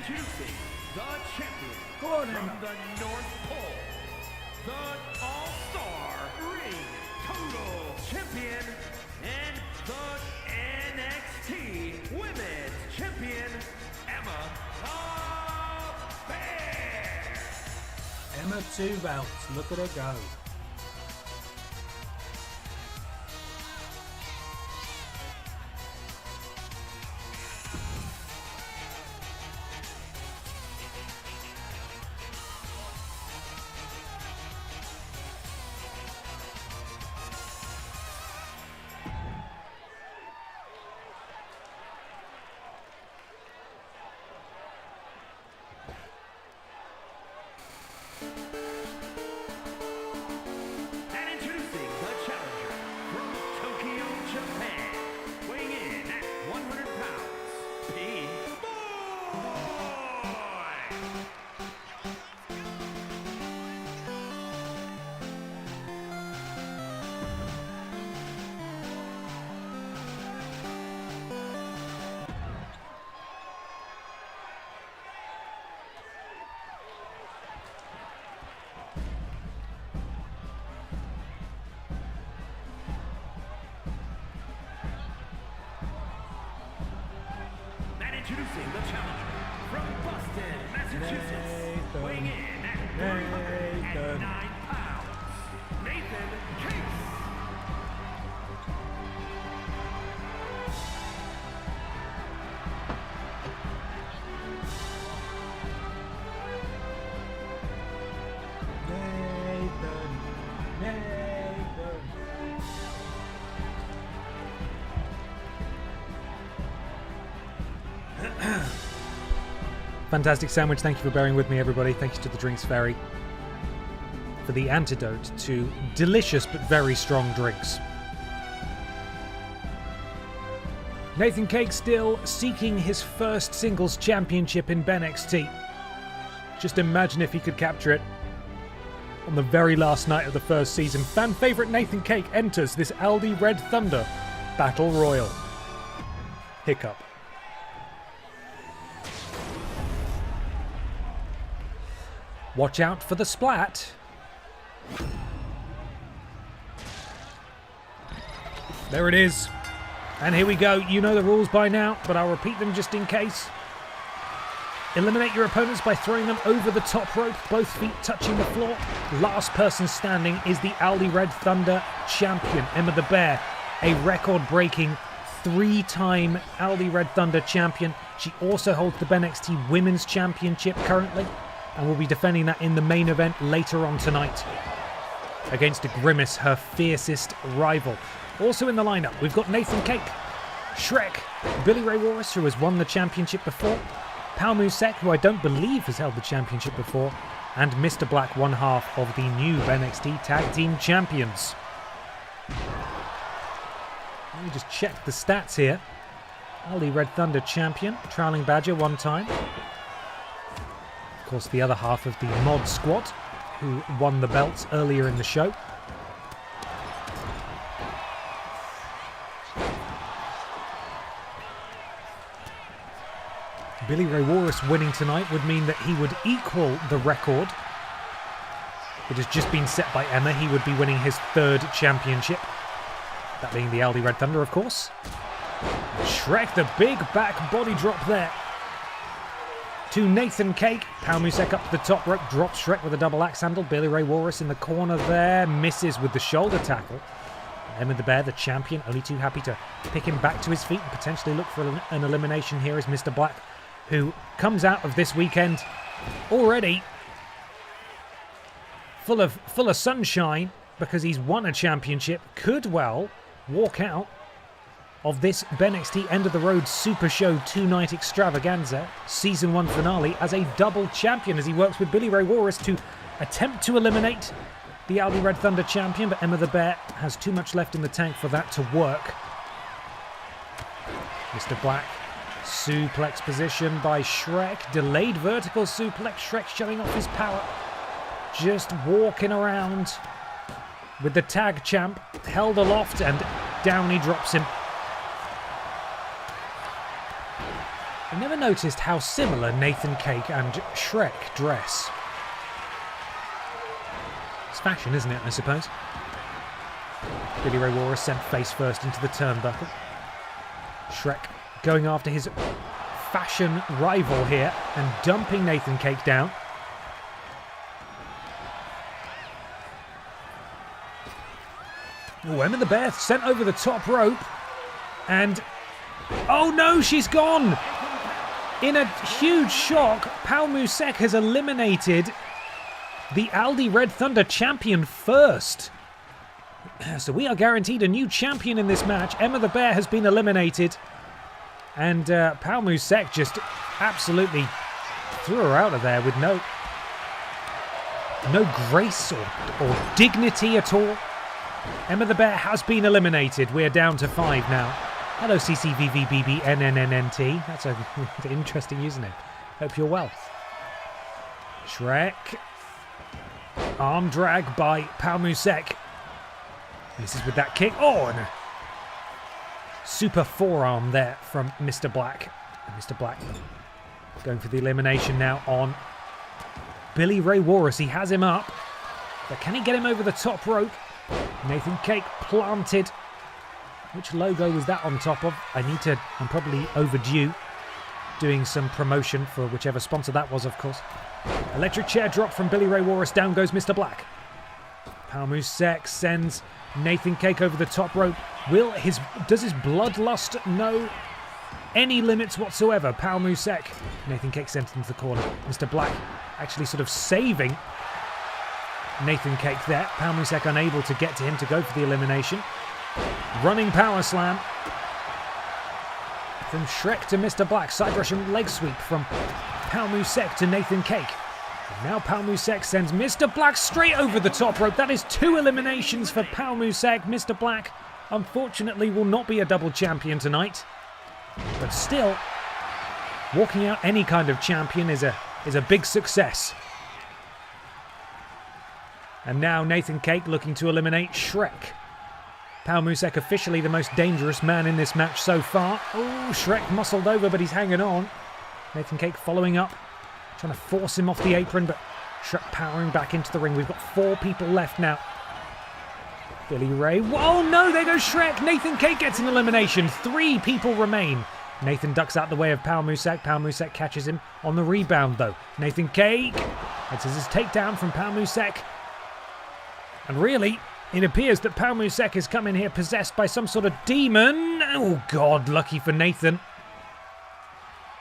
introducing the champion Go on, from Emma. the North Pole, the All-Star Ring Total Champion, and the NXT Women's Champion, Emma the Bear. Emma 2 belts. Look at her go. And introducing the challenger from Tokyo, Japan, weighing in at 100 pounds, Big Boy. And introducing the challenger from Boston, Massachusetts, weighing in at 109 pounds, Nathan Case. Fantastic sandwich. Thank you for bearing with me, everybody. Thank you to the Drinks Fairy for the antidote to delicious but very strong drinks. Nathan Cake still seeking his first singles championship in BENXT. Just imagine if he could capture it on the very last night of the first season. Fan favourite Nathan Cake enters this Aldi Red Thunder Battle Royal. Hiccup. Watch out for the splat. There it is. And here we go. You know the rules by now, but I'll repeat them just in case. Eliminate your opponents by throwing them over the top rope, both feet touching the floor. Last person standing is the Aldi Red Thunder champion, Emma the Bear, a record-breaking 3-time Aldi Red Thunder champion. She also holds the BENXT Women's Championship currently, and will be defending that in the main event later on tonight against Grimace, her fiercest rival. Also in the lineup, we've got Nathan Cake, Shrek, Billy Ray Walrus, who has won the championship before, Pao Musek, who I don't believe has held the championship before, and Mr. Black, one half of the new BENXT Tag Team Champions. Let me just check the stats here. Aldi Red Thunder champion, Trowling Badger one time. Of course, the other half of the Mod Squad, who won the belts earlier in the show. Billy Ray Walrus winning tonight would mean that he would equal the record that has just been set by Emma. He would be winning his 3rd championship. That being the Aldi Red Thunder, of course. Shrek, the big back body drop there. To Nathan Cake. Pao Musek up to the top rope. Drops Shrek with a double axe handle. Billy Ray Walrus in the corner there. Misses with the shoulder tackle. Emma the Bear, the champion, only too happy to pick him back to his feet and potentially look for an elimination here is Mr. Black, who comes out of this weekend already full of sunshine because he's won a championship. Could well walk out of this BENXT End of the Road Super Show 2-night extravaganza Season 1 finale as a double champion as he works with Billy Ray Walrus to attempt to eliminate the Aldi Red Thunder champion, but Emma the Bear has too much left in the tank for that to work. Mr. Black, suplex position by Shrek, delayed vertical suplex, Shrek showing off his power, just walking around with the tag champ held aloft and down he drops him. I never noticed how similar Nathan Cake and Shrek dress. It's fashion, isn't it, I suppose? Billy Ray Walrus sent face first into the turnbuckle. Shrek going after his fashion rival here and dumping Nathan Cake down. Oh, Emma the Bear sent over the top rope. And... oh no, she's gone! In a huge shock, Pal Musek has eliminated the Aldi Red Thunder champion first. So we are guaranteed a new champion in this match. Emma the Bear has been eliminated. And Pal Musek just absolutely threw her out of there with no grace or dignity at all. Emma the Bear has been eliminated. We're down to 5 now. Hello, CCVVBBNNNNT. That's an interesting username. Hope you're well. Shrek. Arm drag by Pal Musek. Misses with that kick. Oh, and a super forearm there from Mr. Black. And Mr. Black going for the elimination now on Billy Ray Walrus. He has him up. But can he get him over the top rope? Nathan Cake planted. Which logo was that on top of? I'm probably overdue doing some promotion for whichever sponsor that was, of course. Electric chair drop from Billy Ray Walrus. Down goes Mr. Black. Pal Musek sends Nathan Cake over the top rope. Does his bloodlust know any limits whatsoever? Pal Musek. Nathan Cake sent into the corner. Mr. Black actually sort of saving Nathan Cake there. Pal Musek unable to get to him to go for the elimination. Running power slam from Shrek to Mr. Black. Side Russian leg sweep from Pal Musek to Nathan Cake. And now Pal Musek sends Mr. Black straight over the top rope. That is 2 eliminations for Pal Musek. Mr. Black, unfortunately, will not be a double champion tonight. But still, walking out any kind of champion is a big success. And now Nathan Cake looking to eliminate Shrek. Pal Musek officially the most dangerous man in this match so far. Oh, Shrek muscled over, but he's hanging on. Nathan Cake following up, trying to force him off the apron, but Shrek powering back into the ring. We've got 4 people left now. Billy Ray. Whoa, no, there goes Shrek. Nathan Cake gets an elimination. 3 people remain. Nathan ducks out the way of Pal Musek. Pal Musek catches him on the rebound, though. Nathan Cake. This is his takedown from Pal Musek. And really, it appears that Pal Musek has come in here possessed by some sort of demon. Oh, God, lucky for Nathan.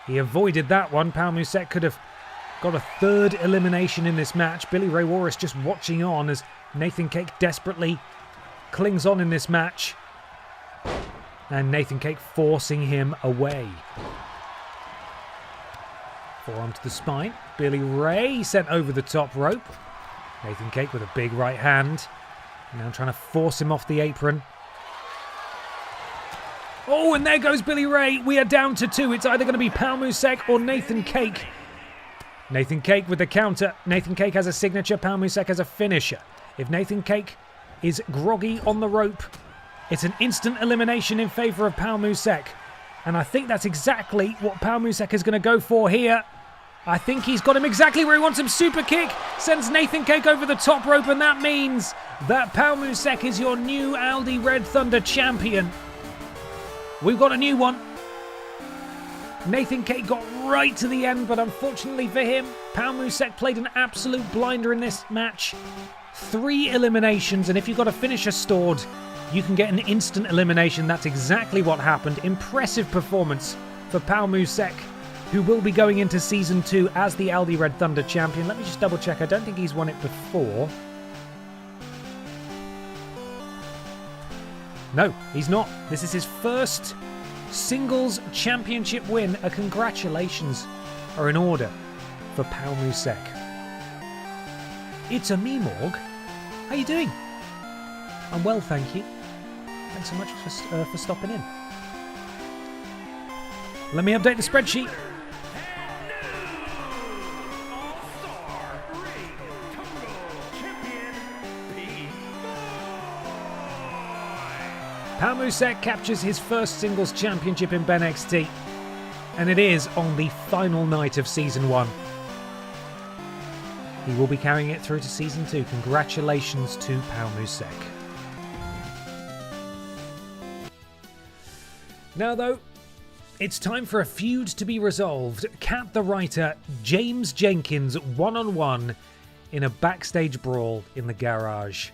He avoided that one. Pal Musek could have got a 3rd elimination in this match. Billy Ray Walrus just watching on as Nathan Cake desperately clings on in this match. And Nathan Cake forcing him away. Forearm to the spine. Billy Ray sent over the top rope. Nathan Cake with a big right hand. Now trying to force him off the apron. Oh, and there goes Billy Ray. We are down to 2. It's either going to be Pal Musek or Nathan Cake. Nathan Cake with the counter. Nathan Cake has a signature. Pal Musek has a finisher. If Nathan Cake is groggy on the rope, it's an instant elimination in favour of Pal Musek. And I think that's exactly what Pal Musek is going to go for here. I think he's got him exactly where he wants him. Super kick sends Nathan Cake over the top rope, and that means that Pal Musek is your new Aldi Red Thunder champion. We've got a new one. Nathan Cake got right to the end, but unfortunately for him, Pal Musek played an absolute blinder in this match. 3 eliminations, and if you've got a finisher stored, you can get an instant elimination. That's exactly what happened. Impressive performance for Pal Musek, who will be going into Season 2 as the Aldi Red Thunder champion. Let me just double check. I don't think he's won it before. No, he's not. This is his first singles championship win. A congratulations are in order for Pal Musek. It's a me, Morg. How you doing? I'm well, thank you. Thanks so much for stopping in. Let me update the spreadsheet. Pal Musek captures his first singles championship in BENXT. And it is on the final night of Season 1. He will be carrying it through to Season 2. Congratulations to Pao Musek. Now, though, it's time for a feud to be resolved. Kat the Writer, James Jenkins, one-on-one in a backstage brawl in the garage.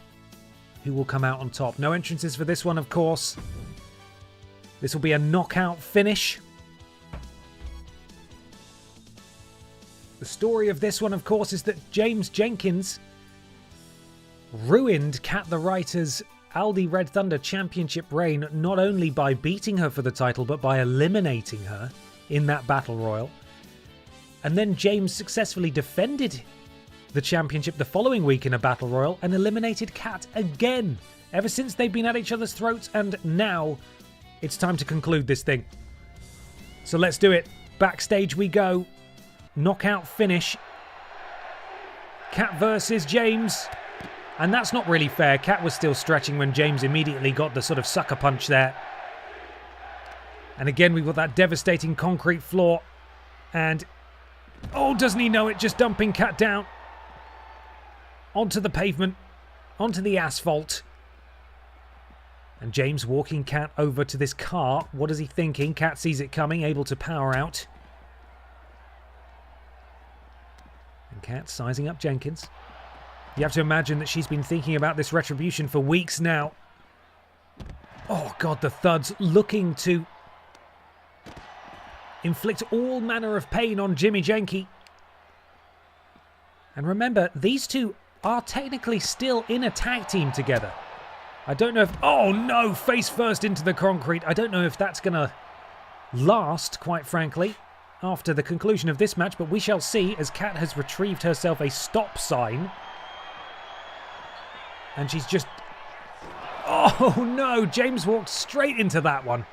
Who will come out on top? No entrances for this one, of course. This will be a knockout finish. The story of this one, of course, is that James Jenkins ruined Kat the Writer's Aldi Red Thunder Championship reign, not only by beating her for the title, but by eliminating her in that Battle Royal. And then James successfully defended the championship the following week in a Battle Royal and eliminated Kat again. Ever since, they've been at each other's throats, and now it's time to conclude this thing. So let's do it. Backstage we go. Knockout finish. Kat versus James. And that's not really fair. Kat was still stretching when James immediately got the sort of sucker punch there. And again, we've got that devastating concrete floor. And, oh, doesn't he know it? Just dumping Kat down. Onto the pavement. Onto the asphalt. And James walking Kat over to this car. What is he thinking? Kat sees it coming, able to power out. And Kat sizing up Jenkins. You have to imagine that she's been thinking about this retribution for weeks now. Oh, God, the thuds looking to inflict all manner of pain on Jimmy Jenke. And remember, these two are technically still in a tag team together. I don't know if... Oh, no! Face first into the concrete. I don't know if that's going to last, quite frankly, after the conclusion of this match, but we shall see as Kat has retrieved herself a stop sign. And she's just... Oh, no! James walked straight into that one.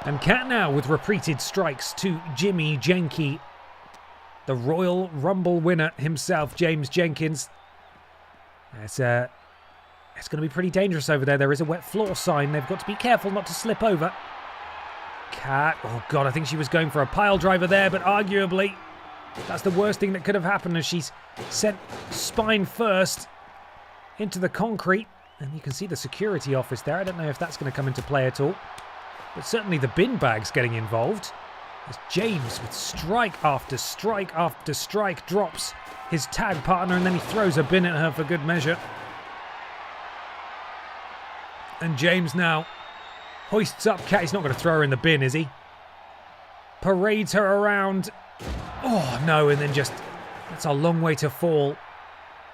And Kat now with repeated strikes to Jimmy Jenke. The Royal Rumble winner himself, James Jenkins. It's going to be pretty dangerous over there. There is a wet floor sign. They've got to be careful not to slip over. Kat, oh God, I think she was going for a pile driver there, but arguably that's the worst thing that could have happened as she's sent spine first into the concrete. And you can see the security office there. I don't know if that's going to come into play at all. But certainly the bin bag's getting involved. As James, with strike after strike after strike, drops his tag partner and then he throws a bin at her for good measure. And James now hoists up Kat. He's not going to throw her in the bin, is he? Parades her around. Oh, no, and then just... That's a long way to fall.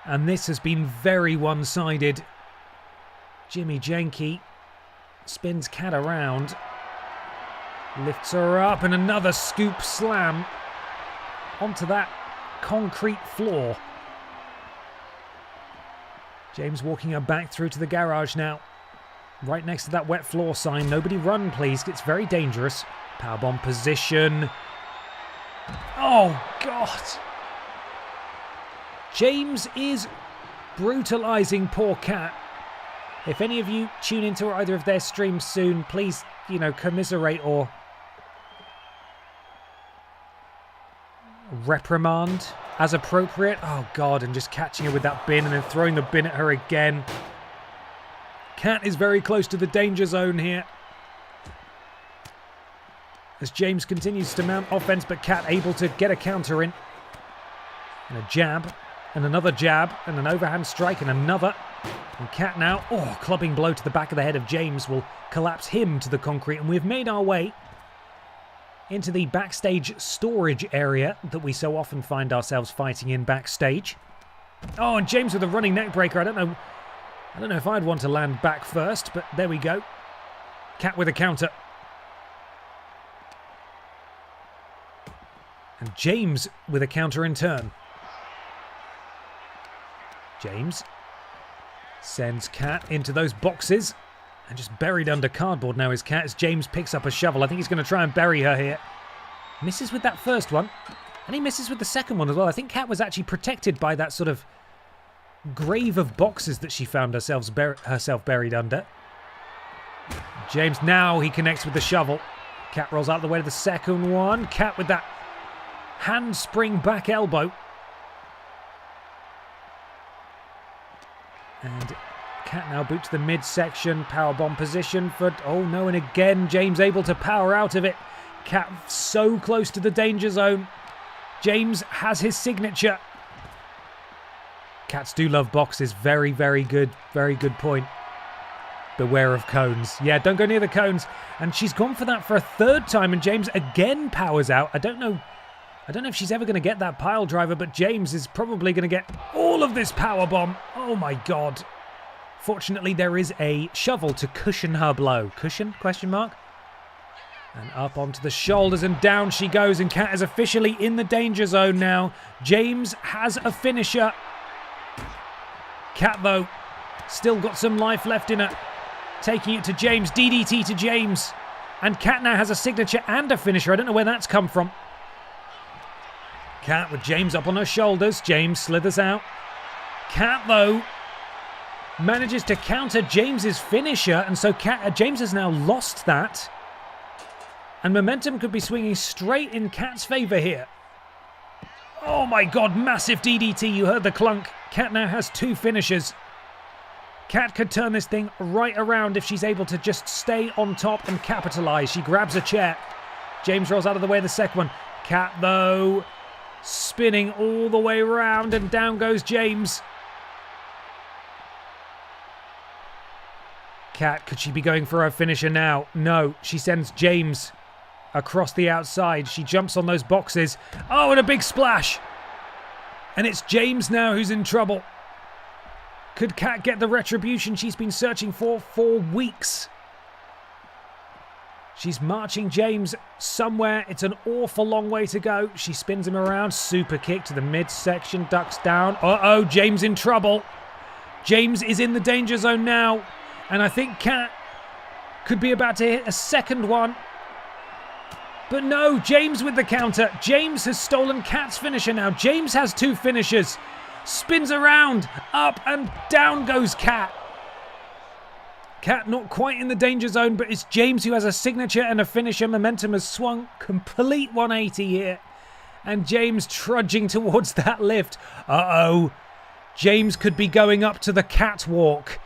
And this has been very one-sided. Jimmy Jenke spins Kat around. Lifts her up and another scoop slam onto that concrete floor. James walking her back through to the garage now. Right next to that wet floor sign. Nobody run, please. It's very dangerous. Powerbomb position. Oh, God. James is brutalising poor Kat. If any of you tune into either of their streams soon, please, commiserate or reprimand as appropriate. Oh, God, and just catching her with that bin and then throwing the bin at her again. Kat is very close to the danger zone here. As James continues to mount offense, but Kat able to get a counter in. And a jab, and another jab, and an overhand strike, and another. And Kat now, clubbing blow to the back of the head of James will collapse him to the concrete. And we've made our way into the backstage storage area that we so often find ourselves fighting in backstage. Oh, and James with a running neck breaker. I don't know if I'd want to land back first, but there we go. Kat with a counter. And James with a counter in turn. James sends Kat into those boxes. And just buried under cardboard now is Kat as James picks up a shovel. I think he's going to try and bury her here. Misses with that first one. And he misses with the second one as well. I think Kat was actually protected by that sort of grave of boxes that she found herself buried under. James, now he connects with the shovel. Kat rolls out the way to the second one. Kat with that handspring back elbow. And Kat now boots the midsection. Powerbomb position for... Oh no, and again James able to power out of it. Kat so close to the danger zone. James has his signature. Cats do love boxes. Very, very good. Very good point. Beware of cones. Yeah, don't go near the cones. And she's gone for that for a third time, and James again powers out. I don't know if she's ever going to get that pile driver, but James is probably going to get all of this power bomb. Oh my god. Fortunately, there is a shovel to cushion her blow. Cushion? Question mark. And up onto the shoulders, and down she goes, and Kat is officially in the danger zone now. James has a finisher. Kat, though, still got some life left in her. Taking it to James. DDT to James. And Kat now has a signature and a finisher. I don't know where that's come from. Kat with James up on her shoulders. James slithers out. Kat, though, manages to counter James's finisher. And so James has now lost that. And momentum could be swinging straight in Kat's favour here. Oh my god, massive DDT. You heard the clunk. Kat now has two finishers. Kat could turn this thing right around if she's able to just stay on top and capitalise. She grabs a chair. James rolls out of the way of the second one. Kat, though, spinning all the way around, and down goes James. Kat, could she be going for her finisher now? No, she sends James across the outside. She jumps on those boxes. Oh, and a big splash. And it's James now who's in trouble. Could Kat get the retribution she's been searching for weeks? She's marching James somewhere. It's an awful long way to go. She spins him around. Super kick to the midsection. Ducks down. Uh-oh, James in trouble. James is in the danger zone now. And I think Kat could be about to hit a second one. But no, James with the counter. James has stolen Kat's finisher now. James has two finishers. Spins around, up and down goes Kat. Kat not quite in the danger zone, but it's James who has a signature and a finisher. Momentum has swung complete 180 here. And James trudging towards that lift. Uh-oh. James could be going up to the catwalk.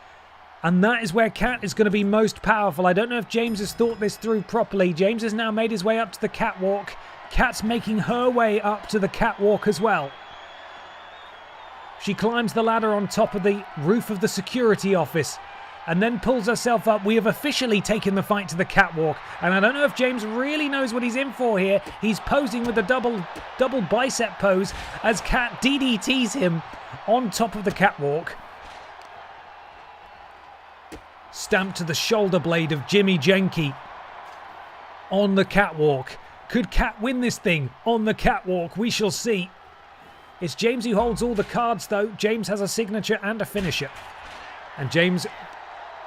And that is where Kat is going to be most powerful. I don't know if James has thought this through properly. James has now made his way up to the catwalk. Kat's making her way up to the catwalk as well. She climbs the ladder on top of the roof of the security office and then pulls herself up. We have officially taken the fight to the catwalk. And I don't know if James really knows what he's in for here. He's posing with a double bicep pose as Kat DDTs him on top of the catwalk. Stamped to the shoulder blade of Jimmy Jenke on the catwalk. Could Kat win this thing on the catwalk? We shall see. It's James who holds all the cards, though. James has a signature and a finisher. And James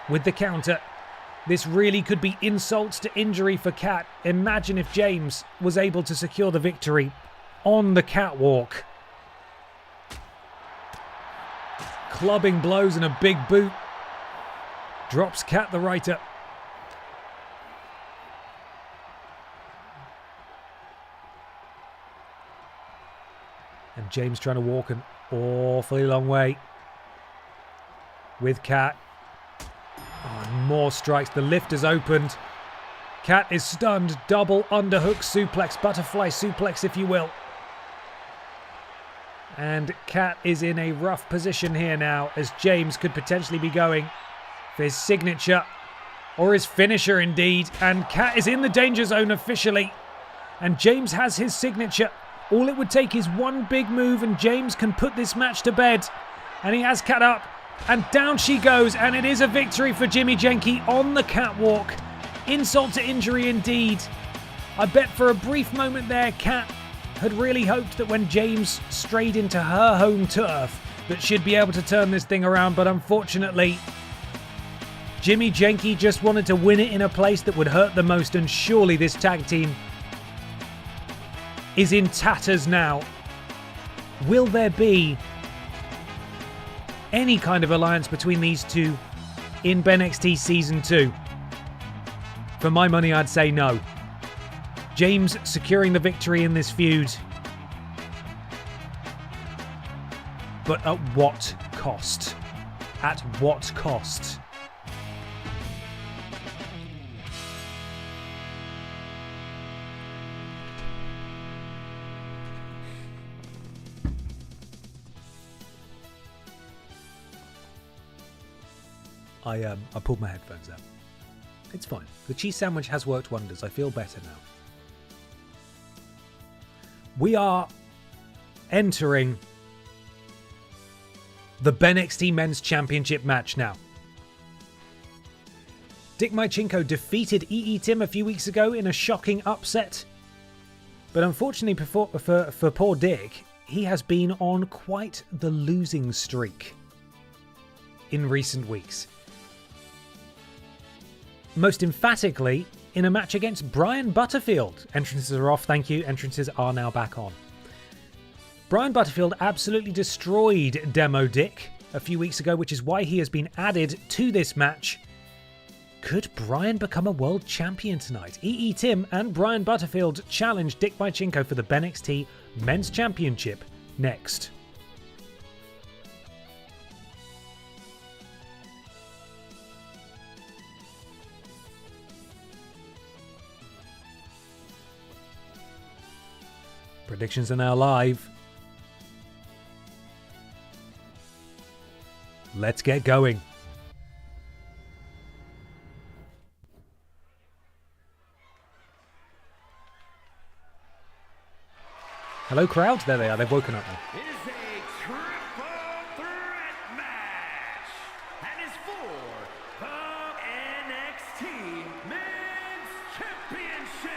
with the counter. This really could be insults to injury for Kat. Imagine if James was able to secure the victory on the catwalk. Clubbing blows and a big boot. Drops Kat the writer. And James trying to walk an awfully long way with Kat. Oh, and more strikes. The lift has opened. Kat is stunned. Double underhook suplex. Butterfly suplex, if you will. And Kat is in a rough position here now, as James could potentially be going for his signature or his finisher indeed. And Kat is in the danger zone officially. And James has his signature. All it would take is one big move and James can put this match to bed. And he has Kat up. And down she goes. And it is a victory for Jimmy Jenke on the catwalk. Insult to injury indeed. I bet for a brief moment there, Kat had really hoped that when James strayed into her home turf that she'd be able to turn this thing around. But unfortunately, Jimmy Jenke just wanted to win it in a place that would hurt the most. And surely this tag team is in tatters now. Will there be any kind of alliance between these two in BENXT Season 2? For my money, I'd say no. James securing the victory in this feud. But at what cost? At what cost? I pulled my headphones out. It's fine. The cheese sandwich has worked wonders. I feel better now. We are entering the BENXT Men's Championship match now. Dick Mychenko defeated EE Tim a few weeks ago in a shocking upset. But unfortunately for poor Dick, he has been on quite the losing streak in recent weeks. Most emphatically, in a match against Brian Butterfield. Entrances are off, thank you. Entrances are now back on. Brian Butterfield absolutely destroyed Demo Dick a few weeks ago, which is why he has been added to this match. Could Brian become a world champion tonight? EE Tim and Brian Butterfield challenge Dick Mychenko for the BENXT Men's Championship next. Predictions are now live. Let's get going. Hello, crowd. There they are. They've woken up now. It is a triple threat match and is for the NXT Men's Championship.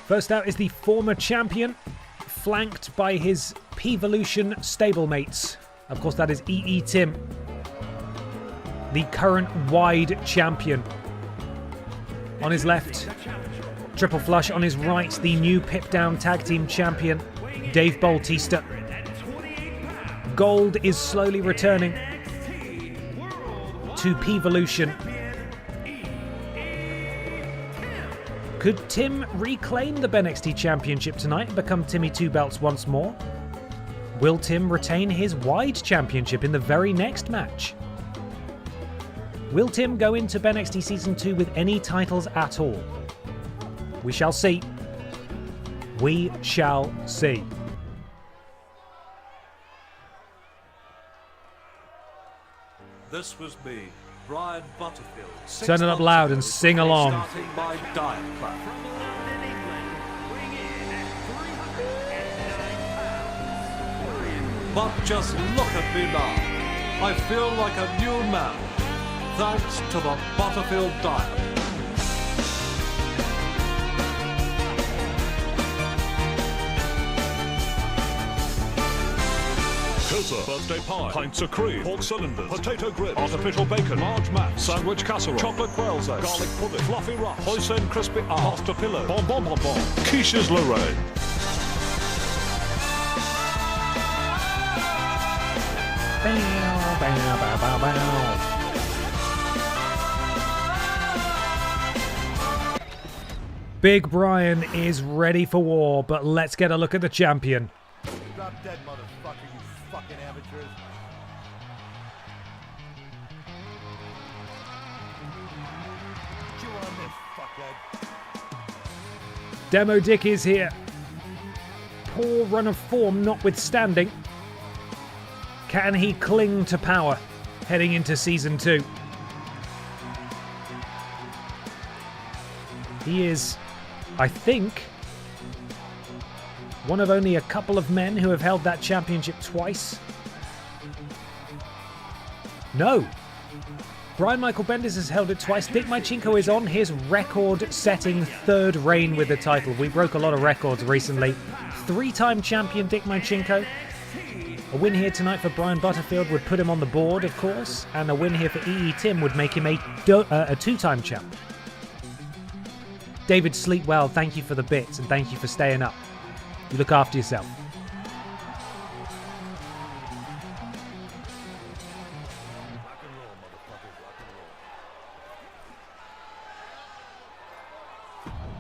First out is the former champion, flanked by his P-Volution stablemates. Of course, that is EE Tim, the current wide champion. On his left, Triple Flush. On his right, the new Pip-Down Tag Team champion, Dave Bautista. Gold is slowly returning to P-Volution. Could Tim reclaim the BENXT Championship tonight and become Timmy Two Belts once more? Will Tim retain his Wide Championship in the very next match? Will Tim go into BENXT Season 2 with any titles at all? We shall see. We shall see. This was me, Brian Butterfield. Turn it up loud and sing along. Starting my diet plan. But just look at me now. I feel like a new man, thanks to the Butterfield diet. Pilsner, birthday pie, pints of cream, pork cylinders, potato grid, artificial bacon, large mat, sandwich casserole, chocolate quail's egg, garlic pudding, fluffy ruff, hoisin crispy pasta pillow, bonbon bonbon, quiches Lorraine. Bow, bow, bow, bow, bow. Big Brian is ready for war, but let's get a look at the champion. Drop dead, motherfucker, you fucking amateurs. Chew on this, fuckhead. Demo Dick is here. Poor run of form notwithstanding. Can he cling to power heading into Season 2? He is, I think, one of only a couple of men who have held that championship twice. No. Brian Michael Bendis has held it twice. Dick Mychenko is on his record-setting third reign with the title. We broke a lot of records recently. Three-time champion Dick Mychenko. A win here tonight for Brian Butterfield would put him on the board, of course, and a win here for EE Tim would make him a two-time champ. David, sleep well. Thank you for the bits and thank you for staying up. You look after yourself.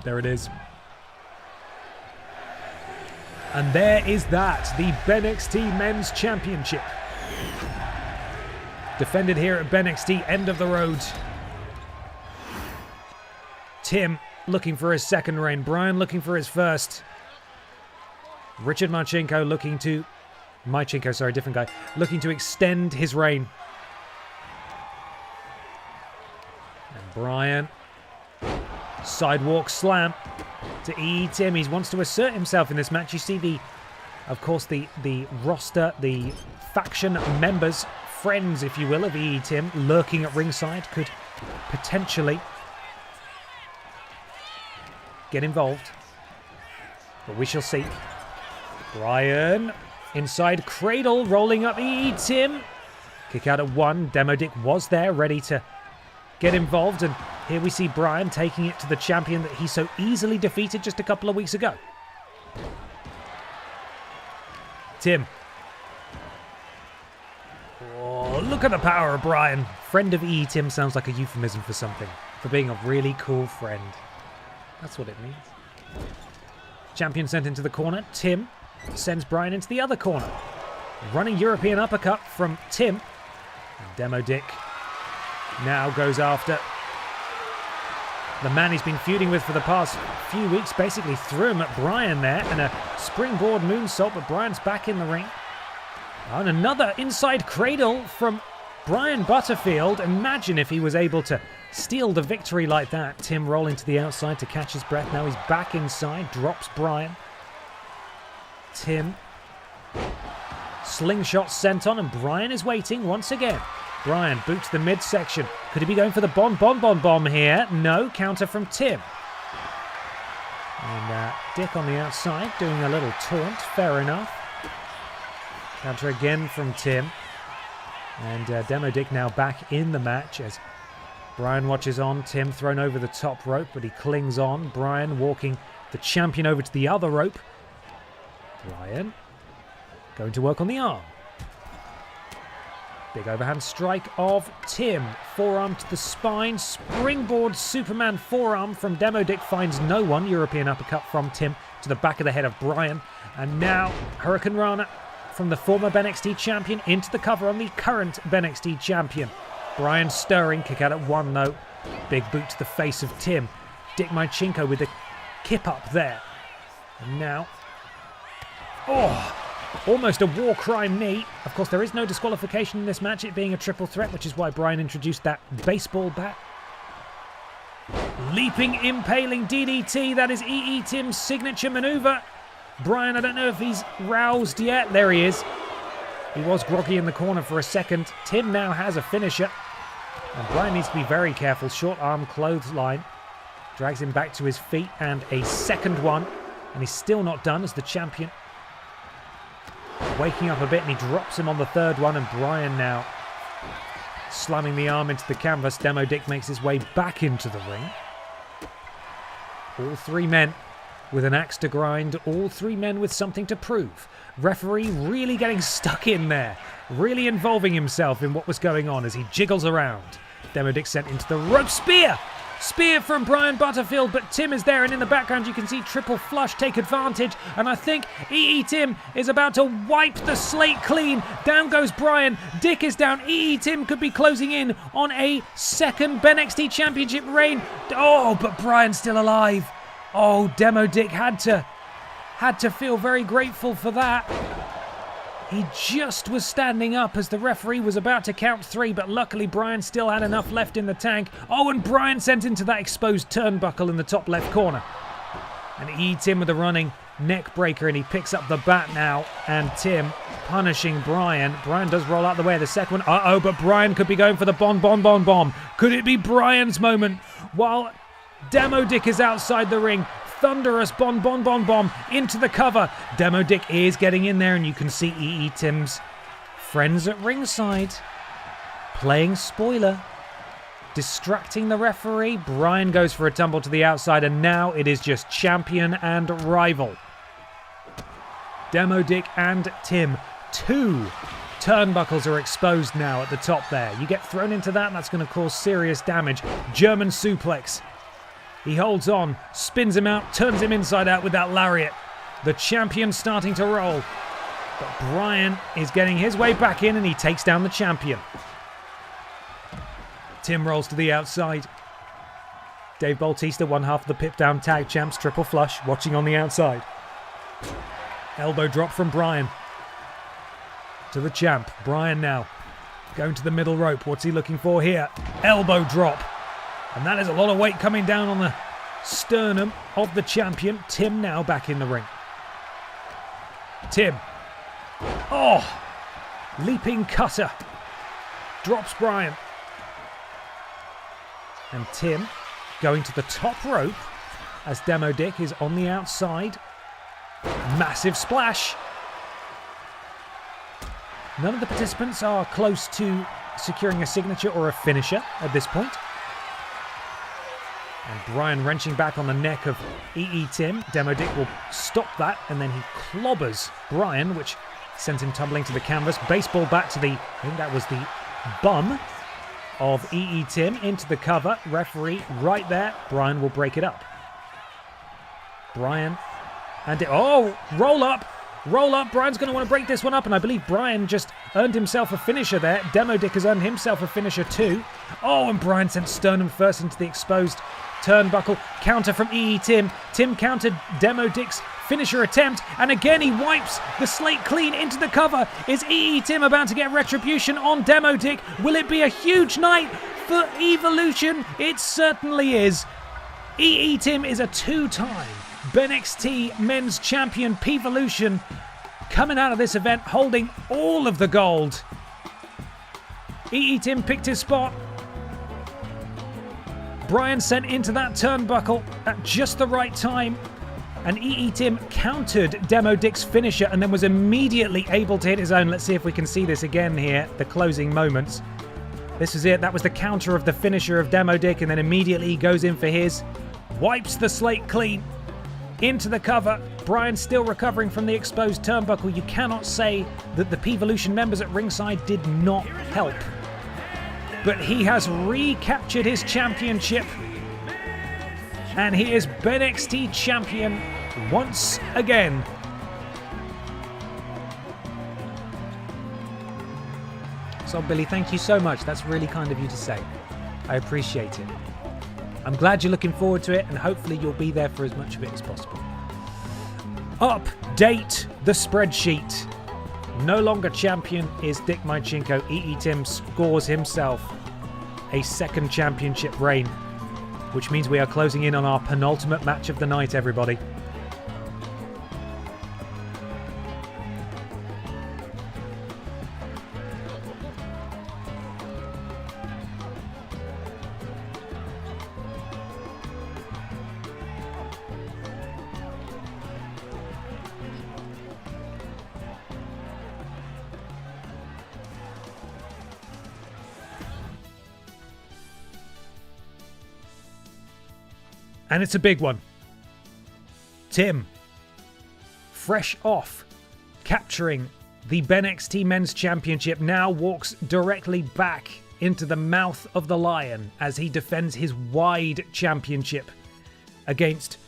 There it is. And there is that, the BENXT Men's Championship. Defended here at BENXT, end of the road. Tim looking for his second reign. Brian looking for his first. Richard Marchenko looking to... different guy. Looking to extend his reign. And Brian... Sidewalk slam to EE Tim. He wants to assert himself in this match. You see of course, the roster, the faction members, friends, if you will, of EE Tim lurking at ringside could potentially get involved. But we shall see. Brian inside cradle, rolling up EE Tim. Kick out at 1. Demo Dick was there, ready to get involved, and here we see Brian taking it to the champion that he so easily defeated just a couple of weeks ago. Tim. Oh, look at the power of Brian. Friend of EE Tim sounds like a euphemism for something. For being a really cool friend. That's what it means. Champion sent into the corner. Tim sends Brian into the other corner. Running European uppercut from Tim. And Demo Dick now goes after the man he's been feuding with for the past few weeks. Basically threw him at Brian there, and a springboard moonsault, but Brian's back in the ring. And another inside cradle from Brian Butterfield. Imagine if he was able to steal the victory like that. Tim rolling to the outside to catch his breath. Now he's back inside, drops Brian. Tim. Slingshot sent on, and Brian is waiting once again. Brian boots the midsection. Could he be going for the bomb here? No, counter from Tim. And Dick on the outside doing a little taunt. Fair enough. Counter again from Tim. And Demo Dick now back in the match as Brian watches on. Tim thrown over the top rope, but he clings on. Brian walking the champion over to the other rope. Brian going to work on the arm. Big overhand strike of Tim. Forearm to the spine. Springboard Superman forearm from Demo Dick finds no one. European uppercut from Tim to the back of the head of Brian. And now Hurricane Rana from the former BENXT champion into the cover on the current BENXT champion. Brian stirring. Kick out at 1 though. Big boot to the face of Tim. Dick Marchenko with the kip up there. And now... oh! Almost a war crime knee. Of course, there is no disqualification in this match, it being a triple threat, which is why Brian introduced that baseball bat. Leaping, impaling DDT. That is EE Tim's signature maneuver. Brian, I don't know if he's roused yet. There he is. He was groggy in the corner for a second. Tim now has a finisher. And Brian needs to be very careful. Short arm clothesline. Drags him back to his feet, and a second one. And he's still not done as the champion. Waking up a bit, and he drops him on the third one, and Brian now slamming the arm into the canvas. Demo Dick makes his way back into the ring. All three men with an axe to grind, all three men with something to prove. Referee really getting stuck in there, really involving himself in what was going on as he jiggles around. Demo Dick sent into the rope. Spear! Spear from Brian Butterfield, but Tim is there, and in the background you can see Triple Flush take advantage, and I think EE Tim is about to wipe the slate clean. Down goes Brian. Dick is down. EE Tim could be closing in on a second BENXT Championship reign. Oh, but Brian's still alive. Oh, Demo Dick had to feel very grateful for that. He just was standing up as the referee was about to count 3, but luckily Brian still had enough left in the tank. Oh, and Brian sent into that exposed turnbuckle in the top left corner. And EE Tim with a running neck breaker, and he picks up the bat now. And Tim punishing Brian. Brian does roll out the way of the second one. Uh-oh, but Brian could be going for the bomb. Could it be Brian's moment? While Demo Dick is outside the ring. Thunderous bomb into the cover. Demo Dick is getting in there, and you can see EE Tim's friends at ringside playing spoiler. distracting the referee. Bryan goes for a tumble to the outside, and now it is just champion and rival. Demo Dick and Tim. 2 turnbuckles are exposed now at the top there. You get thrown into that, and that's going to cause serious damage. German suplex. He holds on, spins him out, turns him inside out with that lariat. The champion starting to roll. But Bryan is getting his way back in, and he takes down the champion. Tim rolls to the outside. Dave Bautista, one half of the Pip Down Tag Champs, triple flush, watching on the outside. Elbow drop from Bryan. To the champ. Bryan now going to the middle rope. What's he looking for here? Elbow drop. And that is a lot of weight coming down on the sternum of the champion. Tim now back in the ring. Tim. Oh! Leaping cutter. Drops Bryan. And Tim going to the top rope as Demo Dick is on the outside. Massive splash. None of the participants are close to securing a signature or a finisher at this point. And Bryan wrenching back on the neck of EE Tim. Demo Dick will stop that, and then he clobbers Bryan, which sent him tumbling to the canvas. Baseball bat to the, I think that was the bum of EE Tim into the cover. Referee right there. Bryan will break it up. Bryan and roll up. Roll up. Bryan's going to want to break this one up, and I believe Bryan just earned himself a finisher there. Demo Dick has earned himself a finisher too. Oh, and Bryan sent sternum first into the exposed turnbuckle. Counter from EE Tim. Tim countered Demo Dick's finisher attempt, and again he wipes the slate clean into the cover. Is EE Tim about to get retribution on Demo Dick? Will it be a huge night for Evolution? It certainly is. EE Tim is a 2-time BENXT Men's Champion. P-Volution coming out of this event holding all of the gold. EE Tim picked his spot. Bryan sent into that turnbuckle at just the right time. And EE Tim countered Demo Dick's finisher and then was immediately able to hit his own. Let's see if we can see this again here, the closing moments. This is it. That was the counter of the finisher of Demo Dick, and then immediately he goes in for his. Wipes the slate clean. Into the cover. Bryan still recovering from the exposed turnbuckle. You cannot say that the P-Volution members at ringside did not help. But he has recaptured his championship. And he is BENXT champion once again. So, Billy, thank you so much. That's really kind of you to say. I appreciate it. I'm glad you're looking forward to it, and hopefully you'll be there for as much of it as possible. Update the spreadsheet. No longer champion is Dick Mychinko. EE Tim scores himself a second championship reign, which means we are closing in on our penultimate match of the night, everybody. And it's a big one. Tim, fresh off capturing the BENXT Men's Championship, now walks directly back into the mouth of the lion as he defends his wide championship against,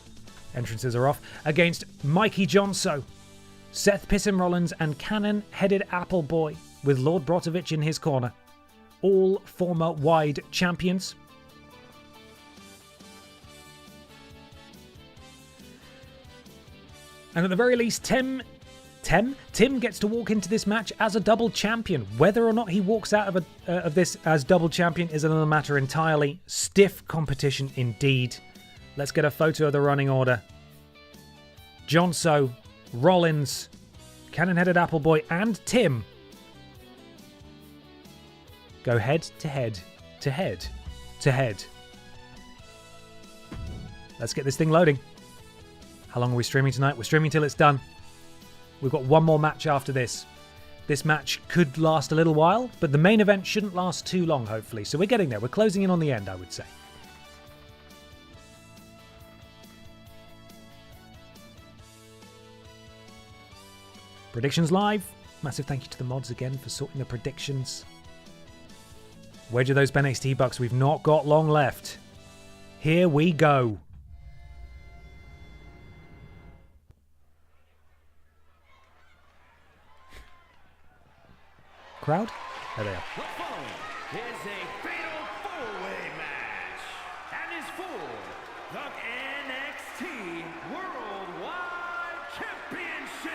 entrances are off, against Mikey Jonso, Seth Pissin Rollins and cannon-headed Appleboy with Lord Brotovich in his corner. All former wide champions. And at the very least, Tim gets to walk into this match as a double champion. Whether or not he walks out of this as double champion is another matter entirely. Stiff competition indeed. Let's get a photo of the running order. Jonso, Rollins, cannon-headed Appleboy, and Tim go head to head to head to head. Let's get this thing loading. How long are we streaming tonight? We're streaming till it's done. We've got one more match after this. This match could last a little while, but the main event shouldn't last too long, hopefully. So we're getting there. We're closing in on the end, I would say. Predictions live. Massive thank you to the mods again for sorting the predictions. Wedge of those BENXT bucks. We've not got long left. Here we go. Crowd? There they are. The following is a fatal four-way match and is for the NXT Worldwide Championship.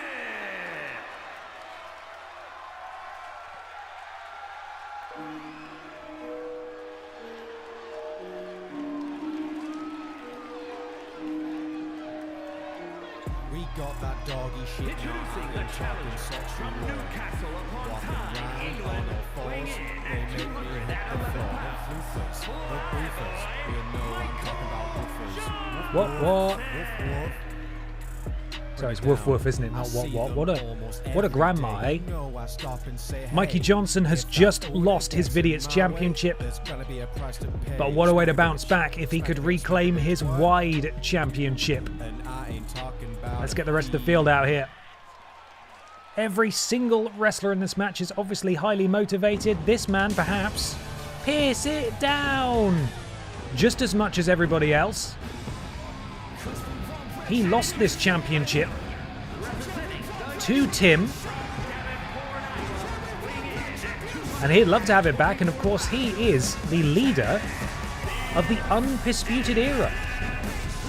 We got that doggy shit. Introducing the challenger from Newcastle upon Tyne, England, weighing in at 200 The boofers. You know I'm talking about boofers. What? Woof, woof. Sorry, it's woof woof, isn't it? Not what. What a grandma, eh? Mikey Johnson has just lost his Vidiots Championship. But what a way to bounce back if he could reclaim his Wide Championship. Let's get the rest of the field out here. Every single wrestler in this match is obviously highly motivated. This man, perhaps, pierce it down just as much as everybody else. He lost this championship to Tim, and he'd love to have it back. And of course, he is the leader of the Undisputed Era,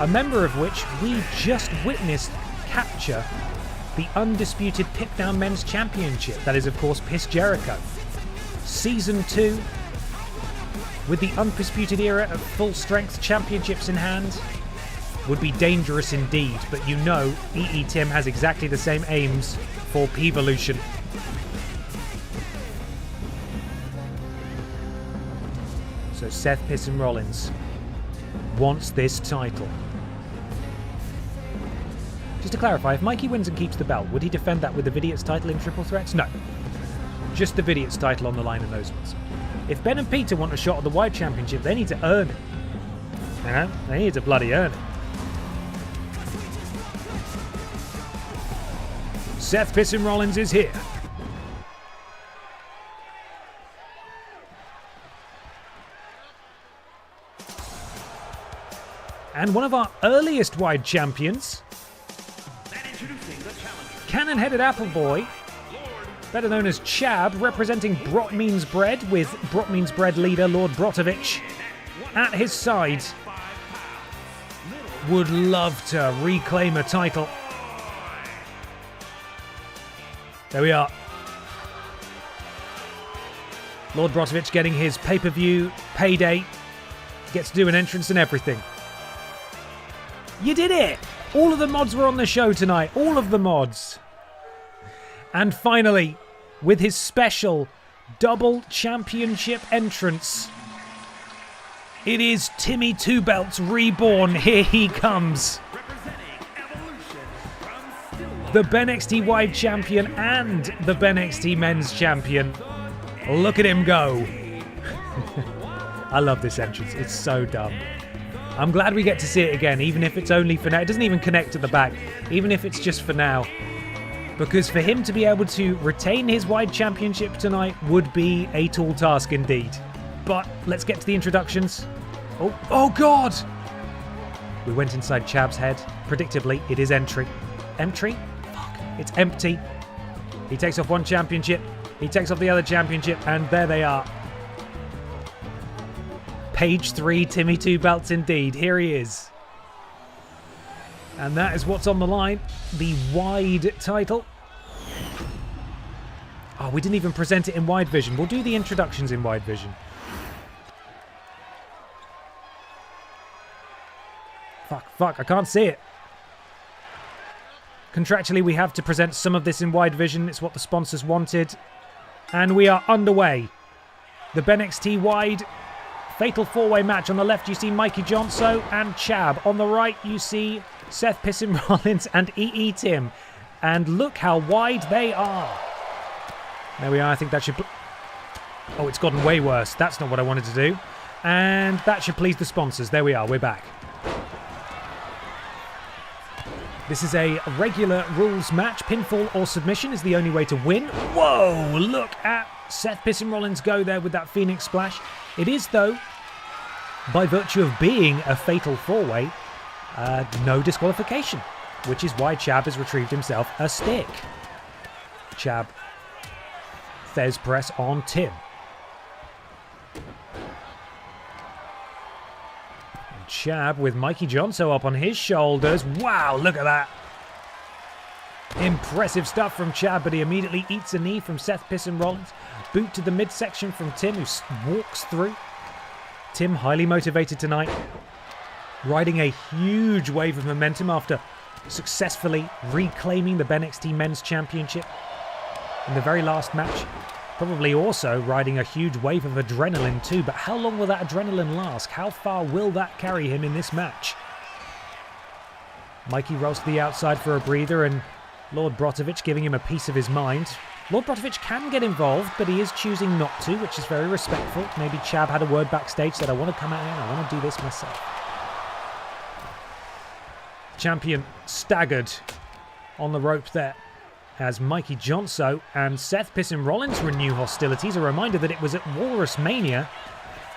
a member of which we just witnessed capture the Undisputed Pip-Down Men's Championship. That is, of course, Piss Jericho. Season 2, with the Undisputed Era of full-strength championships in hand, would be dangerous indeed, but you know EE Tim has exactly the same aims for P-Volution. So Seth Piston Rollins wants this title. Just to clarify, if Mikey wins and keeps the belt, would he defend that with the Vidiots title in Triple Threats? No. Just the Vidiots title on the line in those ones. If Ben and Peter want a shot at the Wide Championship, they need to earn it. You know? They need to bloody earn it. Seth Piston Rollins is here. And one of our earliest Wide champions, cannon-headed Appleboy, better known as Chab, representing Brot Means Bread, with Brot Means Bread leader Lord Brotovich at his side, would love to reclaim a title. There we are. Lord Brotovich getting his pay-per-view payday, gets to do an entrance and everything. You did it! All of the mods were on the show tonight. All of the mods. And finally, with his special double championship entrance, it is Timmy Two Belts Reborn. Here he comes. The BENXT Wide Champion and the BENXT Men's Champion. Look at him go. I love this entrance. It's so dumb. I'm glad we get to see it again, even if it's only for now. It doesn't even connect at the back, even if it's just for now. Because for him to be able to retain his Wide Championship tonight would be a tall task indeed. But let's get to the introductions. Oh God! We went inside Chab's head. Predictably, it is entry. Entry? Fuck. It's empty. He takes off one championship. He takes off the other championship, and there they are. Page 3, Timmy Two Belts indeed. Here he is. And that is what's on the line. The Wide title. Oh, we didn't even present it in Wide Vision. We'll do the introductions in Wide Vision. Fuck, I can't see it. Contractually, we have to present some of this in Wide Vision. It's what the sponsors wanted. And we are underway. The BENXT Wide Fatal 4-way match. On the left, you see Mikey Johnson and Chab. On the right, you see Seth Piston Rollins and EE Tim. And look how wide they are. There we are. I think that should... Oh, it's gotten way worse. That's not what I wanted to do. And that should please the sponsors. There we are. We're back. This is a regular rules match. Pinfall or submission is the only way to win. Whoa! Look at Seth Pissin Rollins go there with that Phoenix Splash. It is, though, by virtue of being a fatal four-way, no disqualification, which is why Chab has retrieved himself a stick. Chab, Thez press on Tim. And Chab with Mikey Johnson up on his shoulders. Wow, look at that. Impressive stuff from Chab, but he immediately eats a knee from Seth Pissin Rollins. Boot to the midsection from Tim, who walks through. Tim, highly motivated tonight, riding a huge wave of momentum after successfully reclaiming the BENXT Men's Championship in the very last match. Probably also riding a huge wave of adrenaline too, but how long will that adrenaline last? How far will that carry him in this match? Mikey rolls to the outside for a breather, and Lord Brotovich giving him a piece of his mind. Lord Brotovich can get involved, but he is choosing not to, which is very respectful. Maybe Chab had a word backstage that I want to come out here and I want to do this myself. Champion staggered on the rope there as Mikey Johnson and Seth Pissin Rollins renew hostilities. A reminder that it was at Walrus Mania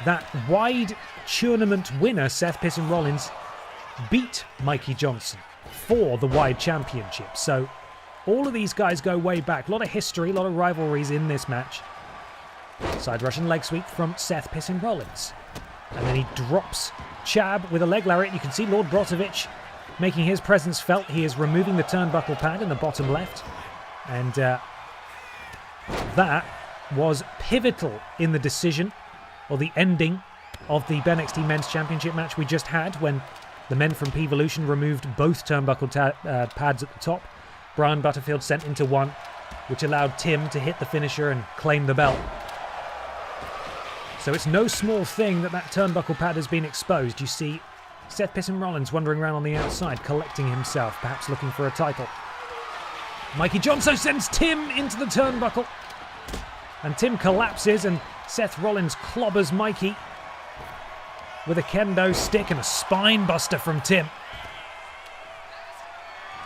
that wide tournament winner Seth Pissin Rollins beat Mikey Johnson for the wide championship. So all of these guys go way back. A lot of history, a lot of rivalries in this match. Side Russian leg sweep from Seth Pissin Rollins. And then he drops Chab with a leg lariat. You can see Lord Brotovich making his presence felt. He is removing the turnbuckle pad in the bottom left. And that was pivotal in the decision, or the ending, of the BENXT Men's Championship match we just had, when the men from P-Volution removed both turnbuckle pads at the top. Brian Butterfield sent into one, which allowed Tim to hit the finisher and claim the belt. So it's no small thing that that turnbuckle pad has been exposed. You see Seth Pissin Rollins wandering around on the outside, collecting himself, perhaps looking for a title. Mikey Johnson sends Tim into the turnbuckle. And Tim collapses, and Seth Rollins clobbers Mikey with a kendo stick and a spine buster from Tim.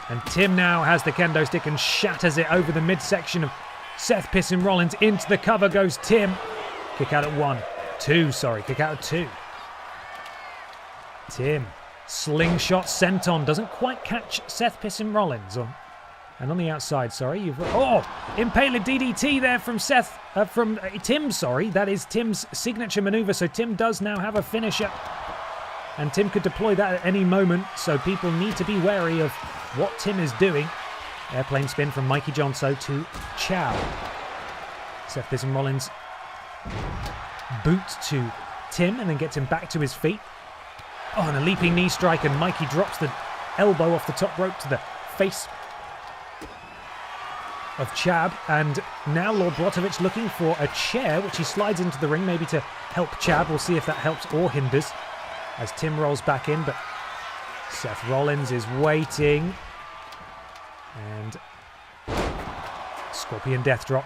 And Tim now has the kendo stick and shatters it over the midsection of Seth Pissin Rollins. Into the cover goes Tim. Kick out at kick out at 2. Tim, slingshot senton, doesn't quite catch Seth Pissin Rollins. And on the outside, you've impaler DDT there from Tim, That is Tim's signature maneuver, so Tim does now have a finisher. And Tim could deploy that at any moment, so people need to be wary of what Tim is doing. Airplane spin from Mikey Johnson to Chow. Seth Pissin Rollins boot to Tim and then gets him back to his feet. Oh, and a leaping knee strike, and Mikey drops the elbow off the top rope to the face of Chab. And now Lord Brotovich looking for a chair, which he slides into the ring, maybe to help Chab. We'll see if that helps or hinders as Tim rolls back in, but Seth Rollins is waiting. And Scorpion Death Drop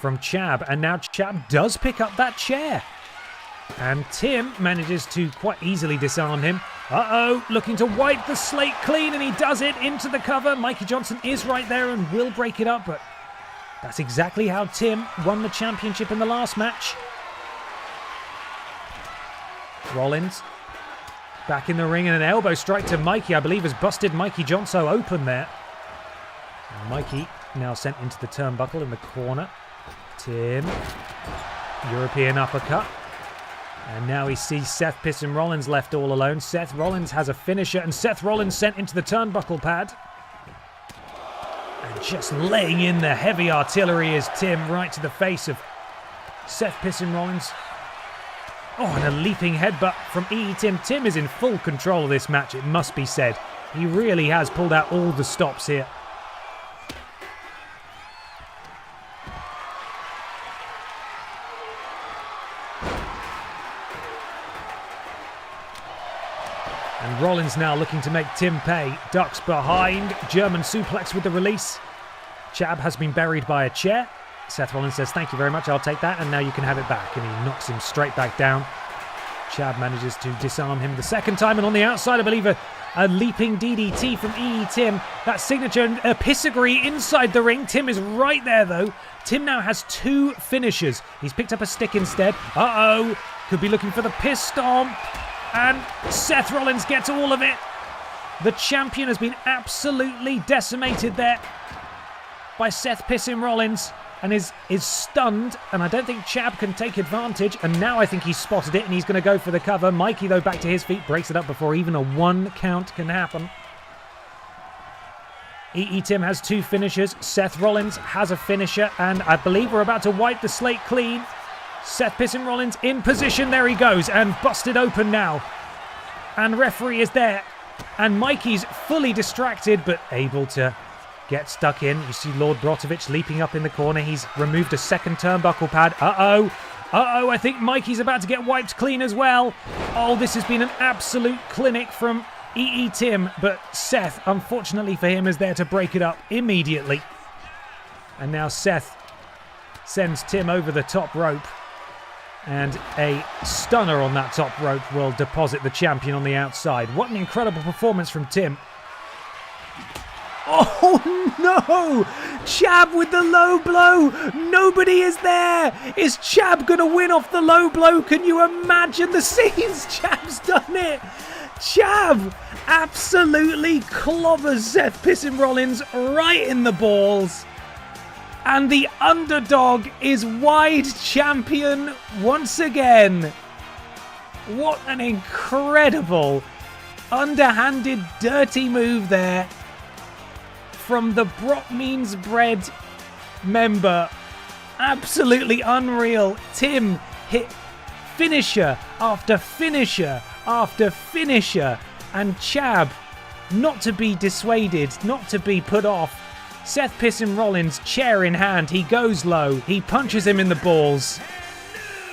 from Chab. And now Chab does pick up that chair. And Tim manages to quite easily disarm him. Looking to wipe the slate clean, and he does it into the cover. Mikey Johnson is right there and will break it up, but that's exactly how Tim won the championship in the last match. Rollins back in the ring, and an elbow strike to Mikey, I believe, has busted Mikey Johnson open there. And Mikey now sent into the turnbuckle in the corner. Tim, European uppercut. And now he sees Seth Pissin Rollins left all alone. Seth Rollins has a finisher, and Seth Rollins sent into the turnbuckle pad. And just laying in the heavy artillery is Tim, right to the face of Seth Pissin Rollins. Oh, and a leaping headbutt from Tim. Tim is in full control of this match, it must be said. He really has pulled out all the stops here. And Rollins now looking to make Tim pay. Ducks behind. German suplex with the release. Chab has been buried by a chair. Seth Rollins says, thank you very much, I'll take that, and now you can have it back. And he knocks him straight back down. Chab manages to disarm him the second time, and on the outside, I believe a leaping DDT from EE Tim. That signature pissagree inside the ring. Tim is right there, though. Tim now has 2 finishers. He's picked up a stick instead. Uh-oh. Could be looking for the piss stomp. And Seth Rollins gets all of it. The champion has been absolutely decimated there by Seth Pissin Rollins and is stunned. And I don't think Chab can take advantage. And now I think he's spotted it and he's going to go for the cover. Mikey, though, back to his feet, breaks it up before even a 1 count can happen. EE Tim has 2 finishers. Seth Rollins has a finisher. And I believe we're about to wipe the slate clean. Seth Pissin Rollins in position. There he goes. And busted open now. And referee is there. And Mikey's fully distracted but able to get stuck in. You see Lord Brotovich leaping up in the corner. He's removed a second turnbuckle pad. Uh-oh. Uh-oh. I think Mikey's about to get wiped clean as well. Oh, this has been an absolute clinic from EE Tim. But Seth, unfortunately for him, is there to break it up immediately. And now Seth sends Tim over the top rope. And a stunner on that top rope will deposit the champion on the outside. What an incredible performance from Tim. Oh no! Chab with the low blow! Nobody is there! Is Chab going to win off the low blow? Can you imagine the scenes? Chab's done it! Chab absolutely clobbers Seth Pissin Rollins right in the balls. And the underdog is wide champion once again. What an incredible underhanded dirty move there from the Brock Means Bread member. Absolutely unreal. Tim hit finisher after finisher after finisher. And Chab, not to be dissuaded, not to be put off. Seth Pissin Rollins, chair in hand, he goes low, he punches him in the balls,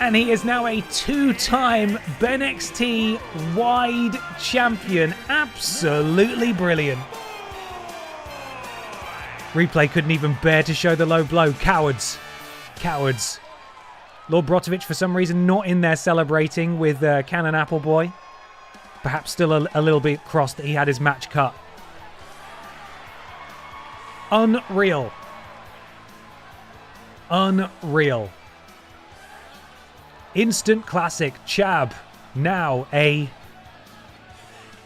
and he is now a 2-time BENXT wide champion. Absolutely brilliant. Replay couldn't even bear to show the low blow. Cowards. Cowards. Lord Brotovich, for some reason, not in there celebrating with Cannon Appleboy. Perhaps still a little bit crossed that he had his match cut. Unreal. Unreal. Instant classic. Chab, now a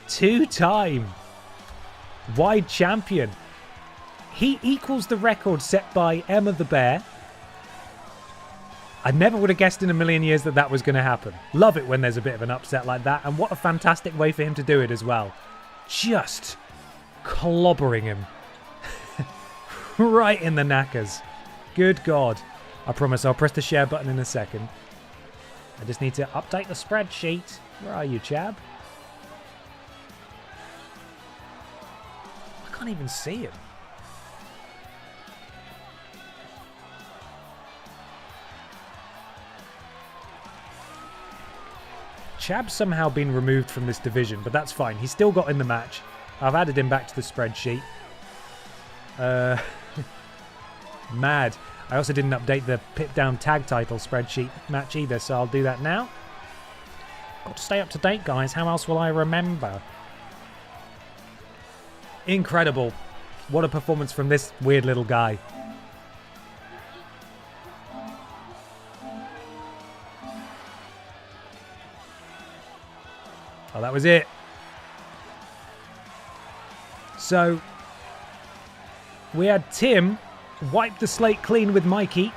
2-time wide champion. He equals the record set by Emma the Bear. I never would have guessed in a million years that that was going to happen. Love it when there's a bit of an upset like that. And what a fantastic way for him to do it as well. Just clobbering him. Right in the knackers. Good God. I promise I'll press the share button in a second. I just need to update the spreadsheet. Where are you, Chab? I can't even see him. Chab's somehow been removed from this division, but that's fine. He's still got in the match. I've added him back to the spreadsheet. Mad. I also didn't update the Pit Down tag title spreadsheet match either, so I'll do that now. Got to stay up to date, guys. How else will I remember? Incredible. What a performance from this weird little guy. Oh, that was it. So, we had Tim wipe the slate clean with Mikey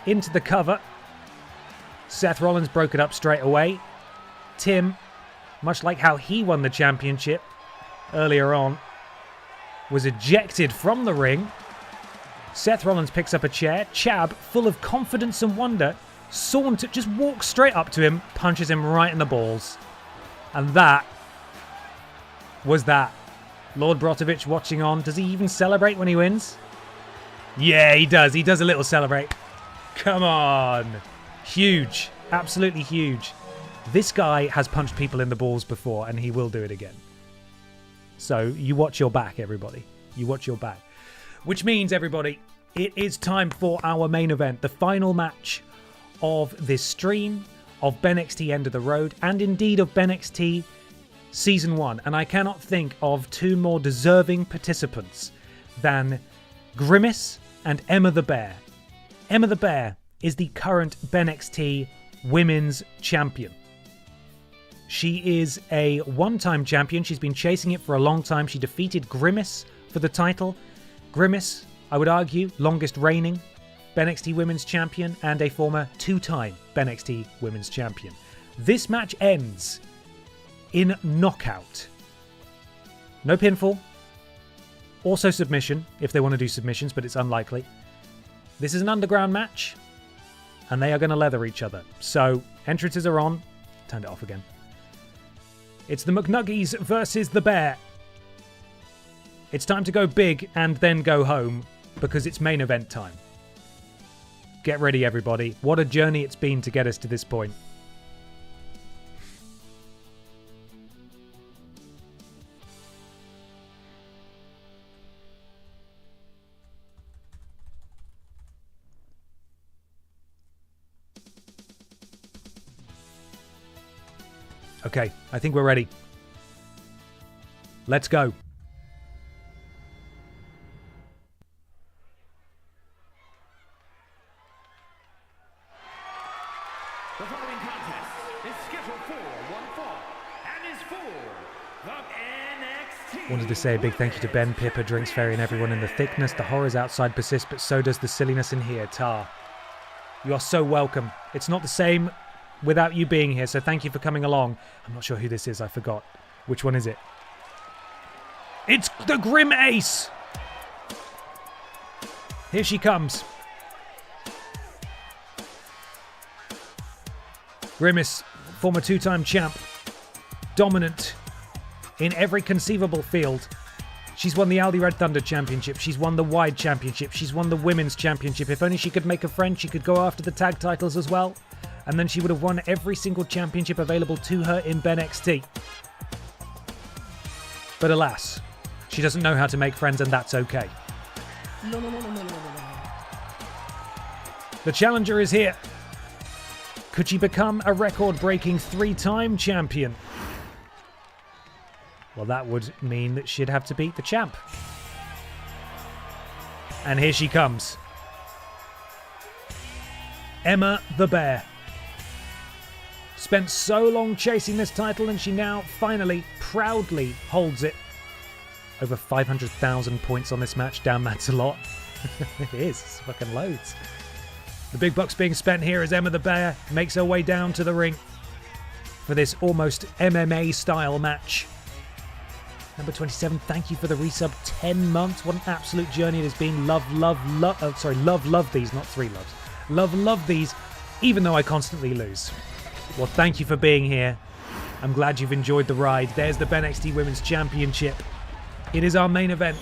into the cover. Seth Rollins broke it up straight away. Tim, much like how he won the championship earlier on, was ejected from the ring. Seth Rollins picks up a chair. Chab, full of confidence and wonder, just walks straight up to him, punches him right in the balls. And that was that. Lord Brotovich watching on. Does he even celebrate when he wins? Yeah, he does. He does a little celebrate. Come on. Huge. Absolutely huge. This guy has punched people in the balls before, and he will do it again. So you watch your back, everybody. You watch your back. Which means, everybody, it is time for our main event, the final match of this stream, of BENXT End of the Road, and indeed of BENXT Season 1. And I cannot think of two more deserving participants than Grimace and Emma the Bear. Emma the Bear is the current BENXT Women's Champion. She is a one-time champion. She's been chasing it for a long time. She defeated Grimace for the title. Grimace, I would argue, longest reigning BENXT Women's Champion and a former two-time BENXT Women's Champion. This match ends in knockout. No pinfall. Also submission, if they want to do submissions, but it's unlikely. This is an underground match, and they are going to leather each other. So, entrances are on. Turned it off again. It's the McNuggies versus the Bear. It's time to go big and then go home, because it's main event time. Get ready, everybody. What a journey it's been to get us to this point. Okay, I think we're ready. Let's go. The following contest is scheduled for one fall and is for the NXT. Wanted to say a big thank you to Ben, Pippa, Drinks Fairy, and everyone in the thickness. The horrors outside persist, but so does the silliness in here. Tar, you are so welcome. It's not the same without you being here, so thank you for coming along. I'm not sure who this is, I forgot. Which one is it? It's the Grim Ace! Here she comes. Grimace, former two-time champ, dominant in every conceivable field. She's won the Aldi Red Thunder Championship. She's won the Wide Championship. She's won the Women's Championship. If only she could make a friend, she could go after the tag titles as well. And then she would have won every single championship available to her in BENXT. But alas, she doesn't know how to make friends, and that's okay. The challenger is here. Could she become a record-breaking three-time champion? Well, that would mean that she'd have to beat the champ. And here she comes. Emma the Bear. Spent so long chasing this title, and she now finally proudly holds it. Over 500,000 points on this match. Damn, that's a lot. It is. It's fucking loads. The big bucks being spent here as Emma the Bear makes her way down to the ring for this almost MMA-style match. Number 27, thank you for the resub. 10 months. What an absolute journey it has been. Love these, not three loves. Love these, even though I constantly lose. Well, thank you for being here. I'm glad you've enjoyed the ride. There's the BENXT Women's Championship. It is our main event.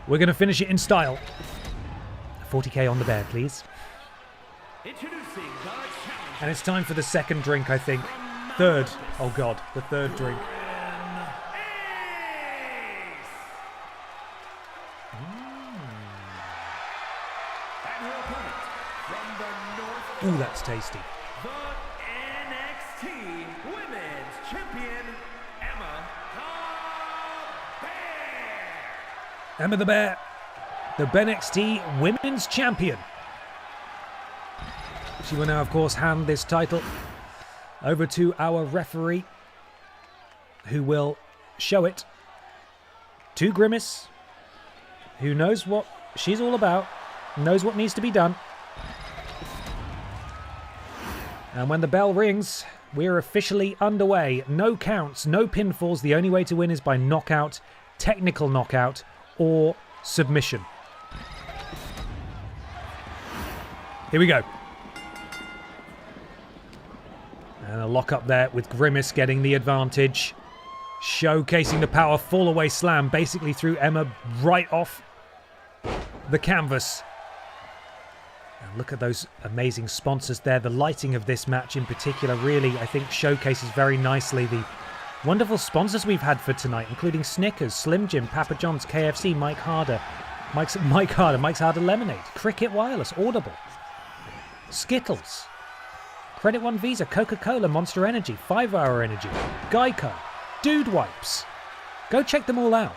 We're going to finish it in style. 40k on the Bear, please. And it's time for the second drink, I think. Third. Oh, God. The third drink. Ooh, that's tasty. The NXT Women's Champion, Emma the Bear. Emma the Bear, the BENXT Women's Champion. She will now, of course, hand this title over to our referee, who will show it to Grimace, who knows what she's all about, knows what needs to be done. And when the bell rings, we're officially underway. No counts, no pinfalls. The only way to win is by knockout, technical knockout, or submission. Here we go. And a lock up there with Grimace getting the advantage. Showcasing the power fall away slam. Basically threw Emma right off the canvas. And look at those amazing sponsors there. The lighting of this match in particular really, I think, showcases very nicely the Wonderful sponsors we've had for tonight, including Snickers, Slim Jim, Papa John's, KFC, Mike's Harder Lemonade, Cricket Wireless, Audible, Skittles, Credit One Visa, Coca-Cola, Monster Energy, 5 Hour Energy, Geico, Dude Wipes. Go check them all out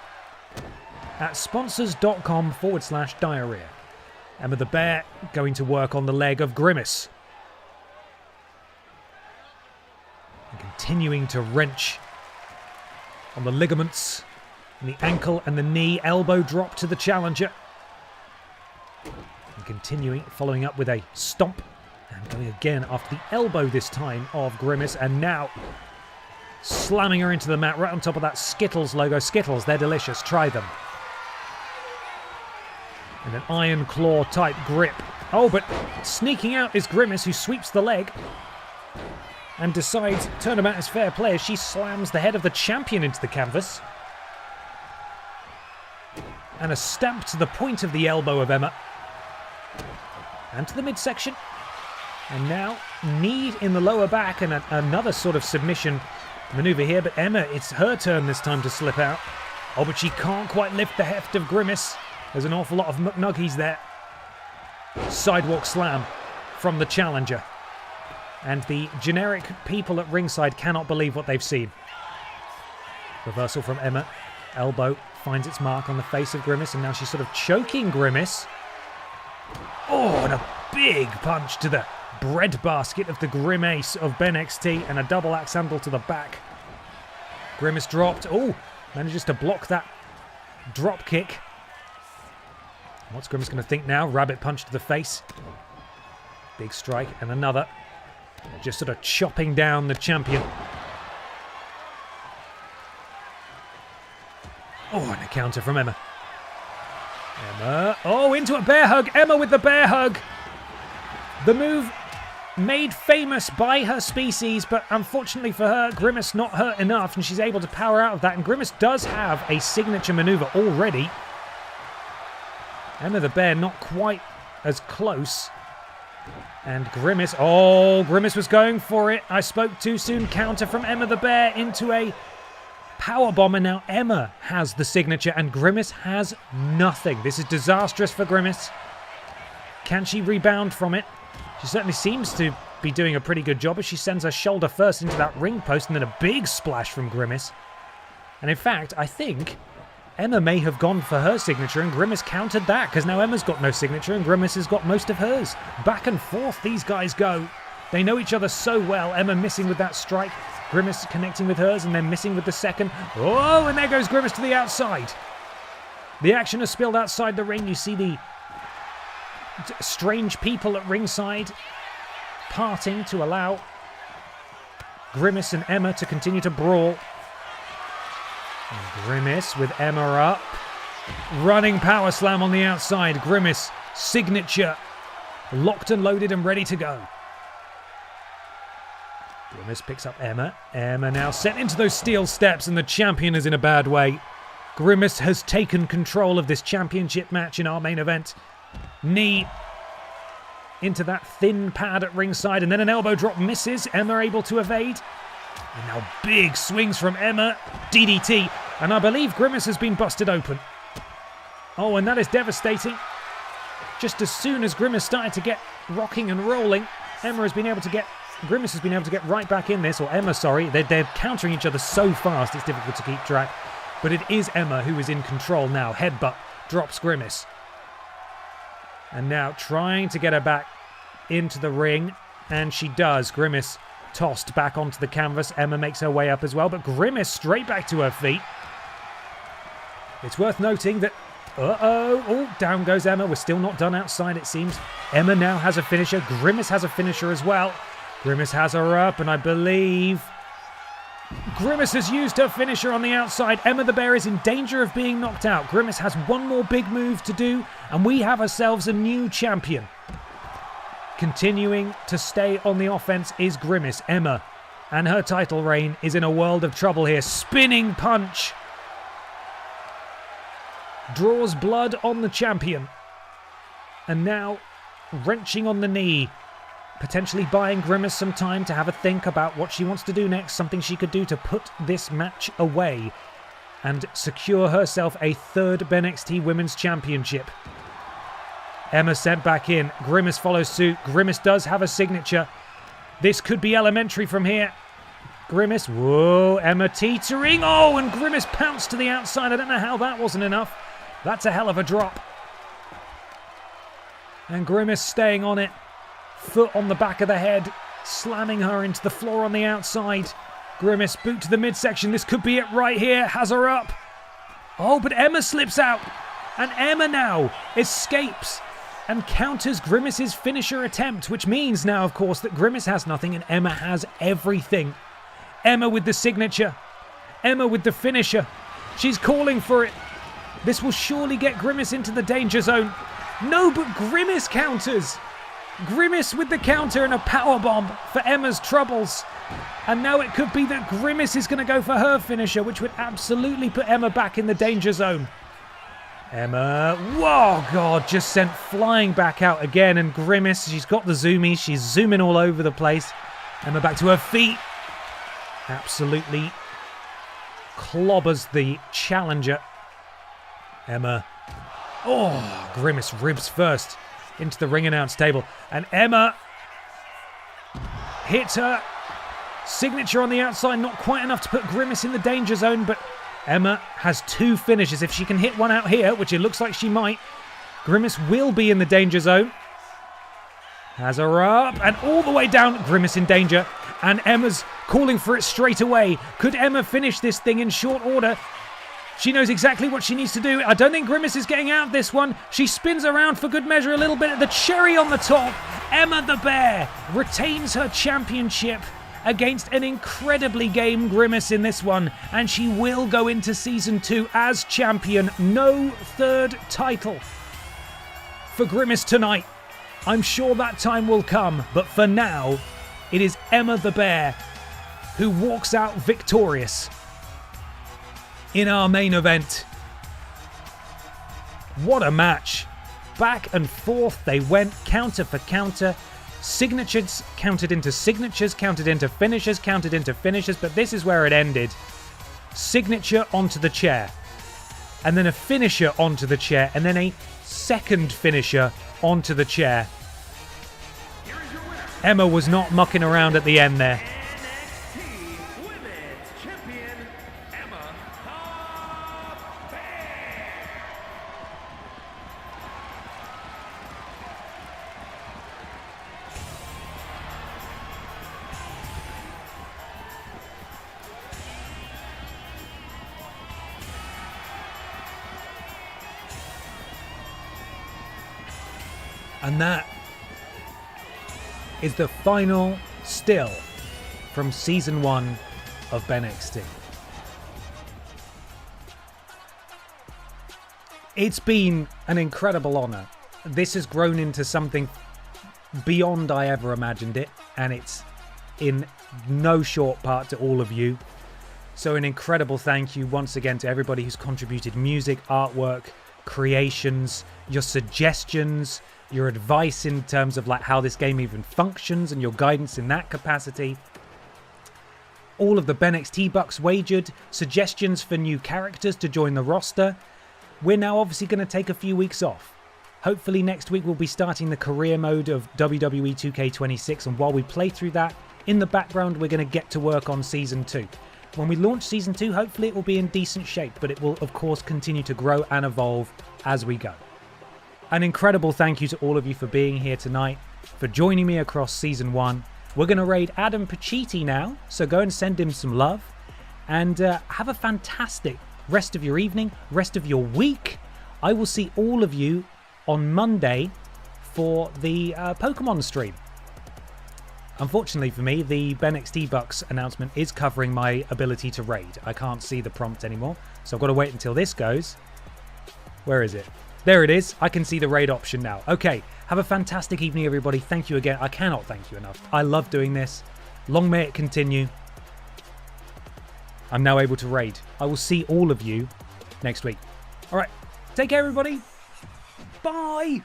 at sponsors.com/diarrhea. Emma the Bear going to work on the leg of Grimace. And continuing to wrench on the ligaments, and the ankle and the knee, elbow drop to the challenger. And continuing, following up with a stomp, and going again after the elbow this time of Grimace, and now slamming her into the mat right on top of that Skittles logo. Skittles, they're delicious, try them. And an iron claw type grip. Oh, but sneaking out is Grimace, who sweeps the leg and decides turnabout is fair play as she slams the head of the champion into the canvas. And a stamp to the point of the elbow of Emma. And to the midsection. And now knee in the lower back, and another sort of submission maneuver here. But Emma, it's her turn this time to slip out. Oh, but she can't quite lift the heft of Grimace. There's an awful lot of McNuggies there. Sidewalk slam from the challenger. And the generic people at ringside cannot believe what they've seen. Reversal from Emma. Elbow finds its mark on the face of Grimace, and now she's sort of choking Grimace. Oh, and a big punch to the breadbasket of the Grimace of BENXT, and a double axe handle to the back. Grimace dropped. Oh, manages to block that drop kick. What's Grimace going to think now? Rabbit punch to the face. Big strike, and another. Just sort of chopping down the champion. Oh, and a counter from Emma. Emma. Oh, into a bear hug. Emma with the bear hug. The move made famous by her species, but unfortunately for her, Grimace not hurt enough, and she's able to power out of that. And Grimace does have a signature maneuver already. Emma the Bear not quite as close. And Grimace, oh, Grimace was going for it. I spoke too soon. Counter from Emma the Bear into a powerbomb, and now Emma has the signature and Grimace has nothing. This is disastrous for Grimace. Can she rebound from it? She certainly seems to be doing a pretty good job as she sends her shoulder first into that ring post, and then a big splash from Grimace. And in fact, I think Emma may have gone for her signature and Grimace countered that, because now Emma's got no signature and Grimace has got most of hers. Back and forth these guys go. They know each other so well. Emma missing with that strike. Grimace connecting with hers and then missing with the second. Oh, and there goes Grimace to the outside. The action has spilled outside the ring. You see the strange people at ringside parting to allow Grimace and Emma to continue to brawl. And Grimace with Emma up. Running power slam on the outside. Grimace, signature, locked and loaded and ready to go. Grimace picks up Emma. Emma now sent into those steel steps, and the champion is in a bad way. Grimace has taken control of this championship match in our main event. Knee into that thin pad at ringside, and then an elbow drop misses. Emma able to evade. And now big swings from Emma. DDT. And I believe Grimace has been busted open. Oh, and that is devastating. Just as soon as Grimace started to get rocking and rolling, Grimace has been able to get right back in this, or Emma, sorry. They're countering each other so fast, it's difficult to keep track. But it is Emma who is in control now. Headbutt drops Grimace. And now trying to get her back into the ring. And she does. Grimace tossed back onto the canvas. Emma makes her way up as well. But Grimace straight back to her feet. It's worth noting that... Oh, down goes Emma. We're still not done outside, it seems. Emma now has a finisher. Grimace has a finisher as well. Grimace has her up, and I believe Grimace has used her finisher on the outside. Emma the Bear is in danger of being knocked out. Grimace has one more big move to do, and we have ourselves a new champion. Continuing to stay on the offense is Grimace. Emma and her title reign is in a world of trouble here. Spinning punch. Draws blood on the champion. And now wrenching on the knee. potentially buying Grimace some time to have a think about what she wants to do next, something she could do to put this match away and secure herself a third BENXT Women's Championship. Emma sent back in. Grimace follows suit. Grimace does have a signature. This could be elementary from here. Grimace, whoa, Emma teetering. Oh, and Grimace pounced to the outside. I don't know how that wasn't enough. That's a hell of a drop. And Grimace staying on it. Foot on the back of the head, slamming her into the floor on the outside. Grimace boot to the midsection. This could be it right here. Has her up. Oh, but Emma slips out. And Emma now escapes and counters Grimace's finisher attempt, which means now, of course, that Grimace has nothing and Emma has everything. Emma with the signature. Emma with the finisher. She's calling for it. This will surely get Grimace into the danger zone. No, but Grimace counters. Grimace with the counter and a powerbomb for Emma's troubles. And now it could be that Grimace is going to go for her finisher, which would absolutely put Emma back in the danger zone. Emma, whoa, God, just sent flying back out again. And Grimace, she's got the zoomies. She's zooming all over the place. Emma back to her feet. Absolutely clobbers the challenger. Emma, oh, Grimace ribs first into the ring announce table. And Emma hits her signature on the outside. Not quite enough to put Grimace in the danger zone, but Emma has two finishes. If she can hit one out here, which it looks like she might, Grimace will be in the danger zone. Has her up and all the way down. Grimace in danger. And Emma's calling for it straight away. Could Emma finish this thing in short order? She knows exactly what she needs to do. I don't think Grimace is getting out this one. She spins around for good measure a little bit. The cherry on the top. Emma the Bear retains her championship against an incredibly game Grimace in this one. And she will go into Season 2 as champion. No third title for Grimace tonight. I'm sure that time will come. But for now, it is Emma the Bear who walks out victorious in our main event. What a match. Back and forth they went, counter for counter. Signatures counted into signatures, counted into finishes, counted into finishes, but this is where it ended. Signature onto the chair. And then a finisher onto the chair, and then a second finisher onto the chair. Emma was not mucking around at the end there. NXT Women's Champion, Emma the Bear. And that is the final still from Season 1 of BENXT. It's been an incredible honour. This has grown into something beyond I ever imagined it, and it's in no short part to all of you. So an incredible thank you once again to everybody who's contributed music, artwork, creations, your suggestions, your advice in terms of like how this game even functions and your guidance in that capacity. All of the BENXT bucks wagered, suggestions for new characters to join the roster. We're now obviously going to take a few weeks off. Hopefully next week we'll be starting the career mode of WWE 2K25, and while we play through that, in the background we're going to get to work on Season 2. When we launch Season 2, hopefully it will be in decent shape, but it will of course continue to grow and evolve as we go. An incredible thank you to all of you for being here tonight, for joining me across Season 1. We're going to raid Adam Pacitti now, so go and send him some love. And have a fantastic rest of your evening, rest of your week. I will see all of you on Monday for the Pokémon stream. Unfortunately for me, the BENXT Bucks announcement is covering my ability to raid. I can't see the prompt anymore, so I've got to wait until this goes. Where is it? There it is. I can see the raid option now. Okay, have a fantastic evening, everybody. Thank you again. I cannot thank you enough. I love doing this. Long may it continue. I'm now able to raid. I will see all of you next week. All right, take care, everybody. Bye.